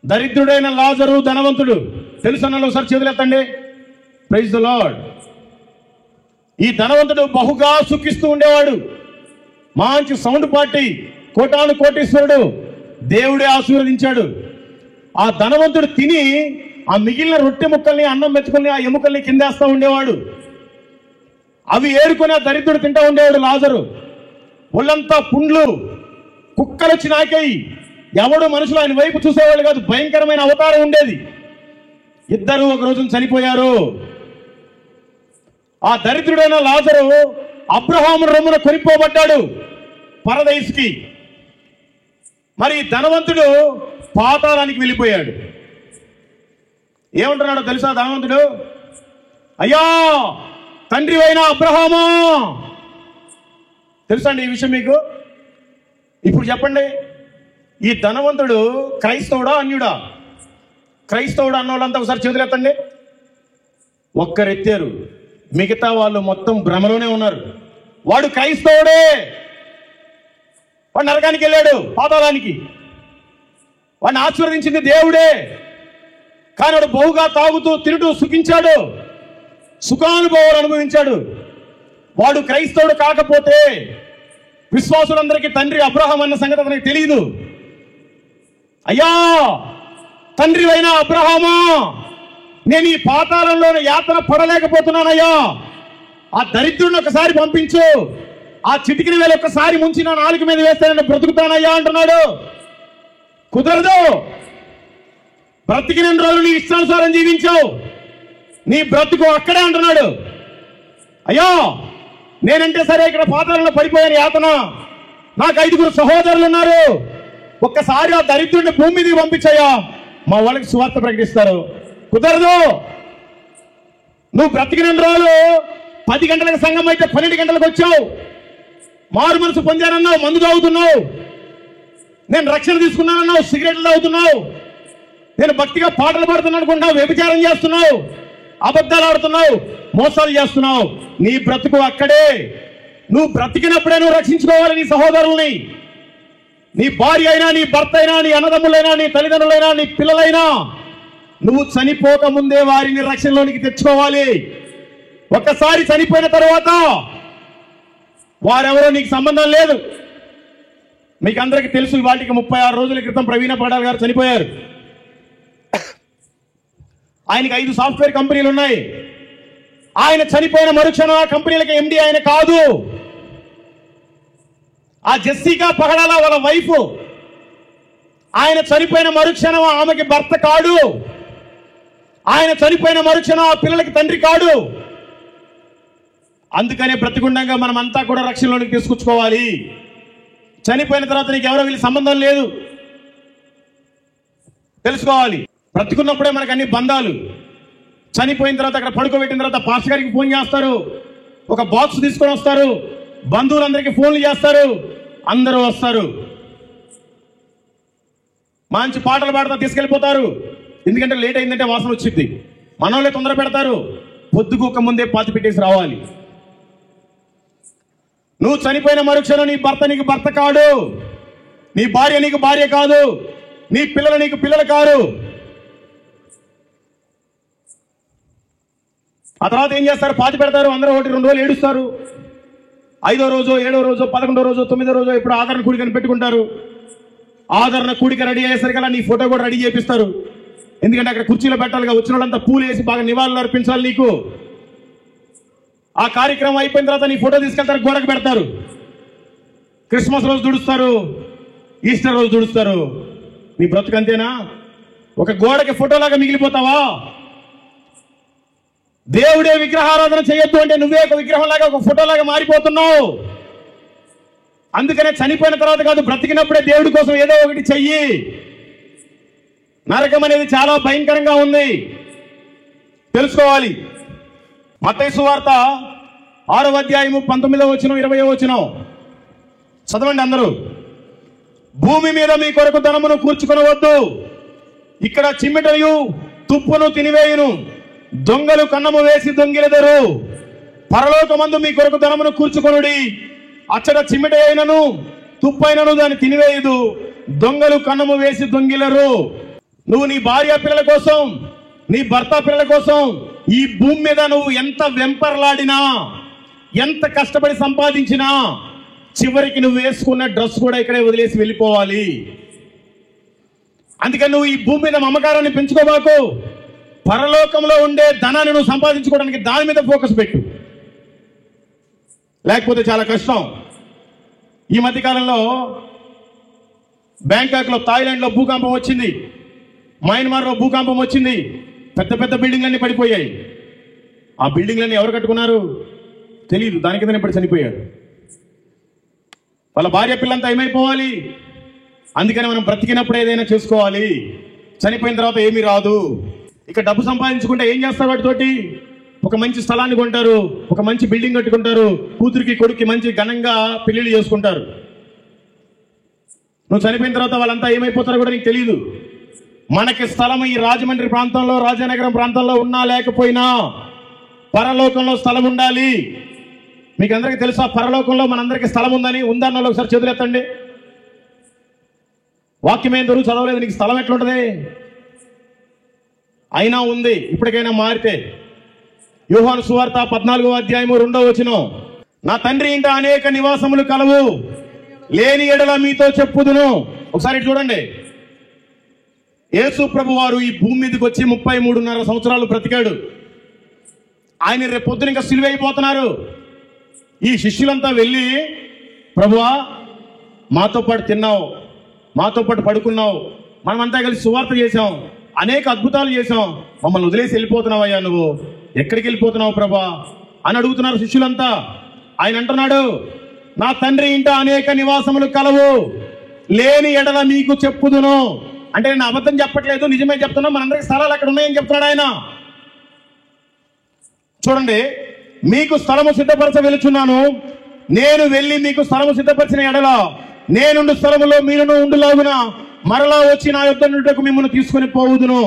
Speaker 1: దరిద్రుడైన లాజరు, ధనవంతుడు. తెలుసన్న ఒకసారి చేతులెత్తండి. Praise the lord. ఈ ధనవంతుడు బహుగా సుఖిస్తూ ఉండేవాడు, మంచి సౌండ్ పార్టీ, కోటాను కోటీశ్వరుడు, దేవుడే ఆశీర్వదించాడు. ఆ ధనవంతుడు తిని ఆ మిగిలిన రొట్టె ముక్కల్ని, అన్నం మెచ్చుకొని ఆ ఎముకల్ని కిందేస్తూ ఉండేవాడు. అవి ఏరుకొని ఆ దరిద్రుడు తింటూ ఉండేవాడు. లాజరు ఒళ్ళంతా పుండ్లు, కుక్కలు వచ్చి నాకేయి. ఎవడు మనుషులు ఆయన వైపు చూసేవాళ్ళు కాదు, భయంకరమైన అవతారం ఉండేది. ఇద్దరు ఒక రోజున చనిపోయారు. ఆ దరిద్రుడైన లాజరు అబ్రహాము రొమ్మున కొనిపోబడ్డాడు పరదైస్కి. మరి ధనవంతుడు పాతాళానికి వెళ్ళిపోయాడు. ఏమంటున్నాడో తెలుసా ధనవంతుడు? అయ్యా తండ్రి అయిన అబ్రహాము. తెలుసా అండి ఈ విషయం మీకు? ఇప్పుడు చెప్పండి, ఈ ధనవంతుడు క్రైస్తవుడా అన్యుడా? క్రైస్తవుడు అన్నోళ్ళంతా ఒకసారి చేతులెత్తండి. ఒక్కరెత్తారు, మిగతా వాళ్ళు మొత్తం భ్రమలోనే ఉన్నారు. వాడు క్రైస్తవుడే, వాడు నరకానికి వెళ్ళాడు, పాతాళానికి. వాడిని ఆశీర్వదించింది దేవుడే. కానీ వాడు బహుగా తాగుతూ తిరుగుతూ సుఖించాడు, సుఖానుభవాలు అనుభవించాడు. వాడు క్రైస్తవుడు కాకపోతే విశ్వాసులందరికీ తండ్రి అబ్రహాం అన్న సంగతి అతనికి తెలియదు. అయ్యా తండ్రి అయిన అబ్రహామా, నేను ఈ పాతాళంలో యాతన పడలేకపోతున్నానయ్యా, ఆ దరిద్రుడిని ఒకసారి పంపించు, ఆ చిటికిన వేలు ఒక్కసారి ముంచి నా నాలుక మీద వేస్తే నేను బ్రతుకుతానయ్యా అంటున్నాడు. కుదరదు. బ్రతికిన రోజులు నీ ఇష్టానుసారం జీవించావు, నీ బ్రతుకు అక్కడే అంటున్నాడు. అయ్యా నేనంటే సరే ఇక్కడ పాతాళంలో పడిపోయాను యాతన, నాకు 5గురు సహోదరులు ఉన్నారు, ఒక్కసారి ఆ దరిద్రుడిని భూమి మీదకి పంపించాయా, మా వాళ్ళకి సువార్త ప్రకటిస్తారు. కుదరదు. నువ్వు బ్రతికిన రోజులు 10 గంటలకు సంఘం అయితే 12 గంటలకు వచ్చావు, మారు మనసు పొందానన్నావు, మందు తాగుతున్నావు, నేను రక్షణ తీసుకున్నానన్నావు, సిగరెట్లు తాగుతున్నావు, నేను భక్తిగా పాటలు పాడుతున్నాను అనుకుంటున్నావు, వ్యభిచారం చేస్తున్నావు, అబద్ధాలు ఆడుతున్నావు, మోసాలు చేస్తున్నావు. నీ బ్రతుకు అక్కడే. నువ్వు బ్రతికినప్పుడే నువ్వు రక్షించుకోవాలి నీ సహోదరుల్ని. నీ భార్య అయినా, నీ భర్త అయినా, నీ అన్నదమ్ములైనా, నీ తల్లిదండ్రులైనా, నీ పిల్లలైనా, నువ్వు చనిపోక ముందే వారిని రక్షణలోనికి తెచ్చుకోవాలి. ఒక్కసారి చనిపోయిన తర్వాత వారెవరో నీకు సంబంధం లేదు. మీకు అందరికీ తెలుసు, వాటికి 36 రోజుల క్రితం ప్రవీణ పడాల్ గారు చనిపోయారు. ఆయనకి 5 సాఫ్ట్వేర్ కంపెనీలు ఉన్నాయి. ఆయన చనిపోయిన మరుక్షణం ఆ కంపెనీలకి ఎండి ఆయన కాదు. ఆ జెస్సికా పగడాల వాళ్ళ వైఫ్. ఆయన చనిపోయిన మరుక్షణం ఆమెకి భర్త కాడు. ఆయన చనిపోయిన మరుక్షణం ఆ పిల్లలకి తండ్రి కాడు. అందుకనే బ్రతికుండగా మనం అంతా కూడా రక్షణలోనికి తీసుకొచ్చుకోవాలి. చనిపోయిన తర్వాత నీకు ఎవరో వీళ్ళ సంబంధం లేదు తెలుసుకోవాలి. బ్రతికున్నప్పుడే మనకు అన్ని బంధాలు. చనిపోయిన తర్వాత అక్కడ పడుకోబెట్టిన తర్వాత పాస్టర్ గారికి ఫోన్ చేస్తారు, ఒక బాక్స్ తీసుకొని వస్తారు, బంధువులందరికీ ఫోన్లు చేస్తారు, అందరూ వస్తారు, మంచి పాటలు పాడతా తీసుకెళ్ళిపోతారు. ఎందుకంటే లేట్ అయిందంటే వాసన వచ్చింది. మనోళ్ళే తొందర పెడతారు, పొద్దుకోక ముందే పాతి పెట్టేసి రావాలి. నువ్వు చనిపోయిన మరుక్షణం నీ భర్త నీకు భర్త కాడు, నీ భార్య నీకు భార్య కాదు, నీ పిల్లలు నీకు పిల్లలు కారు. ఆ తర్వాత ఏం చేస్తారు? పాతి పెడతారు. అందరూ 1-2 రోజులు ఏడుస్తారు. 5వ రోజు, 7వ రోజు, 11వ రోజు, 9వ రోజు ఇప్పుడు ఆదరణ కూడికని పెట్టుకుంటారు. ఆదరణ కూడిక రెడీ అయ్యేసరికల్లా నీ ఫోటో కూడా రెడీ చేపిస్తారు. ఎందుకంటే అక్కడ కుర్చీలో పెట్టాలిగా, వచ్చిన వాళ్ళంతా పూలు వేసి బాగా నివాళులు అర్పించాలి నీకు. ఆ కార్యక్రమం అయిపోయిన తర్వాత నీ ఫోటో తీసుకెళ్తారు, గోడకు పెడతారు. క్రిస్మస్ రోజు దుడుస్తారు, ఈస్టర్ రోజు దుడుస్తారు. నీ బ్రతుకంతేనా? ఒక గోడకి ఫోటోలాగా మిగిలిపోతావా? దేవుడే విగ్రహారాధన చేయొద్దు అంటే నువ్వే ఒక విగ్రహంలాగా, ఒక ఫోటోలాగా మారిపోతున్నావు. అందుకనే చనిపోయిన తర్వాత కాదు, బ్రతికినప్పుడే దేవుడి కోసం ఏదో ఒకటి చెయ్యి. నరకం అనేది చాలా భయంకరంగా ఉంది, తెలుసుకోవాలి. మత్తయి సువార్త 6వ అధ్యాయము 19వ వచనం 20వ వచనం చదవండి అందరూ. భూమి మీద మీ కొరకు ధనమును కూర్చుకొనవద్దు, ఇక్కడ చిమ్మెటయు తుప్పును తినివేయును, దొంగలు కన్నము వేసి దొంగిలెదరు. పరలోకమందు మీ కొరకు ధనమును కూర్చుకొనుడి, అచ్చట చిమ్మెట అయినను తుప్పైనను దాన్ని తినివేయదు, దొంగలు కన్నము వేసి దొంగిలరు. నువ్వు నీ భార్య పిల్లల కోసం, నీ భర్త పిల్లల కోసం ఈ భూమి మీద నువ్వు ఎంత వెంపర్లాడినా, ఎంత కష్టపడి సంపాదించినా, చివరికి నువ్వు వేసుకున్న డ్రెస్ కూడా ఇక్కడే వదిలేసి వెళ్ళిపోవాలి. అందుకని నువ్వు ఈ భూమి మీద మమకారాన్ని పెంచుకోబాకు. పరలోకంలో ఉండే ధనాన్ని నువ్వు సంపాదించుకోవడానికి దాని మీద ఫోకస్ పెట్టు, లేకపోతే చాలా కష్టం. ఈ మధ్యకాలంలో బ్యాంకాక్లో, థాయిలాండ్లో భూకంపం వచ్చింది, మయన్మార్లో భూకంపం వచ్చింది. పెద్ద పెద్ద బిల్డింగ్లన్నీ పడిపోయాయి. ఆ బిల్డింగ్లన్నీ ఎవరు కట్టుకున్నారు తెలియదు, దాని కిందనే పడి చనిపోయాడు. వాళ్ళ భార్య పిల్లంతా ఏమైపోవాలి? అందుకని మనం బ్రతికినప్పుడు ఏదైనా చేసుకోవాలి, చనిపోయిన తర్వాత ఏమీ రాదు. ఇక డబ్బు సంపాదించుకుంటే ఏం చేస్తారు? వాటితోటి ఒక మంచి స్థలాన్ని కొంటారు, ఒక మంచి బిల్డింగ్ కట్టుకుంటారు, కూతురికి కొడుక్కి మంచి ఘనంగా పెళ్లిళ్ళు చేసుకుంటారు. నువ్వు చనిపోయిన తర్వాత వాళ్ళంతా ఏమైపోతారో కూడా నీకు తెలియదు. మనకి స్థలం ఈ రాజమండ్రి ప్రాంతంలో, రాజానగరం ప్రాంతంలో ఉన్నా లేకపోయినా పరలోకంలో స్థలం ఉండాలి. మీకు అందరికీ తెలుసా పరలోకంలో మనందరికీ స్థలం ఉందని? ఉందన్న వాళ్ళు ఒకసారి చేతులు ఎత్తండి. వాక్యం ఏం దొరుకు చదవలేదు, నీకు స్థలం ఎట్లుంటది? అయినా ఉంది, ఇప్పటికైనా మారితే. యోహాను సువార్త 14వ అధ్యాయము 2వ వచనం, నా తండ్రి ఇంట అనేక నివాసములు కలవు, లేని ఎడల మీతో చెప్పుదును. ఒకసారి చూడండి. యేసు ప్రభు వారు ఈ భూమి మీదకి వచ్చి 33.5 సంవత్సరాలు బ్రతికాడు. ఆయన రేపు పొద్దున ఇంకా సిలువ అయిపోతున్నారు. ఈ శిష్యులంతా వెళ్ళి, ప్రభువా మాతో పాటు తిన్నావు, మాతో పాటు పడుకున్నావు, మనమంతా కలిసి సువార్త చేశాం, అనేక అద్భుతాలు చేశాం, మమ్మల్ని వదిలేసి వెళ్ళిపోతున్నావయ్యా, నువ్వు ఎక్కడికి వెళ్ళిపోతున్నావు ప్రభా అని అడుగుతున్నారు శిష్యులంతా. ఆయన అంటున్నాడు, నా తండ్రి ఇంట అనేక నివాసములు కలవు, లేని ఎడల మీకు చెప్పుదును. అంటే నేను అబద్ధం చెప్పట్లేదు, నిజమే చెప్తున్నా. మనందరికి స్థలాలు అక్కడ ఉన్నాయని చెప్తున్నాడు ఆయన. చూడండి, మీకు స్థలము సిద్ధపరచ వెలుచున్నాను, నేను వెళ్ళి మీకు స్థలము సిద్ధపరిచిన ఎడల నేనుండు స్థలములో మీరును ఉండులాగున మరలా వచ్చి నా యొద్ద నుండి మిమ్మల్ని తీసుకుని పోవుదును.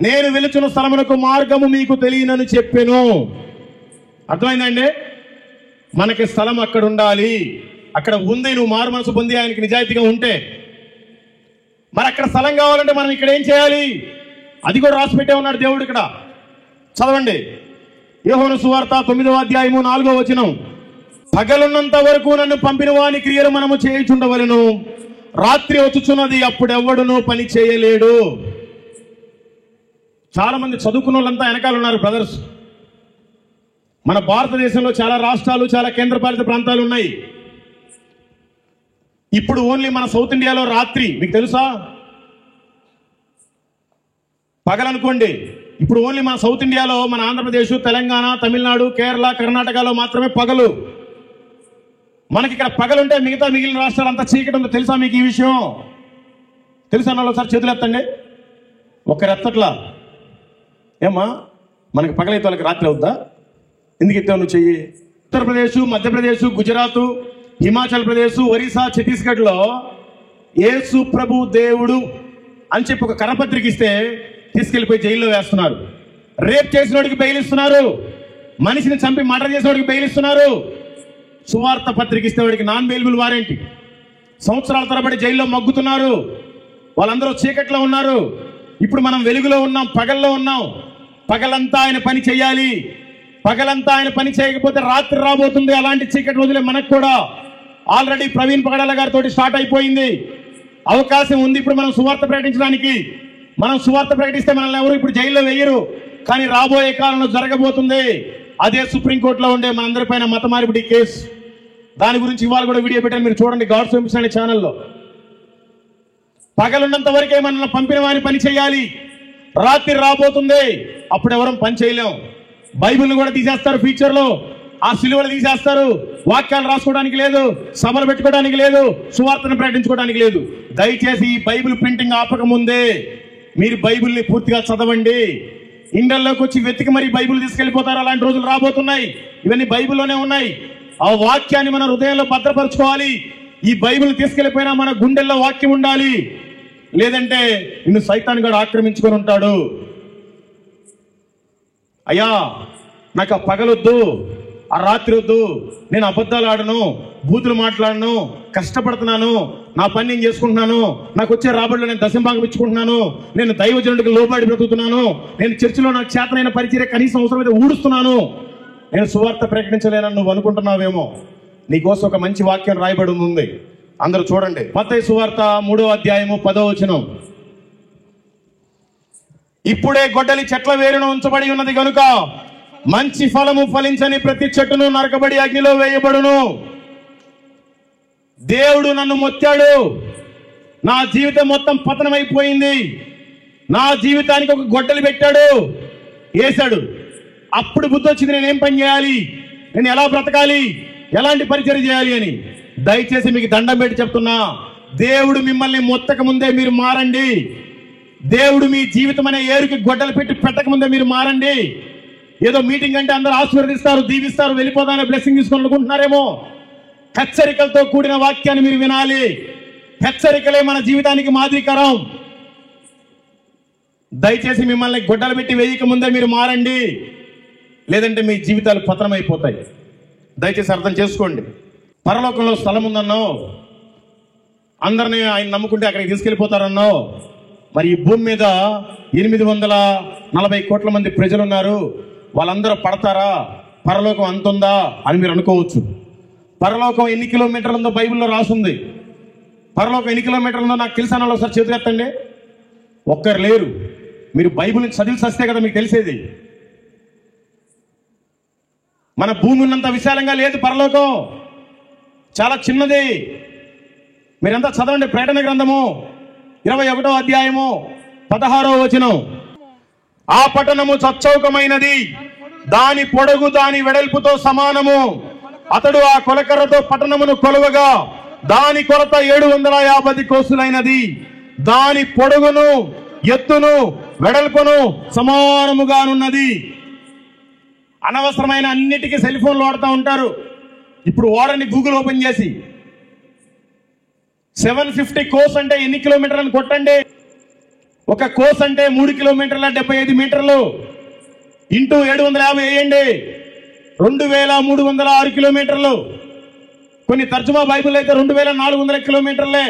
Speaker 1: నేను వెలుచున్న స్థలమునకు మార్గము మీకు తెలియనని చెప్పాను. అర్థమైందండి? మనకి స్థలం అక్కడ ఉండాలి. అక్కడ ఉంది, నువ్వు మారు మనసు పొంది ఆయనకి నిజాయితీగా ఉంటే. మరి అక్కడ స్థలం కావాలంటే మనం ఇక్కడ ఏం చేయాలి? అది కూడా రాసి పెట్టే ఉన్నాడు దేవుడు ఇక్కడ. చదవండి. యోహాను సువార్త 9వ అధ్యాయము 4వ వచనం, పగలున్నంత వరకు నన్ను పంపిన వాని క్రియలు మనము చేయుచుండవలెను, రాత్రి వచ్చుచున్నది, అప్పుడెవ్వడును పని చేయలేడు. చాలా మంది చదువుకున్న వాళ్ళంతా వెనకాల ఉన్నారు బ్రదర్స్. మన భారతదేశంలో చాలా రాష్ట్రాలు, చాలా కేంద్రపాలిత ప్రాంతాలు ఉన్నాయి. ఇప్పుడు ఓన్లీ మన సౌత్ ఇండియాలో రాత్రి, మీకు తెలుసా? పగలనుకోండి ఇప్పుడు ఓన్లీ మన సౌత్ ఇండియాలో, మన ఆంధ్రప్రదేశ్, తెలంగాణ, తమిళనాడు, కేరళ, కర్ణాటకలో మాత్రమే పగలు. మనకి ఇక్కడ పగలుంటే మిగతా మిగిలిన రాష్ట్రాలంతా చీకటి ఉందో తెలుసా మీకు ఈ విషయం? తెలుసా? వాళ్ళు ఒకసారి చేతులు ఎత్తండి. ఒక్కరు ఎత్తట్లా. ఏమ్మా, మనకి పగలైతే వాళ్ళకి రాత్రి అవుద్దా? ఎందుకు ఎత్తావు నువ్వు చెయ్యి? ఉత్తరప్రదేశ్, మధ్యప్రదేశ్, గుజరాత్, హిమాచల్ ప్రదేశ్, ఒరిస్సా, ఛత్తీస్గఢ్లో యేసు ప్రభు దేవుడు అని చెప్పి ఒక కరపత్రిక ఇస్తే తీసుకెళ్లిపోయి జైల్లో వేస్తున్నారు. రేప్ చేసినోడికి బెయిల్ ఇస్తున్నారు. మనిషిని చంపి మర్డర్ చేసేవాడికి బెయిల్ ఇస్తున్నారు. సువార్త పత్రిక ఇస్తే వాడికి నాన్ బెయిలబుల్ వారెంట్. సంవత్సరాల తరబడి జైల్లో మగ్గుతున్నారు. వాళ్ళందరూ చీకట్లో ఉన్నారు. ఇప్పుడు మనం వెలుగులో ఉన్నాం, పగల్లో ఉన్నాం. పగలంతా ఆయన పని చేయాలి. పగలంతా ఆయన పని చేయకపోతే రాత్రి రాబోతుంది. అలాంటి చీకటి రోజులే మనకు కూడా. ఆల్రెడీ ప్రవీణ్ పగడాల గారితో స్టార్ట్ అయిపోయింది. అవకాశం ఉంది ఇప్పుడు మనం సువార్త ప్రకటించడానికి. మనం సువార్త ప్రకటిస్తే మనల్ని ఎవరు ఇప్పుడు జైల్లో వేయరు. కానీ రాబోయే కాలంలో జరగబోతుంది. అదే సుప్రీంకోర్టులో ఉండే మనందరిపైన మత మార్పిడి కేసు. దాని గురించి ఇవాళ కూడా వీడియో పెట్టాను, మీరు చూడండి గాడ్స్ హోమ్స్ అనే ఛానల్లో. పగలున్నంత వరకే మనల్ని పంపిన వారిని పని చేయాలి. రాత్రి రాబోతుంది, అప్పుడు ఎవరం పని చేయలేం. బైబిల్ని కూడా తీసేస్తారు ఫ్యూచర్లో. ఆ సిలువలు తీసేస్తారు. వాక్యాలు రాసుకోవడానికి లేదు, సభలు పెట్టుకోవడానికి లేదు, సువార్తను ప్రకటించుకోవడానికి లేదు. దయచేసి ఈ బైబిల్ ప్రింటింగ్ ఆపకముందే మీరు బైబిల్ని పూర్తిగా చదవండి. ఇండియాలోకి వచ్చి వెతికి మరి బైబిల్ తీసుకెళ్లిపోతారు. అలాంటి రోజులు రాబోతున్నాయి. ఇవన్నీ బైబిల్లోనే ఉన్నాయి. ఆ వాక్యాన్ని మన హృదయంలో భద్రపరచుకోవాలి. ఈ బైబిల్ తీసుకెళ్లిపోయినా మన గుండెల్లో వాక్యం ఉండాలి. లేదంటే నిన్ను సైతాన్ గాడు ఆక్రమించుకొని ఉంటాడు. అయ్యా, నాకు ఆ పగలొద్దు, ఆ రాత్రి వద్దు, నేను అబద్ధాలు ఆడను, బూతులు మాట్లాడను, కష్టపడుతున్నాను, నా పని నేను చేసుకుంటున్నాను, నాకు వచ్చే రాబడిలో నేను దశంభాగం ఇచ్చుకుంటున్నాను, నేను దైవజనుడికి లోబడి బ్రతుకుతున్నాను, నేను చర్చిలో నాకు చేతనైన పరిచర్య కనీసం అవసరమైతే ఊడుస్తున్నాను, నేను సువార్త ప్రకటించలేనని నువ్వు అనుకుంటున్నావేమో. నీకోసం ఒక మంచి వాక్యం రాయబడి ఉంది. అందరూ చూడండి. మత్తయి సువార్త 3వ అధ్యాయము 10వ వచనం. ఇప్పుడే గొడ్డలి చెట్ల వేరున ఉంచబడి ఉన్నది గనుక మంచి ఫలము ఫలించని ప్రతి చెట్టును నరకబడి అగ్నిలో వేయబడును. దేవుడు నన్ను మొత్తాడు. నా జీవితం మొత్తం పతనమైపోయింది. నా జీవితానికి ఒక గొడ్డలి పెట్టాడు, వేశాడు. అప్పుడు బుద్ధి వచ్చింది, నేనేం పని చేయాలి, నేను ఎలా బ్రతకాలి, ఎలాంటి పరిచర్య చేయాలి అని. దయచేసి మీకు దండం పెట్టి చెప్తున్నా, దేవుడు మిమ్మల్ని మొత్తక ముందే మీరు మారండి. దేవుడు మీ జీవితం అనే ఏరుకి గొడ్డలు పెట్టి పెట్టక ముందే మీరు మారండి. ఏదో మీటింగ్ అంటే అందరూ ఆశీర్వదిస్తారు, దీవిస్తారు, వెళ్ళిపోదానే బ్లెస్సింగ్ తీసుకొని అనుకుంటున్నారేమో. హెచ్చరికలతో కూడిన వాక్యాన్ని మీరు వినాలి. హెచ్చరికలే మన జీవితానికి మాదిరికరం. దయచేసి మిమ్మల్ని గొడ్డలు పెట్టి వేయక ముందే మీరు మారండి, లేదంటే మీ జీవితాలు పతనమైపోతాయి. దయచేసి అర్థం చేసుకోండి. పరలోకంలో స్థలం ఉందన్నావు, అందరినీ ఆయన నమ్ముకుంటే అక్కడికి తీసుకెళ్ళిపోతారన్నావు. మరి ఈ భూమి మీద 840 కోట్ల మంది ప్రజలు ఉన్నారు. వాళ్ళందరూ పడతారా? పరలోకం అంతుందా అని మీరు అనుకోవచ్చు. పరలోకం ఎన్ని కిలోమీటర్లు ఉందో బైబిల్లో రాసుంది. పరలోకం ఎన్ని కిలోమీటర్లు ఉందో నాకు తెలుసా? ఒకసారి చేతులు ఎత్తండి. ఒక్కరు లేరు. మీరు బైబిల్ని చదివి చస్తే కదా మీకు తెలిసేది. మన భూమి ఉన్నంత విశాలంగా లేదు పరలోకం, చాలా చిన్నది. మీరంతా చదవండి ప్రకటన గ్రంథము 21వ అధ్యాయము 16వ వచనం. ఆ పట్టణము చచ్చౌకమైనది, దాని పొడగు దాని వెడల్పుతో సమానము. అతడు ఆ కొలకర్రతో పట్టణమును కొలువగా దాని కొలత 750 కోసులైనది. దాని పొడుగును ఎత్తును వెడల్పును సమానముగానున్నది. అనవసరమైన అన్నిటికీ సెల్ ఫోన్లు వాడుతూ ఉంటారు. ఇప్పుడు వాడని గూగుల్ ఓపెన్ చేసి 750 కోస్ అంటే ఎన్ని కిలోమీటర్లను కొట్టండి. ఒక కోస్ అంటే 3 కిలోమీటర్ల 75 మీటర్లు ఇంటూ 750 వేయండి, 2306 కిలోమీటర్లు. కొన్ని తర్జుమా బైబిల్ అయితే 2400 కిలోమీటర్లే.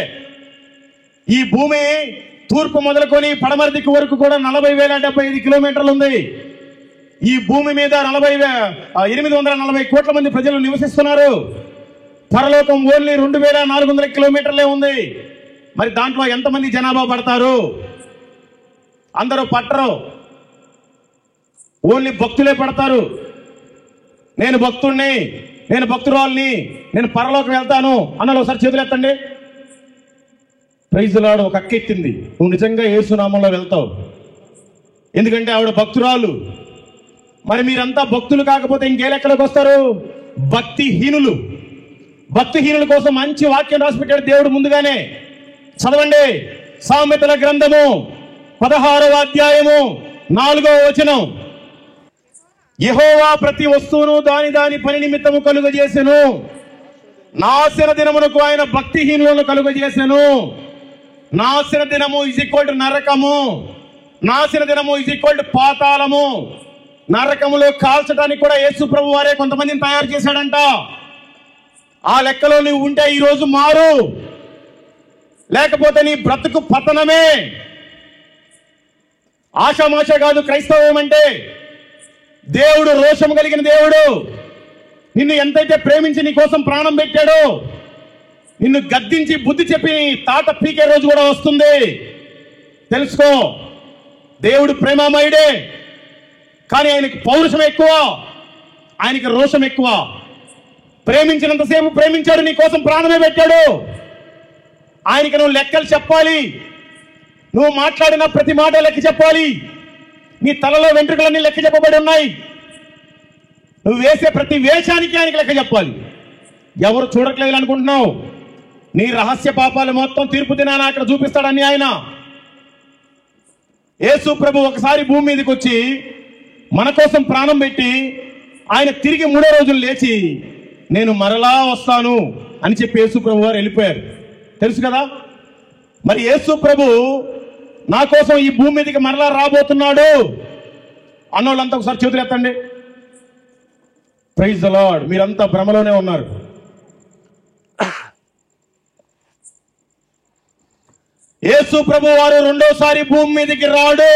Speaker 1: ఈ భూమి తూర్పు మొదలుకొని పడమర దిక్కు వరకు కూడా 40,075 కిలోమీటర్లు ఉంది. ఈ భూమి మీద 840 కోట్ల మంది ప్రజలు నివసిస్తున్నారు. పరలోకం ఓన్లీ 2400 కిలోమీటర్లే ఉంది. మరి దాంట్లో ఎంతమంది జనాభా పడతారు? అందరూ పట్టరు, ఓన్లీ భక్తులే పడతారు. నేను భక్తుడిని, నేను భక్తురాల్ని, నేను పరలోకం వెళ్తాను అన్నలో ఒకసారి చేతులు ఎత్తండి. Praise Lord. ఒక అక్క ఎత్తింది, నువ్వు నిజంగా యేసు నామంలో వెళ్తావు. ఎందుకంటే ఆవిడ భక్తురాలు. మరి మీరంతా భక్తులు కాకపోతే ఇంకే లెక్కలోకి వస్తారు? భక్తిహీనులు. భక్తిహీనుల కోసం మంచి వాక్యం రాసి పెట్టాడు దేవుడు ముందుగానే. చదవండి, సామెతల గ్రంథము 16వ అధ్యాయము 4వ వచనం. యెహోవా ప్రతి వస్తువును దాని దాని పని నిమిత్తము కలుగజేసెను. నాశన దినమునకు ఆయన భక్తిహీనులను కలుగజేసెను. నాశన దినము ఈజ్ ఈక్వల్ టు నరకము. నాశన దినము ఈజ్ ఈక్వల్ టు పాతాళము. నరకములో కాల్చడానికి కూడా యేసు ప్రభు వారే కొంతమందిని తయారు చేశాడంట. ఆ లెక్కలో నువ్వు ఉంటే ఈరోజు మారు, లేకపోతే నీ బ్రతుకు పతనమే. ఆషామాష కాదు క్రైస్తవం అంటే. దేవుడు రోషం కలిగిన దేవుడు. నిన్ను ఎంతైతే ప్రేమించి నీ కోసం ప్రాణం పెట్టాడో, నిన్ను గద్దించి బుద్ధి చెప్పి తాట పీకే రోజు కూడా వస్తుంది. తెలుసుకో, దేవుడు ప్రేమామయుడే, కానీ ఆయనకి పౌరుషం ఎక్కువ, ఆయనకి రోషం ఎక్కువ. ప్రేమించినంతసేపు ప్రేమించాడు, నీ కోసం ప్రాణమే పెట్టాడు. ఆయనకి నువ్వు లెక్కలు చెప్పాలి. నువ్వు మాట్లాడిన ప్రతి మాట లెక్క చెప్పాలి. నీ తలలో వెంట్రుకలన్నీ లెక్క చెప్పబడి ఉన్నాయి. నువ్వు వేసే ప్రతి వేషానికి ఆయనకి లెక్క చెప్పాలి. ఎవరు చూడట్లేదు అనుకుంటున్నావు? నీ రహస్య పాపాలు మొత్తం తీర్పు దినాన అక్కడ చూపిస్తాడని ఆయన. యేసు ప్రభు ఒకసారి భూమి మీదకి వచ్చి మన కోసం ప్రాణం పెట్టి ఆయన తిరిగి 3వ రోజులు లేచి నేను మరలా వస్తాను అని చెప్పి యేసు ప్రభు వారు వెళ్ళిపోయారు. తెలుసు కదా? మరి యేసు ప్రభు నా కోసం ఈ భూమి మీదకి మరలా రాబోతున్నాడు అన్నోళ్ళంతా ఒకసారి చేతులు ఎత్తండి. Praise the Lord. మీరంతా భ్రమలోనే ఉన్నారు. యేసు ప్రభు వారు రెండోసారి భూమి మీదకి రాడు.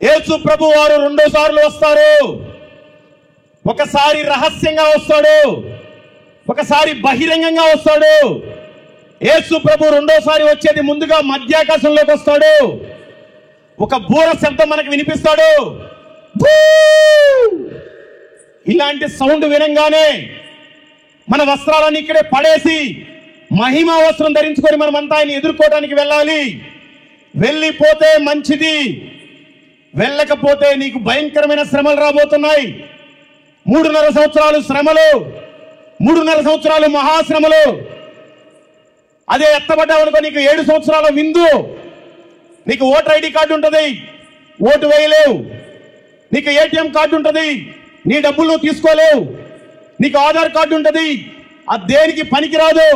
Speaker 1: యేసు ప్రభు వారు 2 సార్లు వస్తారు. ఒకసారి రహస్యంగా వస్తాడు, ఒకసారి బహిరంగంగా వస్తాడు. యేసు ప్రభు రెండోసారి వచ్చేది ముందుగా మధ్యాకాశంలోకి వస్తాడు. ఒక బూర శబ్దం మనకు వినిపిస్తాడు. ఇలాంటి సౌండ్ వినంగానే మన వస్త్రాలన్నీ ఇక్కడే పడేసి మహిమా వస్త్రం ధరించుకొని మనమంతా ఆయన ఎదుర్కోవడానికి వెళ్ళాలి. వెళ్ళిపోతే మంచిది, వెళ్ళకపోతే నీకు భయంకరమైన శ్రమలు రాబోతున్నాయి. 3.5 సంవత్సరాలు శ్రమలు, 3.5 సంవత్సరాలు మహాశ్రమలు. అదే ఎత్తబడ్డావనుకో నీకు 7 సంవత్సరాల విందు. నీకు ఓటర్ ఐడి కార్డు ఉంటుంది, ఓటు వేయలేవు. నీకు ఏటీఎం కార్డు ఉంటుంది, నీ డబ్బులు నువ్వు తీసుకోలేవు. నీకు ఆధార్ కార్డు ఉంటుంది, అది దేనికి పనికిరాదు.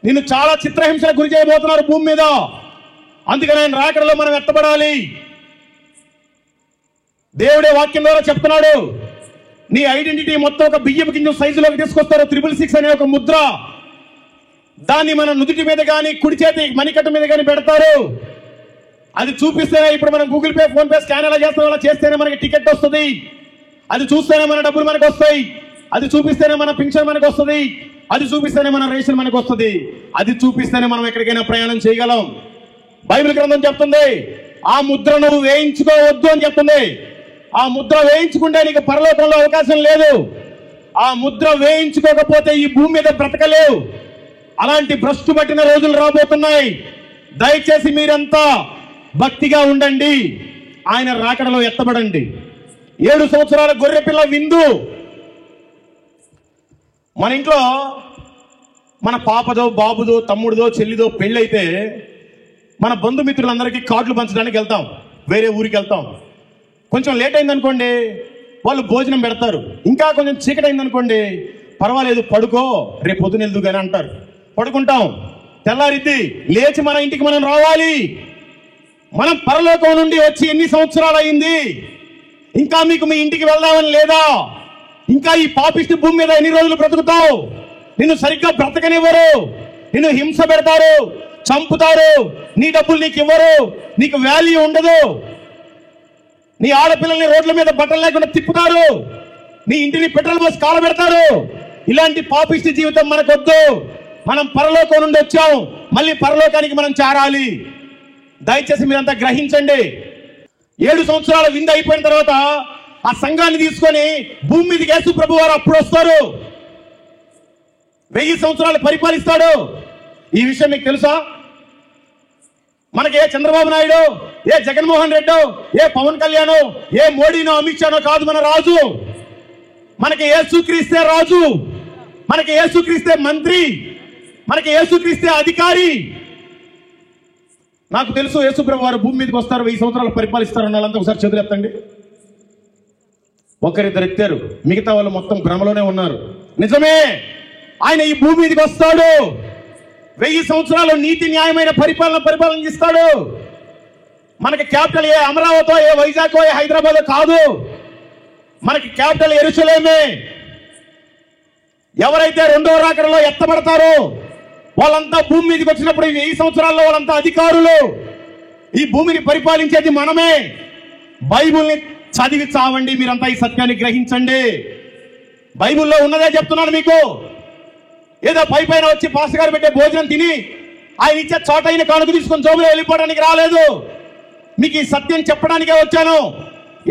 Speaker 1: నిన్ను చాలా చిత్రహింసలకు గురి చేయబోతున్నారు భూమి మీద. అందుకని ఆయన రాకడలో మనం ఎత్తబడాలి. దేవుడే వాక్యం ద్వారా చెప్తున్నాడు. నీ ఐడెంటిటీ మొత్తం ఒక బియ్యపు గింజ సైజులోకి తీసుకొస్తారు. 666 అనే ఒక ముద్ర. దాన్ని మన నుదుటి మీద కానీ కుడి చేతి మణికట్టు మీద కానీ పెడతారు. అది చూపిస్తేనే ఇప్పుడు మనం Google pay, phone pay scan ఎలా చేస్తాం, అలా చేస్తేనే మనకి టికెట్ వస్తుంది. అది చూస్తేనే మన డబ్బులు మనకు వస్తాయి. అది చూపిస్తేనే మన పింఛన్ మనకు వస్తుంది. అది చూపిస్తేనే మన రేషన్ మనకు వస్తుంది. అది చూపిస్తేనే మనం ఎక్కడికైనా ప్రయాణం చేయగలం. బైబిల్ గ్రంథం చెప్తుంది ఆ ముద్ర నువ్వు వేయించుకోవద్దు అని చెప్తుంది. ఆ ముద్ర వేయించుకుంటే నీకు పరలోకంలో అవకాశం లేదు. ఆ ముద్ర వేయించుకోకపోతే ఈ భూమి మీద బ్రతకలేవు. అలాంటి భ్రష్టు పట్టిన రోజులు రాబోతున్నాయి. దయచేసి మీరంతా భక్తిగా ఉండండి. ఆయన రాకడలో ఎత్తబడండి. 7 సంవత్సరాల గొర్రెపిల్ల విందు. మన ఇంట్లో మన పాపదో, బాబుదో, తమ్ముడిదో, చెల్లిదో పెళ్ళైతే మన బంధుమిత్రులందరికీ కార్డులు పంచడానికి వెళ్తాం. వేరే ఊరికి వెళ్తాం. కొంచెం లేట్ అయిందనుకోండి, వాళ్ళు భోజనం పెడతారు. ఇంకా కొంచెం చీకటి అయిందనుకోండి, పర్వాలేదు పడుకో, రేపు పొద్దున వెళ్దు కానీ అంటారు. పడుకుంటాం. తెల్లారిద్ది, లేచి మన ఇంటికి మనం రావాలి. మనం పరలోకం నుండి వచ్చి ఎన్ని సంవత్సరాలు అయింది? ఇంకా మీకు మీ ఇంటికి వెళ్దామని లేదా? ఇంకా ఈ పాపిష్టి భూమి మీద ఎన్ని రోజులు బ్రతుకుతావు? నిన్ను సరిగ్గా బ్రతకనివ్వరు. నిన్ను హింస పెడతారు, చంపుతారు. నీ డబ్బులు నీకు ఇవ్వరు. నీకు వాల్యూ ఉండదు. నీ ఆడపిల్లల్ని రోడ్ల మీద బట్టలు లేకుండా తిప్పుతారు. నీ ఇంటిని పెట్రోల్ పోసి కాలబెడతారు. ఇలాంటి పాపిష్టి జీవితం మనకొద్దు. మనం పరలోకం నుండి వచ్చాం, మళ్ళీ పరలోకానికి మనం చేరాలి. దయచేసి మీరంతా గ్రహించండి. 7 సంవత్సరాల విందు అయిపోయిన తర్వాత ఆ సంఘాన్ని తీసుకొని భూమి మీదకి యేసు ప్రభు వారు అప్పుడు వస్తారు. 1000 సంవత్సరాలు పరిపాలిస్తాడు. ఈ విషయం మీకు తెలుసా? మనకి ఏ చంద్రబాబు నాయుడు, ఏ జగన్మోహన్ రెడ్డి, ఏ పవన్ కళ్యాణ్, ఏ మోడీనో అమిత్ షానో కాదు మన రాజు. మనకి యేసుక్రీస్తే రాజు, మనకి యేసుక్రీస్తే మంత్రి, మనకి యేసుక్రీస్తే అధికారి. నాకు తెలుసు యేసుప్రభు వారు భూమి మీదకి వస్తారు, 1000 సంవత్సరాలు పరిపాలిస్తారు అన్న వాళ్ళంతా ఒకసారి చేతులు ఎత్తండి. ఒకరిద్దరు ఎత్తారు, మిగతా వాళ్ళు మొత్తం భ్రమలోనే ఉన్నారు. నిజమే, ఆయన ఈ భూమి మీదకి వస్తాడు, 1000 సంవత్సరాలు నీతి న్యాయమైన పరిపాలన ఇస్తాడు. మనకి క్యాపిటల్ ఏ అమరావతి, ఏ వైజాగ్, ఏ హైదరాబాద్ కాదు, మనకి క్యాపిటల్ యెరూషలేమే. ఎవరైతే రెండో రాకడలో ఎత్తబడతారో వాళ్ళంతా భూమి మీదకి వచ్చినప్పుడు 1000 సంవత్సరాల్లో వాళ్ళంతా అధికారులు. ఈ భూమిని పరిపాలించేది మనమే. బైబిల్ని చదివి చావండి, మీరంతా ఈ సత్యాన్ని గ్రహించండి. బైబిల్లో ఉన్నదే చెప్తున్నాను మీకు. ఏదో పైన వచ్చి పాస్టర్ గారు పెట్టే భోజనం తిని ఆయన ఇచ్చే చోటైన కానుక తీసుకొని జోబులో వెళ్ళిపోవడానికి రాలేదు. మీకు ఈ సత్యం చెప్పడానికే వచ్చాను.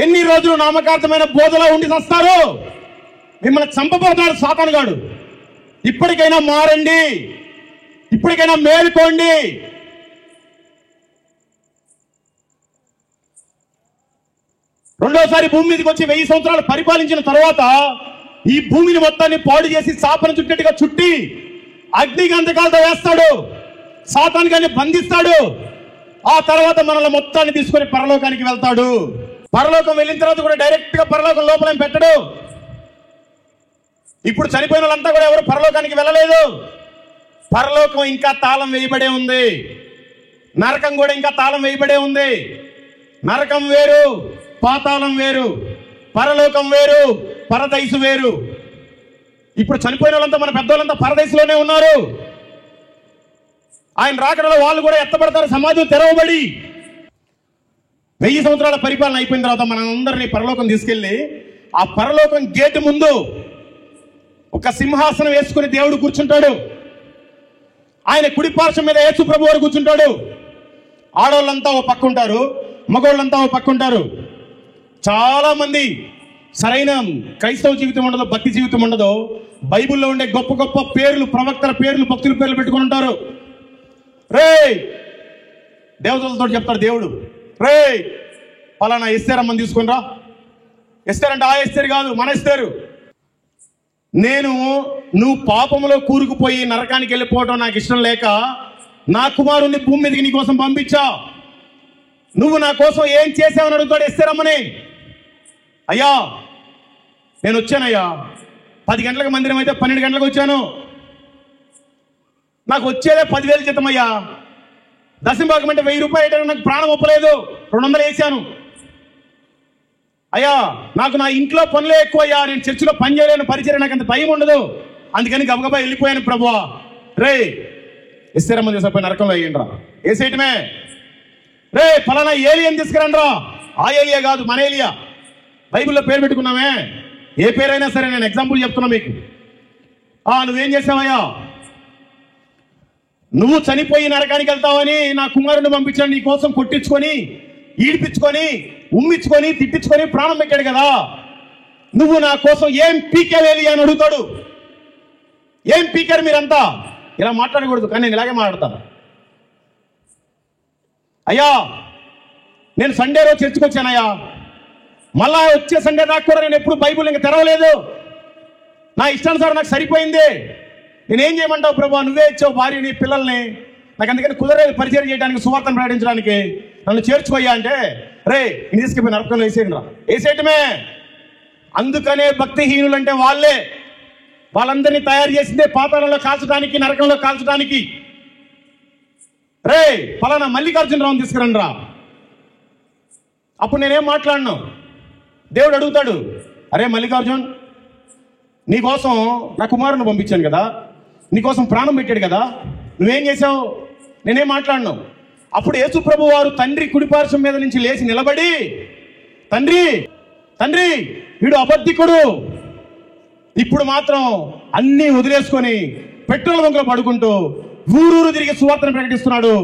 Speaker 1: ఎన్ని రోజులు నామకార్థమైన బోధలో ఉండి వస్తారు, మిమ్మల్ని చంపబోతాడు సాతానుగాడు. ఇప్పటికైనా మారండి, ఇప్పటికైనా మేలుకోండి. రెండోసారి భూమి మీదకి వచ్చి 1000 సంవత్సరాలు పరిపాలించిన తర్వాత ఈ భూమిని మొత్తాన్ని పాడు చేసి చాపను చుట్టేట్టుగా చుట్టి అగ్నిగంధకాలతో వేస్తాడు, సాతానుగాన్ని బంధిస్తాడు. ఆ తర్వాత మనల్ని మొత్తాన్ని తీసుకొని పరలోకానికి వెళ్తాడు. పరలోకం వెళ్ళిన తర్వాత కూడా డైరెక్ట్ గా పరలోకం లోపల పెట్టడు. ఇప్పుడు చనిపోయిన వాళ్ళంతా కూడా ఎవరు పరలోకానికి వెళ్ళలేదు. పరలోకం ఇంకా తాళం వేయబడే ఉంది, నరకం కూడా ఇంకా తాళం వేయబడే ఉంది. నరకం వేరు, పాతాళం వేరు, పరలోకం వేరు, పరదైసు వేరు. ఇప్పుడు చనిపోయిన వాళ్ళంతా, మన పెద్దోళ్ళంతా పరదైసులోనే ఉన్నారు. ఆయన రాకడలో వాళ్ళు కూడా ఎత్తబడతారు, సమాజం తెరవబడి. 1000 సంవత్సరాల పరిపాలన అయిపోయిన తర్వాత మనందరినీ పరలోకం తీసుకెళ్లి ఆ పరలోకం గేటు ముందు ఒక సింహాసనం వేసుకుని దేవుడు కూర్చుంటాడు. ఆయన కుడి పార్శ్వం మీద యేసు ప్రభు వారు కూర్చుంటాడు. ఆడవాళ్ళంతా ఓ పక్క ఉంటారు, మగవాళ్ళంతా ఓ పక్క ఉంటారు. చాలా మంది సరైన క్రైస్తవ జీవితం ఉండదు, భక్తి జీవితం ఉండదు. బైబిల్లో ఉండే గొప్ప గొప్ప పేర్లు, ప్రవక్తల పేర్లు, భక్తుల పేర్లు పెట్టుకుని ఉంటారు. రే దేవతలతో చెప్తాడు దేవుడు, రే పలానా ఎస్తేరమ్మని తీసుకుని రా. ఎస్తేరంటే ఆ ఎస్తేరు కాదు, మన ఎస్తేరు. నువ్వు పాపంలో కూరుకుపోయి నరకానికి వెళ్ళిపోవడం నాకు ఇష్టం లేక నా కుమారుణ్ణి భూమి మీదకి నీ కోసం పంపించా. నువ్వు నా కోసం ఏం చేసావని అడుగుతాడు ఎస్తేరమ్మని. అయ్యా నేను వచ్చానయ్యా, 10 గంటలకు మందిరం అయితే 12 గంటలకు వచ్చాను. నాకు వచ్చేదే 10,000 జీతం అయ్యా. దశంభాగం అంటే 1000 రూపాయలు అయితే నాకు ప్రాణం ఒప్పలేదు, 200 వేసాను. అయ్యా నాకు నా ఇంట్లో పనులే ఎక్కువ అయ్యా, నేను చర్చిలో పని చేయలేను, పరిచయం నాకు అంత టైం ఉండదు, అందుకని గబగబా వెళ్ళిపోయాను ప్రభువా. రే ఎస్తేరమ్మ తీసుకుపోయి నరకంలో వేయండిరా. వేసేయటమే. రే ఫలానా ఏలియని తీసుకురండి రా. ఆ ఏలియా కాదు, మన ఏలియా. బైబిల్లో పేరు పెట్టుకున్నామే, ఏ పేరైనా సరే. నేను ఎగ్జాంపుల్ చెప్తున్నా మీకు. నువ్వేం చేసావయ్యా? నువ్వు చనిపోయి నరకానికి వెళ్తావని నా కుమారుని పంపించాను నీ కోసం, కొట్టించుకొని, ఈడిపించుకొని, ఉమ్మించుకొని, తిట్టించుకొని ప్రాణం పెట్టాడు కదా. నువ్వు నా కోసం ఏం పీకేవేలి అని అడుగుతాడు. ఏం పీకారు మీరంతా? ఇలా మాట్లాడకూడదు, కానీ నేను ఇలాగే మాట్లాడతాను. అయ్యా నేను సండే రోజు చర్చికి వచ్చానయ్యా, మళ్ళా వచ్చే సండే దాకా కూడా నేను ఎప్పుడు బైబుల్ ఇంకా తెరవలేదు. నా ఇష్టానుసారం నాకు సరిపోయింది. నేనేం చేయమంటావు ప్రభు? నువ్వే ఇచ్చావు భార్యని, పిల్లల్ని. నాకు అందుకని కుదరలేదు పరిచయం చేయడానికి, సువార్తను ప్రకటించడానికి. నన్ను చేర్చుకోయ్యా అంటే, రే నేను తీసుకుపోయి నరకంలో వేసేయండి రా. వేసేయటమే. అందుకనే భక్తిహీనులు అంటే వాళ్ళే. వాళ్ళందరినీ తయారు చేసిందే పాతాళంలో కాల్చడానికి, నరకంలో కాల్చడానికి. రే ఫలానా మల్లికార్జునరావుని తీసుకురండి రా. అప్పుడు నేనేం మాట్లాడను. దేవుడు అడుగుతాడు, అరే మల్లికార్జున్, నీకోసం నా కుమారుని పంపించాను కదా, నీకోసం ప్రాణం పెట్టాడు కదా, నువ్వేం చేసావు? నేనేం మాట్లాడను. అప్పుడు యేసు ప్రభు వారు తండ్రి కుడిపార్శ్వం మీద నుంచి లేచి నిలబడి, తండ్రి తండ్రి వీడు అబద్ధికుడు, ఇప్పుడు మాత్రం అన్నీ వదిలేసుకొని పెట్రోల్ బంకులో పడుకుంటూ ఊరూరు తిరిగి సువార్తను ప్రకటిస్తున్నాడు.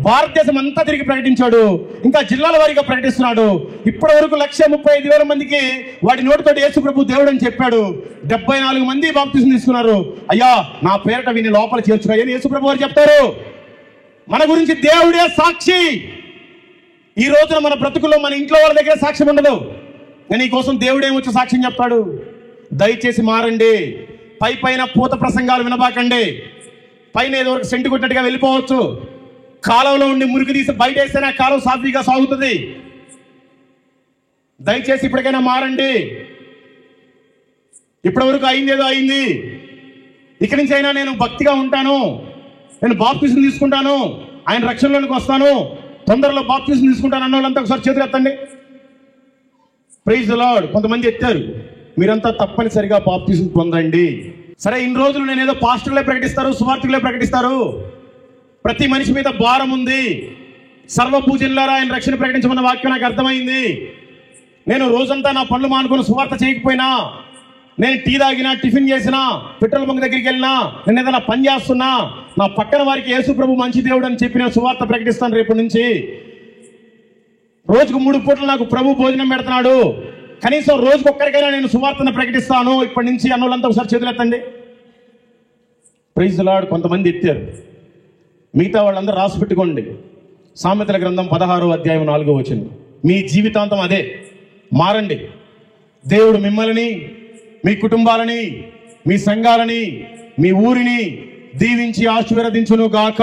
Speaker 1: భారతదేశం అంతా తిరిగి ప్రకటించాడు, ఇంకా జిల్లాల వారీగా ప్రకటిస్తున్నాడు. ఇప్పటి వరకు 135,000 మందికి వాడి నోటితోటి యేసు ప్రభు దేవుడు అని చెప్పాడు. 74 మంది బాప్తిసం తీసుకున్నారు. అయ్యా నా పేరట వీని లోపల చేర్చుకోయని యేసు ప్రభు వారు చెప్తారు. మన గురించి దేవుడే సాక్షి. ఈ రోజున మన బ్రతుకుల్లో మన ఇంట్లో వాళ్ళ దగ్గర సాక్ష్యం ఉండదు, కానీ నీ కోసం దేవుడేమొచ్చి సాక్ష్యం చెప్తాడు. దయచేసి మారండి. పైన పూత ప్రసంగాలు వినబాకండి. పైన ఏదో సెంటు కొట్టినట్టుగా వెళ్ళిపోవచ్చు. కాలంలో ఉండి మురికి తీసి బయట వేస్తేనే ఆ కాలం సాఫీగా సాగుతుంది. దయచేసి ఇప్పటికైనా మారండి. ఇప్పటి వరకు అయిందేదో అయింది. ఇక్కడి నుంచి అయినా నేను భక్తిగా ఉంటాను, నేను బాప్తిజం తీసుకుంటాను, ఆయన రక్షణలోనికి వస్తాను, తొందరలో బాప్తిజం తీసుకుంటాను అన్న వాళ్ళంతా ఒకసారి చేతులు ఎత్తండి. Praise the Lord. కొంతమంది ఎత్తారు. మీరంతా తప్పనిసరిగా బాప్తిజం పొందండి. సరే, ఇన్ని రోజులు నేను ఏదో పాస్టర్లే ప్రకటిస్తారు, సువార్థికులే ప్రకటిస్తారు. ప్రతి మనిషి మీద భారం ఉంది. సర్వభూజనులారా ఆయన రక్షణ ప్రకటించమన్న వాక్యం నాకు అర్థమైంది. నేను రోజంతా నా పనులు మానుకుని సువార్త చేయకపోయినా, నేను టీ తాగినా, టిఫిన్ చేసినా, పెట్రోల్ బంక్ దగ్గరికి వెళ్ళినా, నేను ఏదైనా పని చేస్తున్నా, నా పక్కన వారికి యేసు ప్రభు మంచి దేవుడు అని చెప్పి నేను సువార్త ప్రకటిస్తాను. రేపటి నుంచి రోజుకు 3 పూటలు నాకు ప్రభు భోజనం పెడుతున్నాడు, కనీసం రోజుకు ఒక్కరికైనా నేను సువార్తను ప్రకటిస్తాను ఇప్పటి నుంచి అన్నోళ్ళంతా ఒకసారి చేతులు ఎత్తండి. Praise the Lord. కొంతమంది ఎత్తారు, మిగతా వాళ్ళందరూ రాసి పెట్టుకోండి. సామెతల గ్రంథం 16వ అధ్యాయం 4వ వచనం. మీ జీవితాంతం అదే. మారండి. దేవుడు మిమ్మల్ని, మీ కుటుంబాలని, మీ సంఘాలని, మీ ఊరిని దీవించి ఆశీర్వదించును గాక.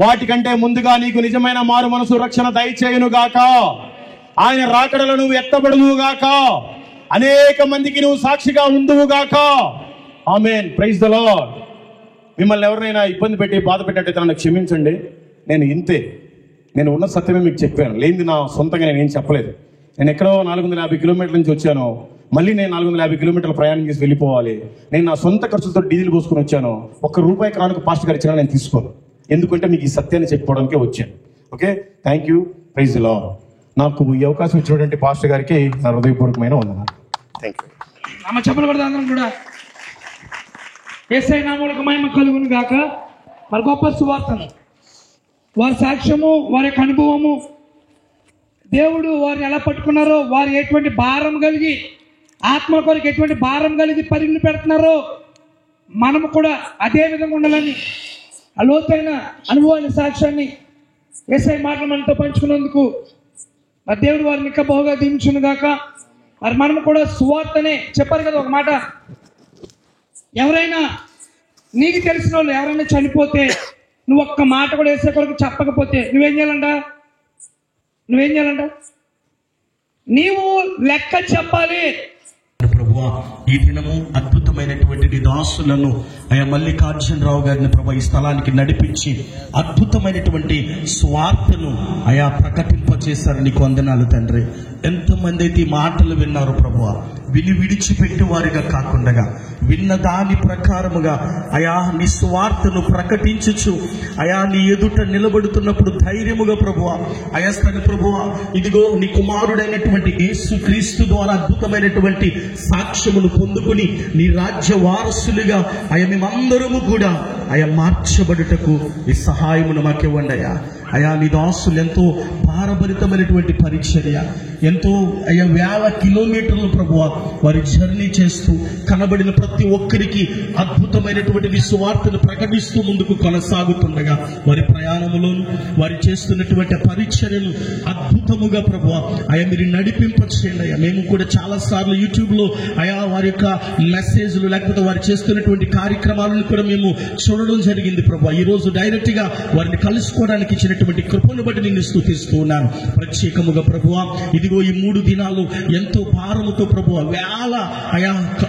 Speaker 1: వాటికంటే ముందుగా నీకు నిజమైన మారు మనసు రక్షణ దయచేయును గాక. ఆయన రాకడలో నువ్వు ఎత్తబడును గాక. అనేక మందికి నువ్వు సాక్షిగా ఉందువు గాక. ఆమేన్. Praise the Lord. మిమ్మల్ని ఎవరినైనా ఇబ్బంది పెట్టి బాధ పెట్టినట్టయితే నన్ను క్షమించండి. నేను ఇంతే. నేను ఉన్న సత్యమే మీకు చెప్పాను, లేనిది నా సొంతంగా నేను ఏం చెప్పలేదు. నేను ఎక్కడో 450 కిలోమీటర్ల నుంచి వచ్చాను, మళ్ళీ నేను 450 కిలోమీటర్లు ప్రయాణం చేసి వెళ్ళిపోవాలి. నేను నా సొంత ఖర్చులతో డీజిల్ పోసుకొని వచ్చాను. ₹1 కానుక పాస్టర్ గారు ఇచ్చినా నేను తీసుకోను. ఎందుకంటే మీకు ఈ సత్యాన్ని చెప్పుకోవడానికే వచ్చాను. Okay, thank you. Praise the Lord. నాకు ఈ అవకాశం ఇచ్చినటువంటి పాస్టర్ గారికి నా హృదయపూర్వకమైన వందనాలు. Thank you.
Speaker 3: ఆమె చెప్పలు కూడా అందరం కూడా యేసయ్య నామమునకు మహిమ కలుగును గాక. మరి గొప్ప సువార్తను, వారి సాక్ష్యము, వారి యొక్క అనుభవము, దేవుడు వారిని ఎలా పట్టుకున్నారో, వారు ఎటువంటి భారం కలిగి, ఆత్మ కొరకు ఎటువంటి భారం కలిగి పరిగెలు పెడుతున్నారో మనము కూడా అదే విధంగా ఉండాలని ఆ లోతైన అనుభవాన్ని, సాక్ష్యాన్ని యేసయ్య మాటలు మనతో పంచుకున్నందుకు మరి దేవుడు వారిని ఇంకా బహుగా దీవించును గాక. మరి మనము కూడా సువార్తనే చెప్పారు కదా ఒక మాట, ఎవరైనా నీకు తెలిసిన వాళ్ళు ఎవరైనా చనిపోతే నువ్వు ఒక్క మాట కూడా యేసయ్య కొరకు చెప్పకపోతే నువ్వేం చేయాలంట? నీవు లెక్క చెప్పాలి.
Speaker 4: ప్రభువా, ఈ దినము అద్భుతమైనటువంటి దాసులను అయ్యా మల్లికార్జునరావు గారిని ప్రభా ఈ స్థలానికి నడిపించి అద్భుతమైనటువంటి స్వార్థను అయా ప్రకటింపచేశారు. నీకు వందనాలు తండ్రి. ఎంతమంది అయితే ఈ మాటలు విన్నారు ప్రభువా, విని విడిచిపెట్టి వారిగా కాకుండా విన్న దాని ప్రకారముగా అయా నీ స్వార్థను ప్రకటించుచు అయా నీ ఎదుట నిలబడుతున్నప్పుడు ధైర్యముగా ప్రభువా అయా స్తన ప్రభువా, ఇదిగో నీ కుమారుడైనటువంటి యేసు క్రీస్తు ద్వారా అద్భుతమైనటువంటి సాక్ష్యమును పొందుకుని నీ రాజ్య వారసులుగా అయా మేమందరము కూడా అయా మార్చబడుటకు ఈ సహాయమును మాకివ్వండి అయ్యా. అయా నీ దాసులు ఎంతో భారభరితమైనటువంటి పరిచర్య, ఎంతో అయ్యా 1000 కిలోమీటర్లు ప్రభువా వారి జర్నీ చేస్తూ కనబడిన ప్రతి ఒక్కరికి అద్భుతమైనటువంటి సువార్తను ప్రకటిస్తూ ముందుకు కొనసాగుతుండగా వారి ప్రయాణములోను వారి చేస్తున్నటువంటి పరిచర్యను అద్భుతముగా ప్రభువా అయా మీరు నడిపింపచేయండి అయ్యా. మేము కూడా చాలా సార్లు యూట్యూబ్లో అయా వారి యొక్క మెసేజ్లు లేకపోతే వారు చేస్తున్నటువంటి కార్యక్రమాలను కూడా మేము చూడడం జరిగింది ప్రభువా. ఈ రోజు డైరెక్ట్ గా వారిని కలుసుకోవడానికి ఇచ్చినటువంటి కృపను బట్టి నిన్ను స్తుతిస్తూ ఉన్నాను ప్రత్యేకముగా ప్రభువా. ఇదిగో ఈ 3 దినాలు ఎంతో భారముతో ప్రభువా వేల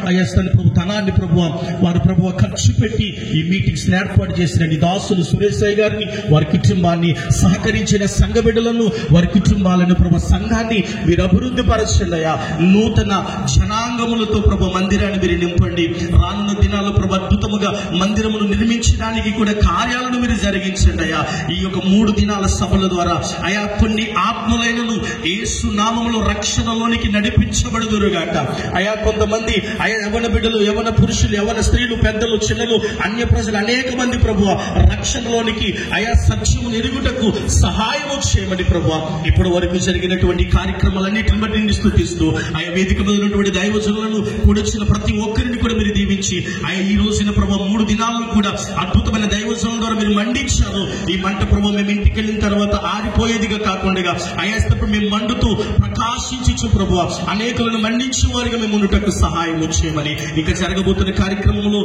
Speaker 4: అయాస్తని ప్రభు ధనాన్ని ప్రభువా వారు ప్రభువా ఖర్చు పెట్టి ఈ మీటింగ్స్ ఏర్పాటు చేసిన నీ దాసులు సురేశయ్య గారిని, వారి కుటుంబాన్ని, సహకరించిన సంఘ బిడ్డలను, వారి కుటుంబాలను ప్రభు సంఘాన్ని మీరు అభివృద్ధి పరచండియా. నూతన జనాంగములతో ప్రభు మందిరాన్ని మీరు నింపండి. రానున్న దినాల్లో ప్రభు అద్భుతముగా మందిరమును నిర్మించడానికి కూడా కార్యాలను మీరు జరిగించండి అయ్యా. ఈ యొక్క 3 దినాల సభల ద్వారా అయా కొన్ని ఆత్మలైనను యేసు నామములో రక్షణలోనికి నడిపించబడుదురుగాక. అయా కొంతమంది అయా యవన బిడ్డలు, యవన పురుషులు, యవన స్త్రీలు, పెద్దలు, చిన్నలు, అన్య ప్రజలు అనేక మంది ప్రభువ రక్షణలోనికి అయా సత్యము ఎరుగుటకు సహాయము చేయమని ప్రభువ ఇప్పటి వరకు జరిగినటువంటి కార్యక్రమాలన్నిటిని బట్టి స్తుతిస్తూ ఆయా వేదిక మీద ఉన్నటువంటి దైవజనులను కూడొచ్చిన ప్రతి ఒక్కరిని కూడా మీరు దీవించి నుంచి ఈ రోజున ప్రభు 3 దినాలను కూడా అద్భుతమైన దైవజనం ద్వారా మీరు మండించారు. ఈ మంట ప్రభు మేము ఇంటికి వెళ్ళిన తర్వాత ఆరిపోయేదిగా కాకుండా అయ్యేటప్పుడు మేము మండుతూ ప్రకాశించు ప్రభు అనేకులను మండించే వారిగా మేము ఉండుటకు సహాయం చేయమని, ఇక జరగబోతున్న కార్యక్రమంలో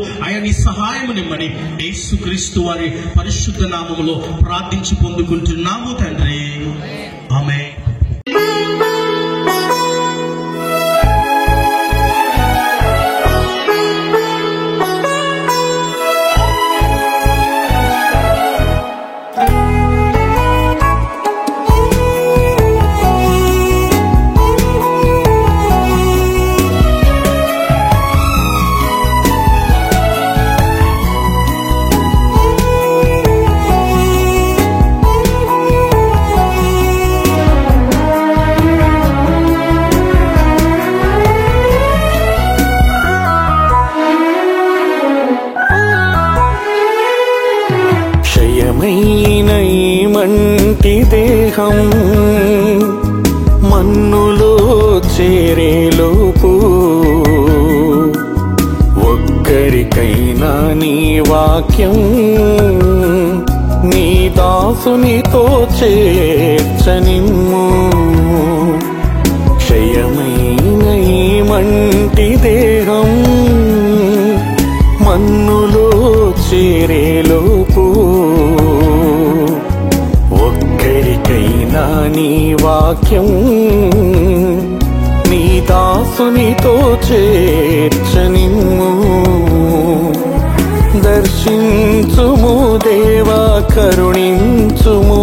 Speaker 4: నీ సహాయం నిమ్మని యేసుక్రీస్తు వారి పరిశుద్ధ నామములో ప్రార్థించి పొందుకుంటున్నాము తండ్రి. ఆమేన్.
Speaker 2: మంటి దేహం మన్నులో చేరేలోపు ఒక్కరికైనా నీ వాక్యం నీ దాసునితో చేర్చనిమ్ము. క్షయమైన ఈ మంటి దేహం మన్నులో చేరేలోపు ఒక్కరికైనా నీ వాక్యం నీ దాసునితో చేర్చనిమ్ము. దర్శించుము దేవా కరుణించుము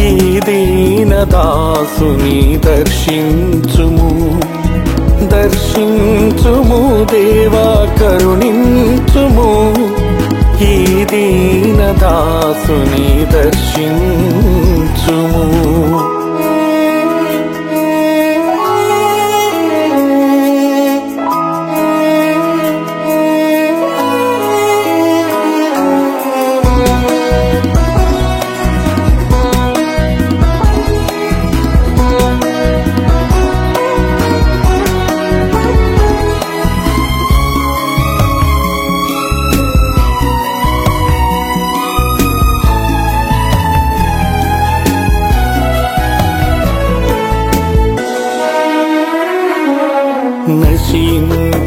Speaker 2: ఈ దీన దాసుని దర్శించుము. దర్శించుము దేవా కరుణించుము ఈ దీన దాసుని దర్శించుము.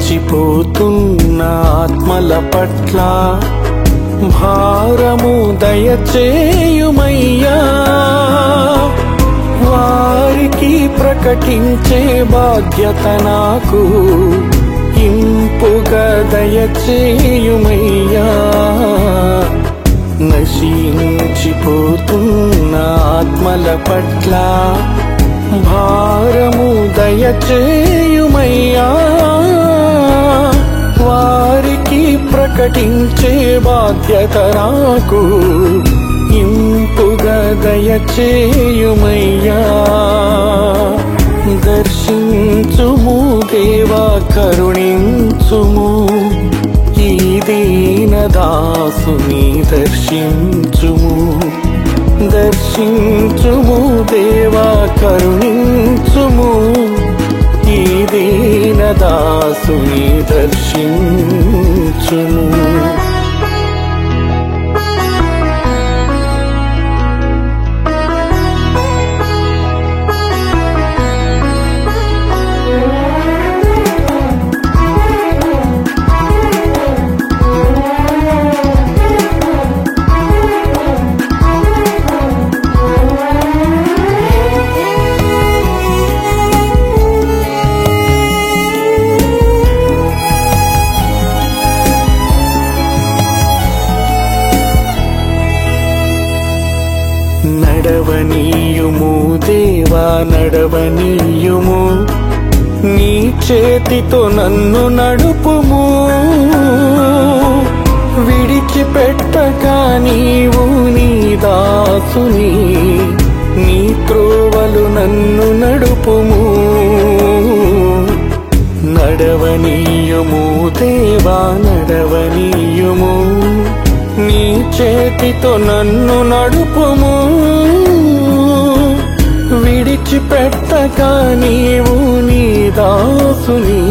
Speaker 2: నశించిపోతున్న ఆత్మల పట్ల భారము దయచేయుమయ్యా. వారికి ప్రకటించే బాధ్యత నాకు ఇంపుగా దయచేయుమయ్యా. నశించిపోతున్న ఆత్మల పట్ల భారము దయచేయుమయ్యా. వారికి ప్రకటించే బాధ్యత నాకు ఇంపుగా దయచేయుమయ్యా. దర్శించుము దేవా కరుణించుము ఈ దీన దాసుని దర్శించుము. దర్శించుము దేవా కరుణించుము ఈ దీన దాసుని దర్శించుము. నడవనీయుము దేవా నడవనీయుము నీ చేతితో నన్ను నడుపుము. విడిచిపెట్టక నీవు నీ దాసుని నీ త్రోవలు నన్ను నడుపుము. నడవనీయుము దేవా నడవనీయుము నీ చేతితో నన్ను నడుపుము. విడిచిపెట్టక నీవు నీ దాసుని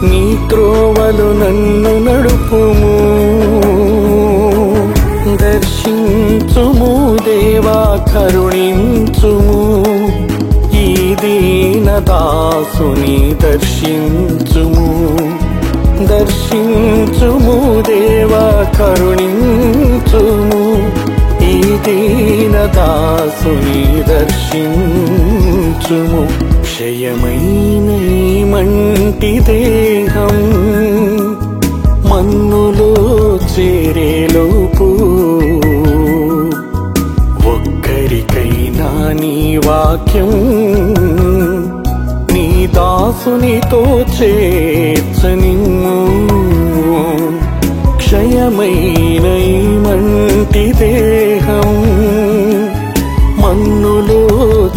Speaker 2: నీ త్రోవలు నన్ను నడుపుము దర్శించుము దేవా కరుణించుము ఈ దీన దాసుని దర్శించుము దర్శించుము దేవా కరుణించుము ఈ దీన దాసుని దర్శించుము క్షయమైన ఈ మంటి దేహం మన్నులో చేరేలోపు ఒక్కరికైనా నీ వాక్యం నీ దాసునితో చేర్చనిమ్ము క్షయమైన ఈ మంటి దేహం మన్నులో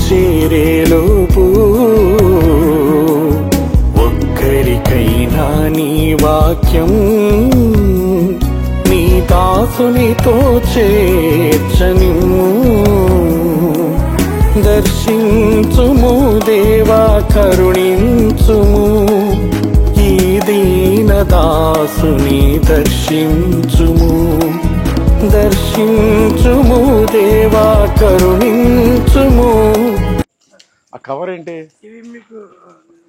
Speaker 2: చేరేలోపు ఒక్కరికైనా నీ వాక్యం నీ దాసునితో చేర్చనిమ్ము దర్శించుము దేవా కరుణించుము ఈ దీన దాసుని దర్శించుము దర్శించుము దేవా కరుణించుము.
Speaker 1: ఆ కవర్ ఏంటి?
Speaker 3: ఇవి మీకు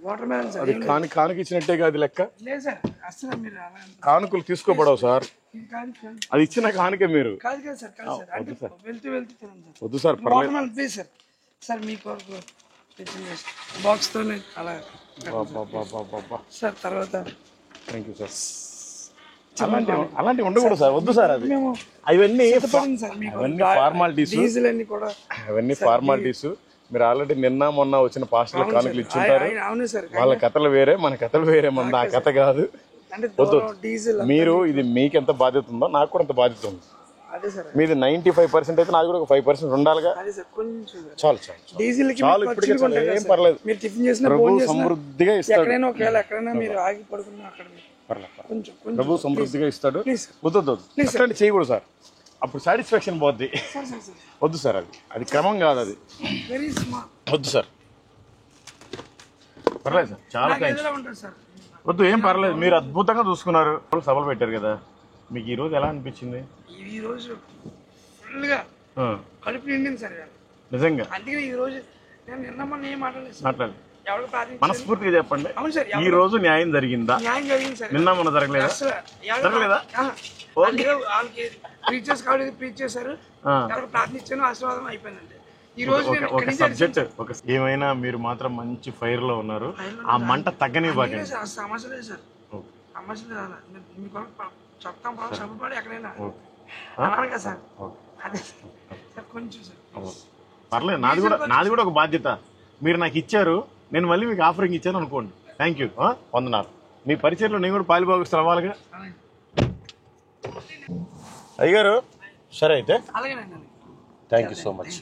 Speaker 3: వాటర్ మ్యాన్ సార్.
Speaker 1: అది కానుక ఇచ్చినట్టే కాదు లెక్క.
Speaker 3: లేదు సార్, అసలు మీరు
Speaker 1: కానుకలు తీసుకోబడవు సార్. అది ఇచ్చిన కానుకే మీరు.
Speaker 3: కాదు కాదు సార్, కాదు సార్. అంటే వెళ్తూ వెళ్తూ తినండి సార్.
Speaker 1: వద్దు sir,
Speaker 3: water man please sir. Sir మీ కొరకు బాక్స్ తోనే అలా సార్. తర్వాత
Speaker 1: థ్యాంక్ యూ సార్. అలాంటివి ఉండకూడదు సార్, వద్దు సార్. అది అవన్నీ ఫార్మాలిటీస్, అవన్నీ ఫార్మాలిటీస్. మీరు ఆల్రెడీ నిన్న మొన్న వచ్చిన పాస్టర్ల కానుకలు ఇచ్చుంటారు. వాళ్ళ కథలు వేరే, మన కథలు వేరే, మన ఆ కథ కాదు. వద్దు. మీరు ఇది మీకు ఎంత బాధ్యత ఉందో నాకు కూడా అంత బాధ్యత ఉంది. మీది 95% అయితే నాది కూడా ఒక 5% ఉండాలిగా. చాలు చాలు చాలు, ఇప్పటికే ఏం పర్లేదు. ప్రభు సమృద్ధిగా ఇస్తాడు. ప్రభు సమృద్ధిగా ఇస్తాడు. వద్దు అట్లాంటి చేయకూడదు సార్, అప్పుడు సాటిస్ఫాక్షన్ పోద్ది. వద్దు సార్, అది క్రమం కాదు, అది వద్దు సార్. పర్లేదు సార్, చాలా థ్యాంక్స్. వద్దు, ఏం పర్లేదు. మీరు అద్భుతంగా చూసుకున్నారు. సభలు పెట్టారు కదా, మీకు ఈ రోజు ఎలా అనిపించింది?
Speaker 3: ఈ రోజు ఫుల్గా కడుపు నిండింది సార్
Speaker 1: నిజంగా.
Speaker 3: అందుకే ఈ రోజు నేను నిన్న మొన్న ఏం
Speaker 1: మాట్లాడలేదు. మనస్ఫూర్తిగా చెప్పండి, ఈ రోజు న్యాయం జరిగిందా?
Speaker 3: న్యాయం జరిగింది సార్.
Speaker 1: నిన్న మొన్న జరగలేదా? జరగలేదా?
Speaker 3: వాళ్ళకి ప్రీచర్స్ కావాలి, ప్రీచ్ చేశారు, ప్రార్థించాను, ఆశీర్వాదం అయిపోయిందండి. ఈ రోజు
Speaker 1: ఒక సబ్జెక్ట్, ఒక ఏమైనా మీరు మాత్రం మంచి ఫైర్ లో ఉన్నారు. ఆ మంట తగ్గనివ్వకండి.
Speaker 3: సమస్య లేదు సార్, సమస్య లేదు. మీకు చెప్తాం చెప్పబడి ఎక్కడైనా అన్నారు కదా సార్. అదే సార్, కొంచెం సార్
Speaker 1: పర్లేదు. నాది కూడా ఒక బాధ్యత. మీరు నాకు ఇచ్చారు, నేను మళ్ళీ మీకు ఆఫరింగ్ ఇచ్చాను అనుకోండి. థ్యాంక్ యూ, వందనాలు. మీ పరిచయంలో నేను కూడా పాలుభాగస్తులు అవ్వాలిగా. అయ్యగారు సరే అయితే,
Speaker 3: అలాగేనండి.
Speaker 1: Thank you so much.